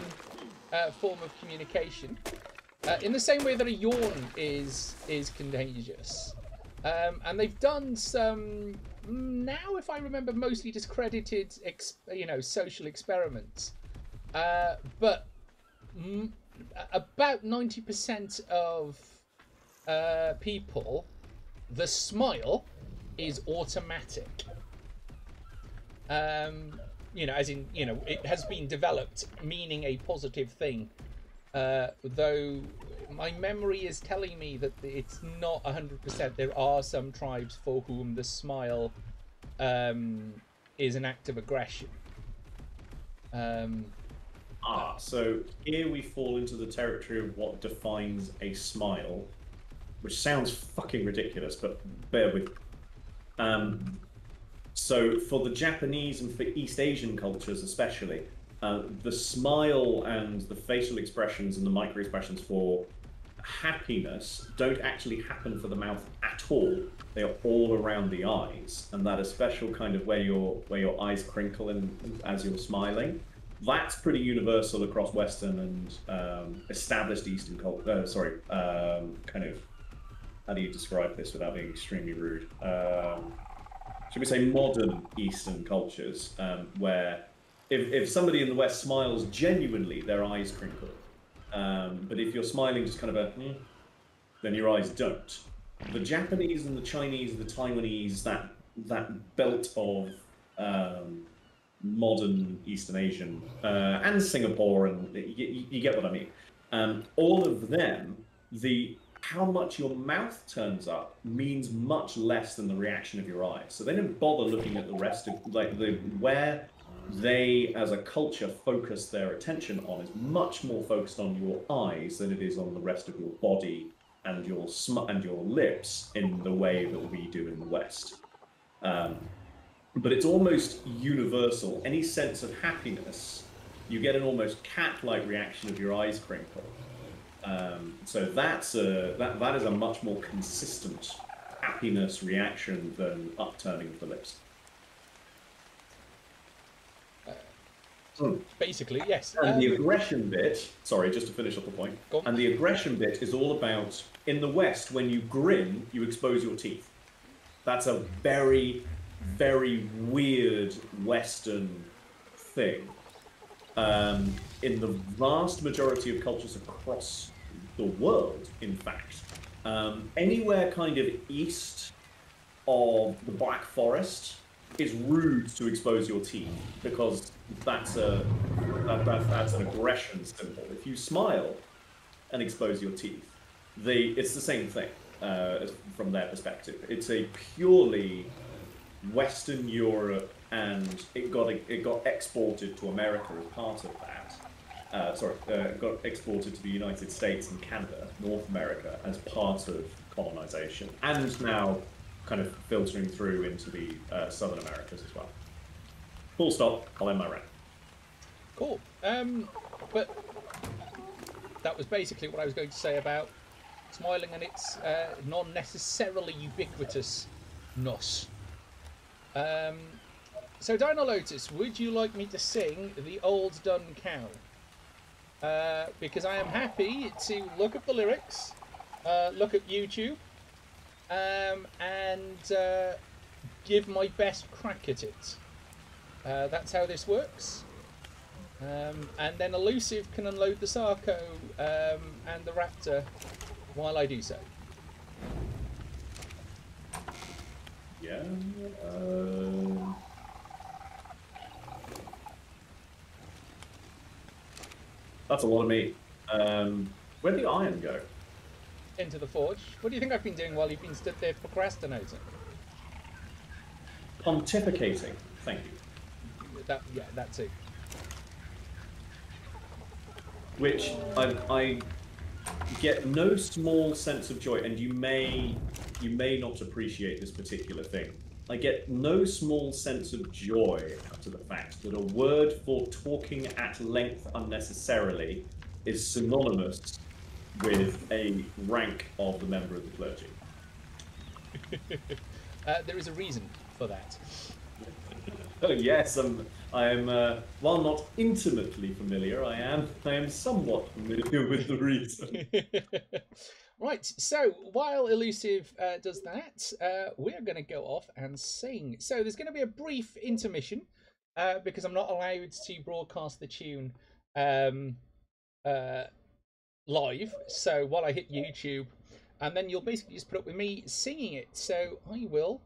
[SPEAKER 1] form of communication. In the same way that a yawn is contagious. And they've done some, now if I remember, mostly discredited social experiments. But about 90% of people, the smile is automatic. As in, it has been developed meaning a positive thing. Though my memory is telling me that it's not 100%. There are some tribes for whom the smile is an act of aggression.
[SPEAKER 3] So here we fall into the territory of what defines a smile, which sounds fucking ridiculous, but bear with me. So for the Japanese and for East Asian cultures especially, the smile and the facial expressions and the micro expressions for happiness don't actually happen for the mouth at all. They are all around the eyes, and that a special kind of where your eyes crinkle as you're smiling. That's pretty universal across Western and established Eastern culture. Kind of, how do you describe this without being extremely rude? Should we say modern Eastern cultures, where if somebody in the West smiles genuinely, their eyes crinkle. But if you're smiling just kind of then your eyes don't. The Japanese and the Chinese, the Taiwanese, that belt of modern Eastern Asian, and Singapore, and you get what I mean. All of them, how much your mouth turns up means much less than the reaction of your eyes. So they don't bother looking at the rest of where they, as a culture, focus their attention on is much more focused on your eyes than it is on the rest of your body and your lips in the way that we do in the West. But it's almost universal. Any sense of happiness, you get an almost cat-like reaction of your eyes crinkle. So that is a much more consistent happiness reaction than upturning of the lips.
[SPEAKER 1] Basically, yes.
[SPEAKER 3] And the aggression bit, sorry, just to finish up the point, and the aggression bit is all about, in the West, when you grin, you expose your teeth. That's a very, very weird Western thing. In the vast majority of cultures across the world, in fact, anywhere kind of east of the Black Forest, it's rude to expose your teeth because that's an aggression symbol. If you smile and expose your teeth, it's the same thing from their perspective. It's a purely Western Europe, and it got exported to America as part of that. Got exported to the United States and Canada, North America, as part of colonization, and now kind of filtering through into the Southern Americas as well. Full stop, I'll end my rant.
[SPEAKER 1] Cool. But that was basically what I was going to say about smiling and its non-necessarily ubiquitous-ness. So, Dino Lotus, would you like me to sing The Old Dun Cow? Because I am happy to look up the lyrics, look at YouTube, and give my best crack at it. That's how this works. And then Elusive can unload the Sarco and the Raptor while I do so.
[SPEAKER 3] Yeah. That's a lot of meat. Where'd the iron go?
[SPEAKER 1] Into the forge. What do you think I've been doing while you've been stood there procrastinating?
[SPEAKER 3] Pontificating. Thank you.
[SPEAKER 1] That too.
[SPEAKER 3] Which I get no small sense of joy, and you may not appreciate this particular thing. I get no small sense of joy out of the fact that a word for talking at length unnecessarily is synonymous with a rank of the member of the clergy.
[SPEAKER 1] There is a reason for that.
[SPEAKER 3] Oh yes, I am. While not intimately familiar, I am somewhat familiar with the reason.
[SPEAKER 1] Right, so while Elusive does that, we're going to go off and sing. So there's going to be a brief intermission because I'm not allowed to broadcast the tune live. So while I hit YouTube, and then you'll basically just put up with me singing it. So I will.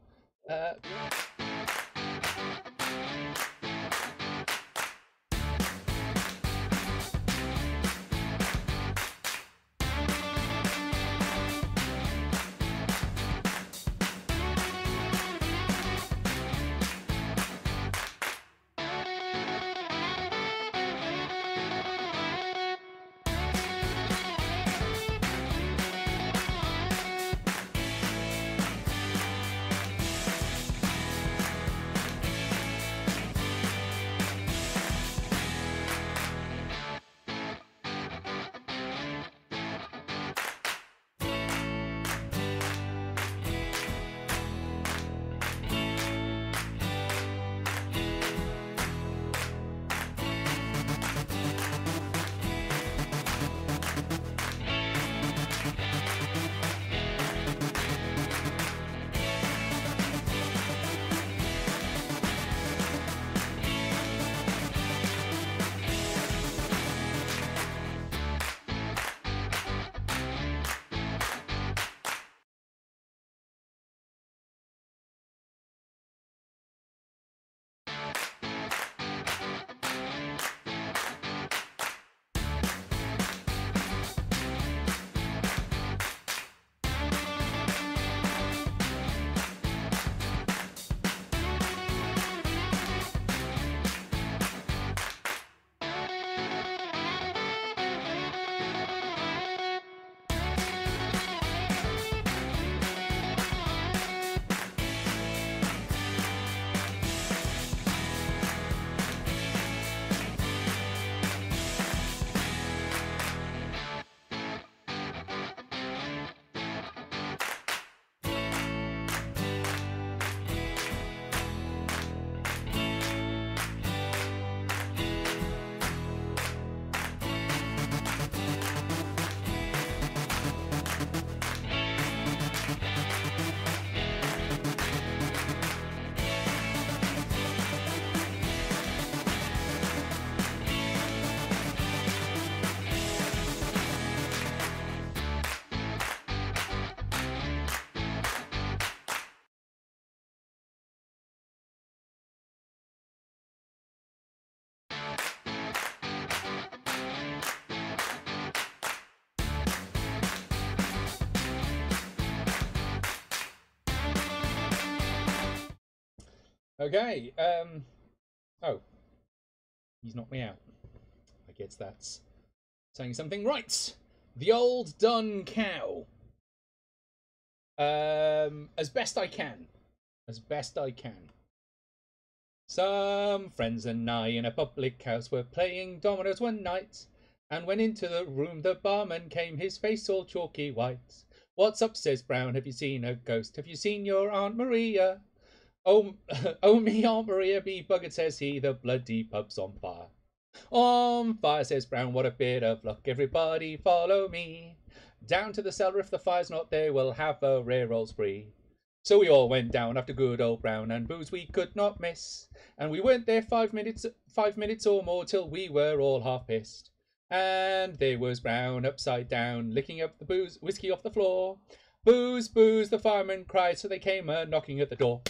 [SPEAKER 1] Okay. Oh, he's knocked me out. I guess that's saying something. Right. The old dun cow. As best I can. As best I can. Some friends and I in a public house were playing dominoes one night, and when into the room the barman came, his face all chalky white. What's up, says Brown, have you seen a ghost? Have you seen your Aunt Maria? Oh, oh me Aunt Maria be buggered, says he, the bloody pub's on fire. On fire, says Brown, what a bit of luck, everybody follow me. Down to the cellar, if the fire's not there, we'll have a rare old spree. So we all went down after good old Brown, and booze we could not miss. And we weren't there 5 minutes or more till we were all half pissed. And there was Brown upside down, licking up the whiskey off the floor. Booze, booze, the fireman cried, so they came a-knocking at the door.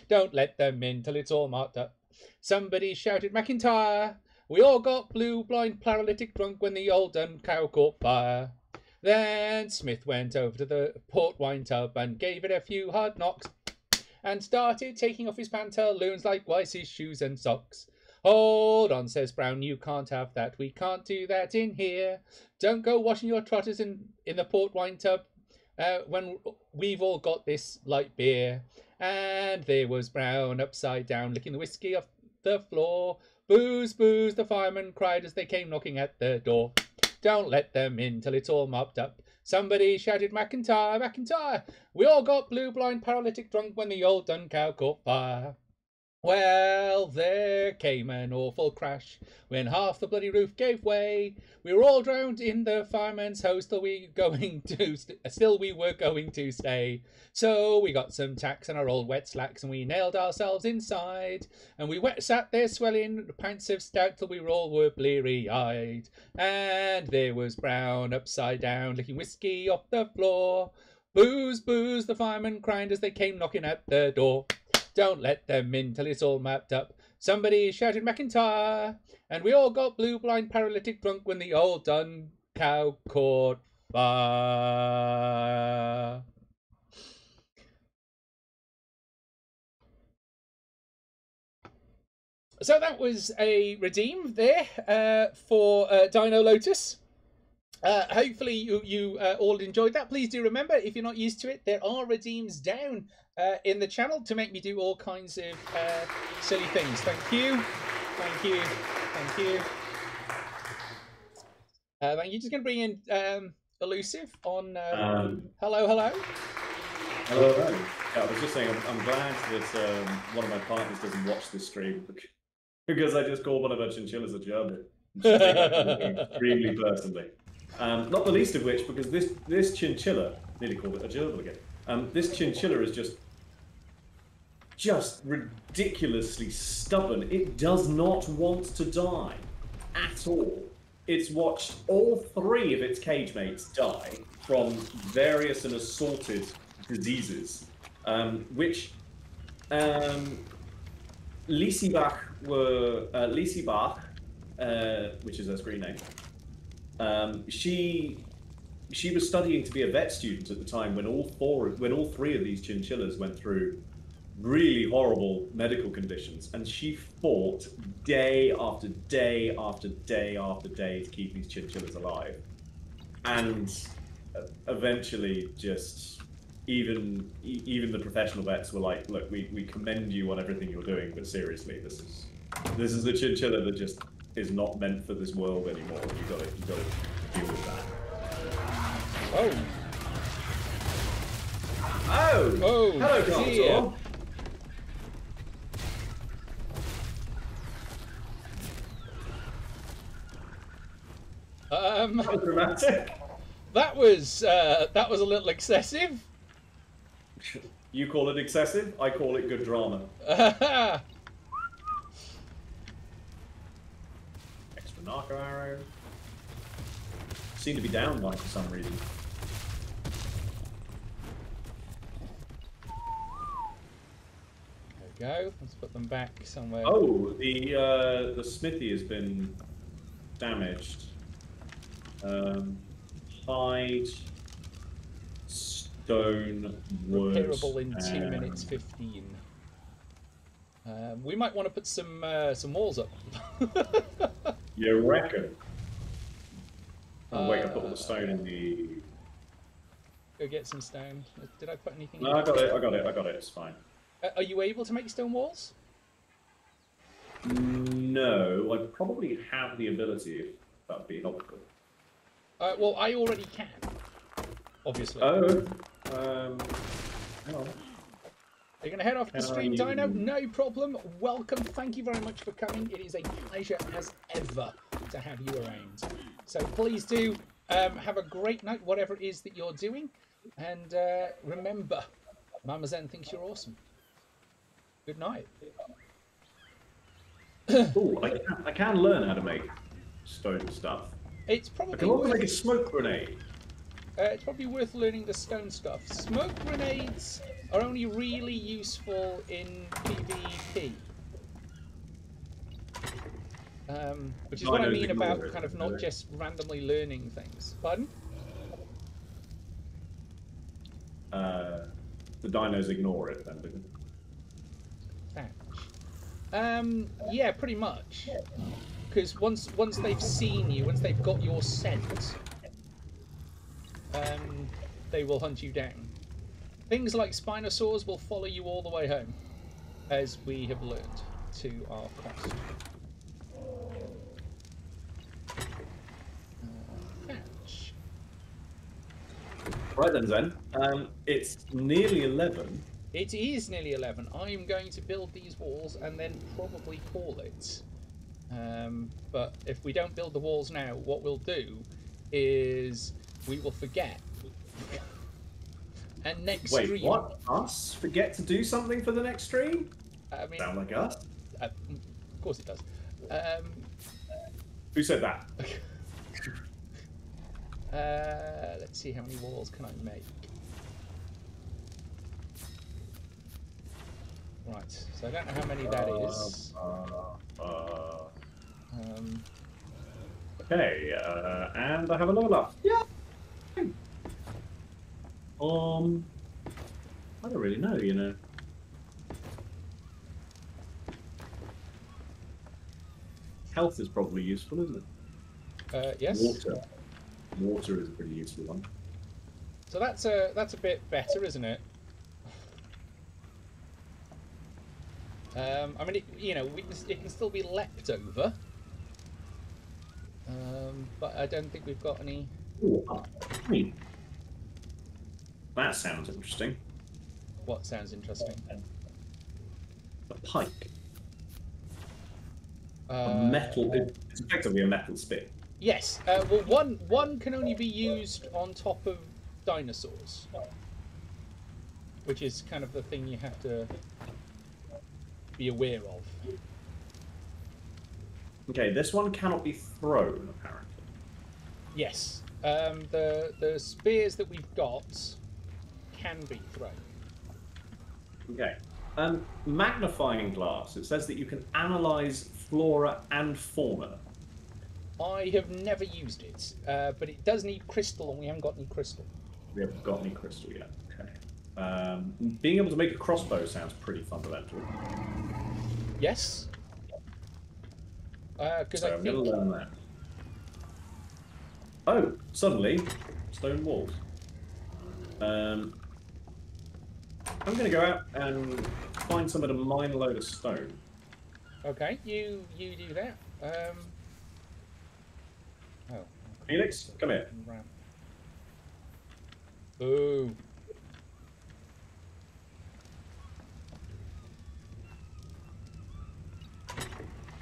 [SPEAKER 1] Don't let them in till it's all marked up. Somebody shouted, McIntyre. We all got blue, blind, paralytic drunk when the old dun cow caught fire. Then Smith went over to the port wine tub and gave it a few hard knocks and started taking off his pantaloons, likewise his shoes and socks. Hold on, says Brown, you can't have that. We can't do that in here. Don't go washing your trotters in the port wine tub when we've all got this light beer. And there was Brown upside down, licking the whiskey off the floor. Booze, booze, the fireman cried as they came knocking at the door. Don't let them in till it's all mopped up. Somebody shouted, McIntyre, McIntyre. We all got blue, blind, paralytic drunk when the old dun cow caught fire. Well, there came an awful crash when half the bloody roof gave way. We were all drowned in the fireman's hose still we were going to stay. So we got some tacks and our old wet slacks and we nailed ourselves inside. And we sat there swelling pints of stout till we all were bleary-eyed. And there was Brown upside down licking whiskey off the floor. Booze, booze, the fireman cried as they came knocking at the door. Don't let them in till it's all mapped up. Somebody shouted McIntyre, and we all got blue, blind, paralytic drunk when the old dun cow caught fire. So that was a redeem there for Dino Lotus. Hopefully you all enjoyed that. Please do remember, if you're not used to it, there are redeems down in the channel to make me do all kinds of silly things. Thank you. Thank you. Thank you. Thank you. Just going to bring in Elusive on... hello, hello.
[SPEAKER 3] Hello, hello. Yeah, I was just saying, I'm glad that one of my partners doesn't watch this stream because I just called one of our chinchillas a gerbil. Extremely personally. Not the least of which, because this chinchilla, nearly called it a gerbil again. This chinchilla is just ridiculously stubborn. It does not want to die at all. It's watched all 3 of its cage mates die from various and assorted diseases, which Liesibach, which is her screen name, she was studying to be a vet student at the time when all 3 of these chinchillas went through really horrible medical conditions, and she fought day after day after day after day to keep these chinchillas alive. And eventually, just even the professional vets were like, "Look, we commend you on everything you're doing, but seriously, this is a chinchilla that just is not meant for this world anymore. You got to deal with that." Oh, hello, Doctor. That was dramatic.
[SPEAKER 1] That was a little excessive.
[SPEAKER 3] You call it excessive, I call it good drama. Extra narco arrow. Seem to be down one for some reason.
[SPEAKER 1] There we go. Let's put them back somewhere.
[SPEAKER 3] Oh, the smithy has been damaged. Hide, stone, wood.
[SPEAKER 1] Repairable in 2 minutes 15. We might want to put some walls up.
[SPEAKER 3] You reckon? Oh, wait, I put all the stone in the...
[SPEAKER 1] Go get some stone. Did I put anything
[SPEAKER 3] No,
[SPEAKER 1] in?
[SPEAKER 3] I got it, it's fine.
[SPEAKER 1] Are you able to make stone walls?
[SPEAKER 3] No, I probably have the ability, if that would be helpful.
[SPEAKER 1] Well, I already can, obviously.
[SPEAKER 3] Oh, hang on.
[SPEAKER 1] You're going to head off the stream, Dino? No problem. Welcome. Thank you very much for coming. It is a pleasure as ever to have you around. So please do have a great night, whatever it is that you're doing. And remember, Mama Zen thinks you're awesome. Good night.
[SPEAKER 3] Oh, I can learn how to make stone stuff.
[SPEAKER 1] It's probably
[SPEAKER 3] I can also make a smoke grenade.
[SPEAKER 1] It's probably worth learning the stone stuff. Smoke grenades are only really useful in PvP. Which is what I mean about kind of not just randomly learning things. Pardon?
[SPEAKER 3] The dinos ignore it then, because...
[SPEAKER 1] Thatch. Yeah, pretty much. Because once they've seen you, once they've got your scent, they will hunt you down. Things like Spinosaurs will follow you all the way home, as we have learned to our cost. Thatch.
[SPEAKER 3] Right then, Zen. It's nearly 11.
[SPEAKER 1] It is nearly 11. I am going to build these walls and then probably call it. But if we don't build the walls now, what we'll do is we will forget. And next stream...
[SPEAKER 3] Wait, what? Us? Forget to do something for the next stream?
[SPEAKER 1] I mean,
[SPEAKER 3] sound like us?
[SPEAKER 1] Of course it does.
[SPEAKER 3] Who said that?
[SPEAKER 1] Let's see, how many walls can I make? Right, so I don't know how many that is.
[SPEAKER 3] Okay, and I have a level up. Yeah. I don't really know, you know. Health is probably useful, isn't it?
[SPEAKER 1] Yes.
[SPEAKER 3] Water is a pretty useful one.
[SPEAKER 1] So that's a bit better, isn't it? I mean, it can still be leapt over, but I don't think we've got any.
[SPEAKER 3] Ooh, that sounds interesting.
[SPEAKER 1] What sounds interesting?
[SPEAKER 3] A pike. A metal. It's effectively a metal spit.
[SPEAKER 1] Yes. Well, one can only be used on top of dinosaurs, which is kind of the thing you have to be aware of.
[SPEAKER 3] Okay, this one cannot be thrown, apparently.
[SPEAKER 1] Yes. The spears that we've got can be thrown.
[SPEAKER 3] Okay. Magnifying glass. It says that you can analyze flora and fauna.
[SPEAKER 1] I have never used it, but it does need crystal, and we haven't got any crystal.
[SPEAKER 3] We haven't got any crystal yet. Okay. Being able to make a crossbow sounds pretty fundamental.
[SPEAKER 1] Yes. Because
[SPEAKER 3] So I'm going to learn that. Oh, suddenly, stone walls. I'm going to go out and find somewhere to mine a load of stone.
[SPEAKER 1] Okay, you do that. Oh.
[SPEAKER 3] Felix, come here.
[SPEAKER 1] Boo. I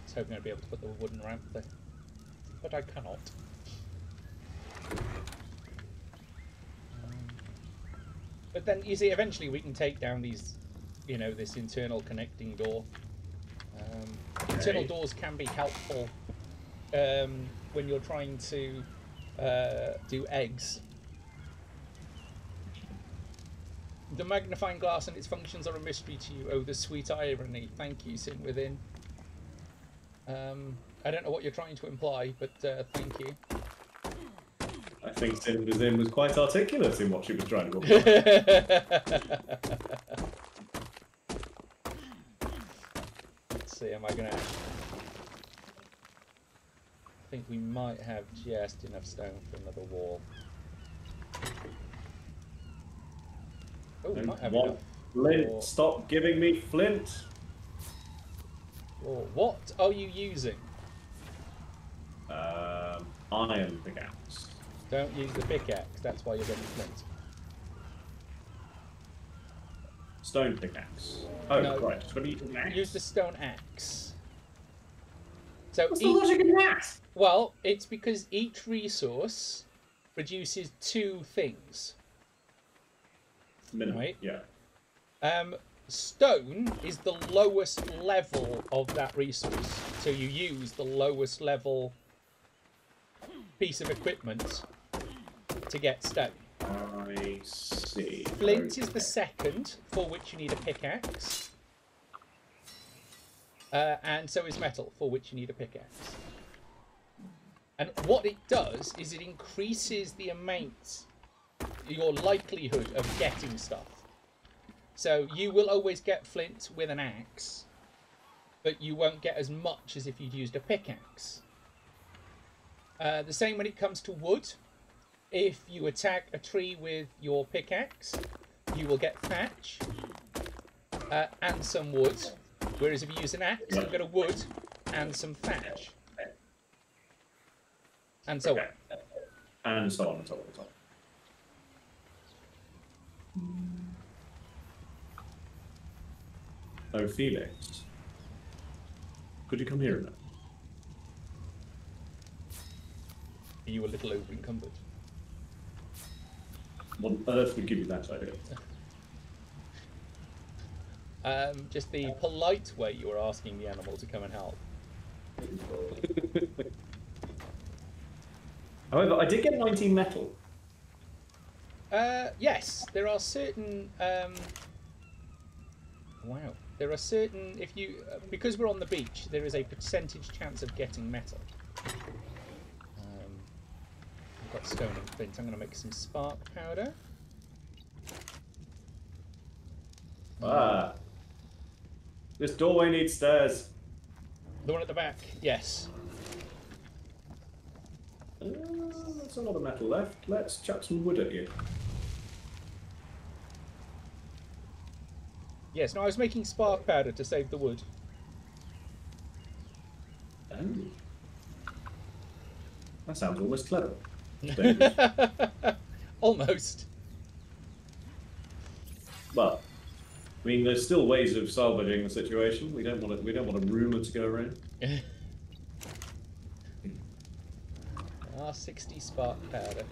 [SPEAKER 1] was hoping I'd be able to put the wooden ramp there, but I cannot. But then, you see, eventually we can take down these, this internal connecting door. Okay. Internal doors can be helpful when you're trying to do eggs. The magnifying glass and its functions are a mystery to you. Oh, the sweet irony. Thank you, Sin Within. I don't know what you're trying to imply, but thank you.
[SPEAKER 3] I think Sin Within was quite articulate in what she was trying to imply.
[SPEAKER 1] see, am I gonna... I think we might have just enough stone for another wall. Oh, we might have enough.
[SPEAKER 3] Flint,
[SPEAKER 1] for...
[SPEAKER 3] stop giving me flint.
[SPEAKER 1] Oh, what are you using?
[SPEAKER 3] Iron pickaxe.
[SPEAKER 1] Don't use the pickaxe, that's why you're getting flint.
[SPEAKER 3] Stone pickaxe. Oh,
[SPEAKER 1] No,
[SPEAKER 3] right. Just gonna use an axe.
[SPEAKER 1] Use the stone axe. So
[SPEAKER 3] What's the logic in that?
[SPEAKER 1] Well, it's because each resource produces 2 things.
[SPEAKER 3] Minimum.
[SPEAKER 1] Right.
[SPEAKER 3] Yeah.
[SPEAKER 1] Stone is the lowest level of that resource. So you use the lowest level piece of equipment to get stone.
[SPEAKER 3] I see.
[SPEAKER 1] Flint is the second, for which you need a pickaxe. And so is metal, for which you need a pickaxe. And what it does is it increases the amount, your likelihood of getting stuff. So you will always get flint with an axe, but you won't get as much as if you'd used a pickaxe. The same when it comes to wood. If you attack a tree with your pickaxe, you will get thatch and some wood. Whereas if you use an axe, you'll get a wood and some thatch. And so on.
[SPEAKER 3] And so on and so on and so on. Oh, Felix. Could you come here a minute?
[SPEAKER 1] Are you a little over encumbered?
[SPEAKER 3] What on earth would give you that idea?
[SPEAKER 1] Just the polite way you were asking the animal to come and help.
[SPEAKER 3] However, I did get 19 metal.
[SPEAKER 1] Yes, there are certain... wow. There are certain... If you... because we're on the beach, there is a percentage chance of getting metal. I've got stone and flint. I'm going to make some spark powder.
[SPEAKER 3] Ah. This doorway needs stairs.
[SPEAKER 1] The one at the back? Yes.
[SPEAKER 3] There's a lot of metal left. Let's chuck some wood at you.
[SPEAKER 1] Yes, no, I was making spark powder to save the wood.
[SPEAKER 3] Oh. That sounds almost clever.
[SPEAKER 1] Almost.
[SPEAKER 3] Well, I mean, there's still ways of salvaging the situation. We don't want a rumor to go around.
[SPEAKER 1] 60 spark powder.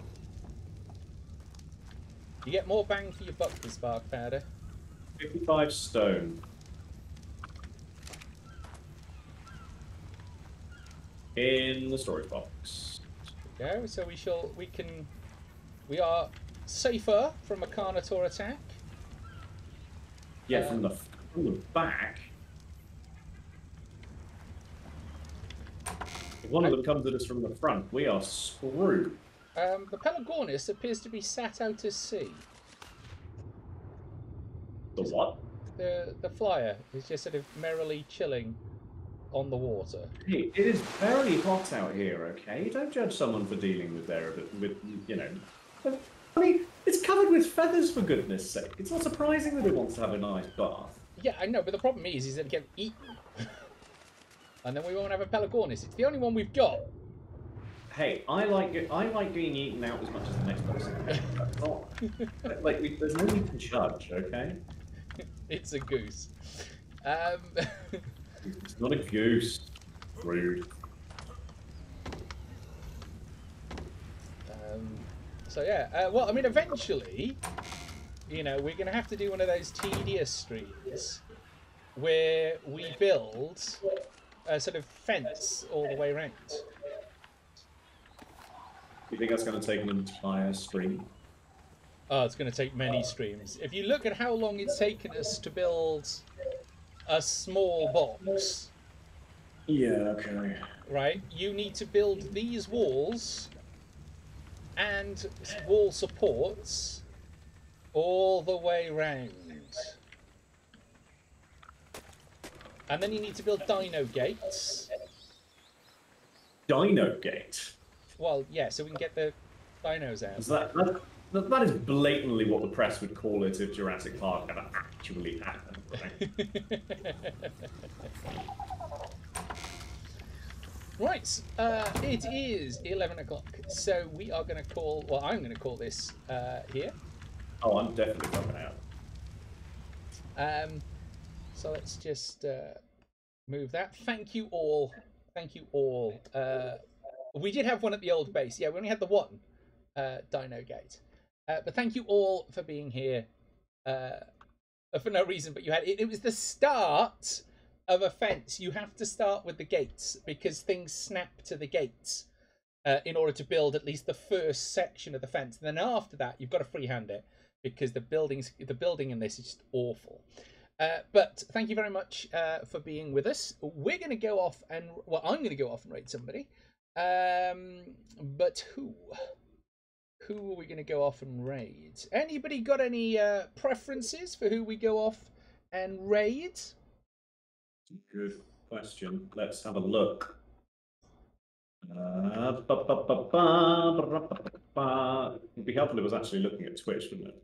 [SPEAKER 1] You get more bang for your buck with spark powder.
[SPEAKER 3] 55 stone. In the storage box.
[SPEAKER 1] There we go. So we are safer from a Carnotaur attack.
[SPEAKER 3] Yeah, from the back. If one of them comes at us from the front, we are screwed.
[SPEAKER 1] The Pelagornis appears to be sat out to sea.
[SPEAKER 3] The what?
[SPEAKER 1] The flyer is just sort of merrily chilling on the water.
[SPEAKER 3] Hey, it is very hot out here, okay? Don't judge someone for dealing with you know... I mean, it's covered with feathers, for goodness sake. It's not surprising that it wants to have a nice bath.
[SPEAKER 1] Yeah, I know, but the problem is that it gets eaten. And then we won't have a Pelagornis. It's the only one we've got.
[SPEAKER 3] Hey, I like being eaten out as much as the next person. That's not... there's no need to judge, okay?
[SPEAKER 1] It's a goose.
[SPEAKER 3] It's not a goose. Rude.
[SPEAKER 1] So yeah, well, I mean, eventually, you know, we're going to have to do one of those tedious streams where we build a sort of fence all the way around.
[SPEAKER 3] You think that's going to take an entire stream?
[SPEAKER 1] Oh, it's going to take many streams. If you look at how long it's taken us to build a small box,
[SPEAKER 3] yeah, okay.
[SPEAKER 1] right, you need to build these walls and wall supports all the way round. And then you need to build dino gates.
[SPEAKER 3] Dino Gate.
[SPEAKER 1] Well, yeah, so we can get the dinos out.
[SPEAKER 3] Is that is blatantly what the press would call it if Jurassic Park ever actually happened. Right?
[SPEAKER 1] Right, it is 11 o'clock, so we are going to call, well, I'm going to call this here.
[SPEAKER 3] Oh, I'm definitely fucking out.
[SPEAKER 1] So let's just move that. Thank you all. Thank you all. We did have one at the old base. Yeah, we only had the one dino gate. But thank you all for being here for no reason, but you had it. It was the start of a fence. You have to start with the gates because things snap to the gates in order to build at least the first section of the fence. And then after that, you've got to freehand it because the building in this is just awful. But thank you very much for being with us. We're going to go off and, well, I'm going to go off and raid somebody. But who? Who are we going to go off and raid? Anybody got any preferences for who we go off and raid?
[SPEAKER 3] Good question. Let's have a look. It'd be helpful if it was actually looking at Twitch, wouldn't it?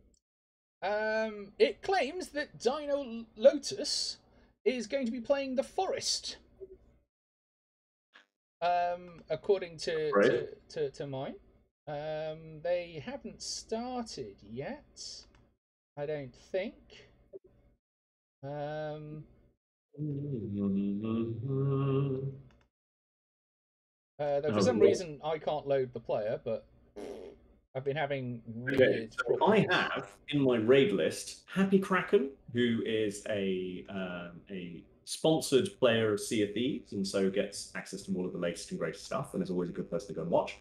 [SPEAKER 1] It claims that Dino Lotus is going to be playing the Forest. According to mine. They haven't started yet, I don't think. For some reason I can't load the player, but I've been having weird
[SPEAKER 3] so I have in my raid list Happy Kraken, who is a sponsored player of Sea of Thieves, and so gets access to all of the latest and greatest stuff, and is always a good person to go and watch.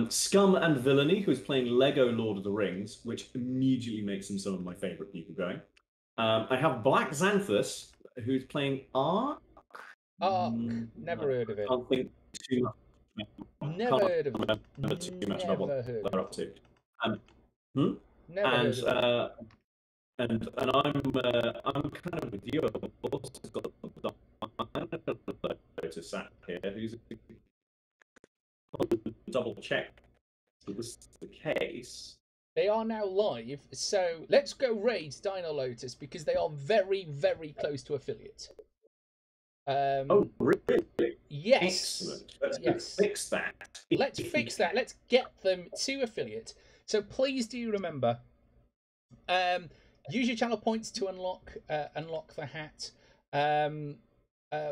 [SPEAKER 3] Scum and Villainy, who's playing Lego Lord of the Rings, which immediately makes him some of my favourite people going. I have Black Xanthus, who's playing Ark.
[SPEAKER 1] Ark, never heard of it.
[SPEAKER 3] I can't think too much.
[SPEAKER 1] Never heard of it.
[SPEAKER 3] Too much about what they're up to.
[SPEAKER 1] Never heard of it.
[SPEAKER 3] And I'm kind of with you. I've also got the sat here, who's double check that this is the case.
[SPEAKER 1] They are now live, so let's go raid Dino Lotus because they are very, very close to affiliate.
[SPEAKER 3] Oh, really?
[SPEAKER 1] Yes.
[SPEAKER 3] Excellent. Let's fix that.
[SPEAKER 1] Let's fix that. Let's get them to affiliate. So please do remember, use your channel points to unlock the hat.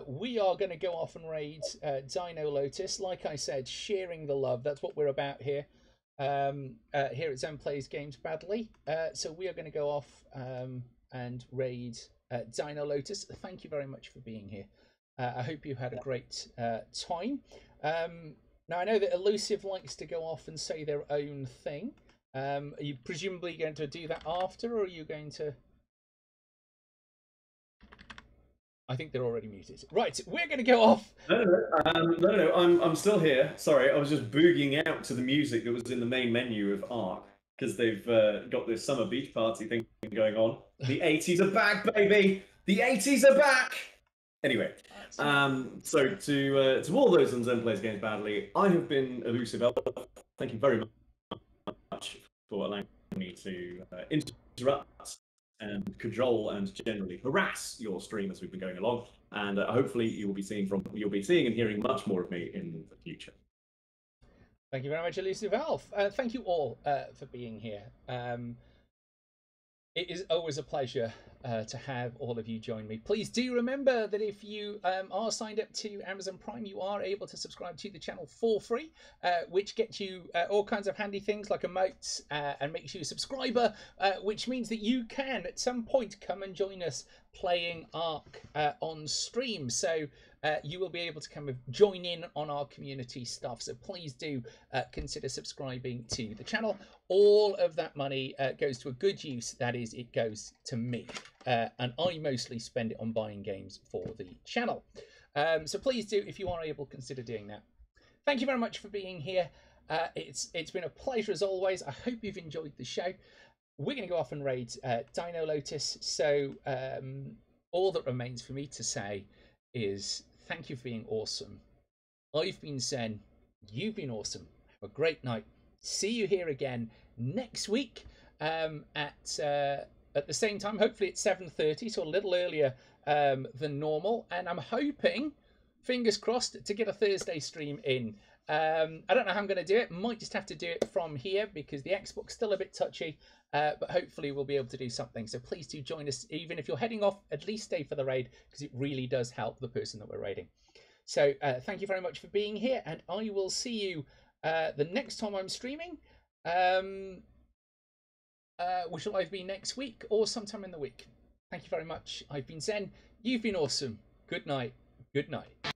[SPEAKER 1] We are going to go off and raid Dino Lotus. Like I said, sharing the love. That's what we're about here. Here at Zen Plays Games Badly. So we are going to go off and raid Dino Lotus. Thank you very much for being here. I hope you had a great time. Now, I know that Elusive likes to go off and say their own thing. Are you presumably going to do that after, or are you going to... I think they're already muted. Right, we're going to go off.
[SPEAKER 3] No, I'm still here. Sorry, I was just boogieing out to the music that was in the main menu of Ark, because they've got this summer beach party thing going on. The 80s are back, baby! The 80s are back! Anyway, so to all those on Zen Plays Games Badly, I have been Elusive Elf. Thank you very much for allowing me to interrupt and cajole and generally harass your stream as we've been going along, and hopefully you'll be seeing and hearing much more of me in the future.
[SPEAKER 1] Thank you very much, Elusive Elf. Thank you all for being here. It is always a pleasure to have all of you join me. Please do remember that if you are signed up to Amazon Prime, you are able to subscribe to the channel for free, which gets you all kinds of handy things like emotes and makes you a subscriber, which means that you can at some point come and join us playing Ark on stream. So you will be able to come and join in on our community stuff. So please do consider subscribing to the channel. All of that money goes to a good use. That is, it goes to me. And I mostly spend it on buying games for the channel. So please do, if you are able, consider doing that. Thank you very much for being here. It's been a pleasure as always. I hope you've enjoyed the show. We're going to go off and raid Dino Lotus. So all that remains for me to say is thank you for being awesome. I've been Zen. You've been awesome. Have a great night. See you here again next week at the same time. Hopefully it's 7:30, so a little earlier than normal. And I'm hoping, fingers crossed, to get a Thursday stream in. I don't know how I'm going to do it. Might just have to do it from here because the Xbox still a bit touchy. But hopefully we'll be able to do something. So please do join us. Even if you're heading off, at least stay for the raid because it really does help the person that we're raiding. So thank you very much for being here, and I will see you the next time I'm streaming, which will either be next week or sometime in the week. Thank you very much. I've been Zen. You've been awesome. Good night. Good night.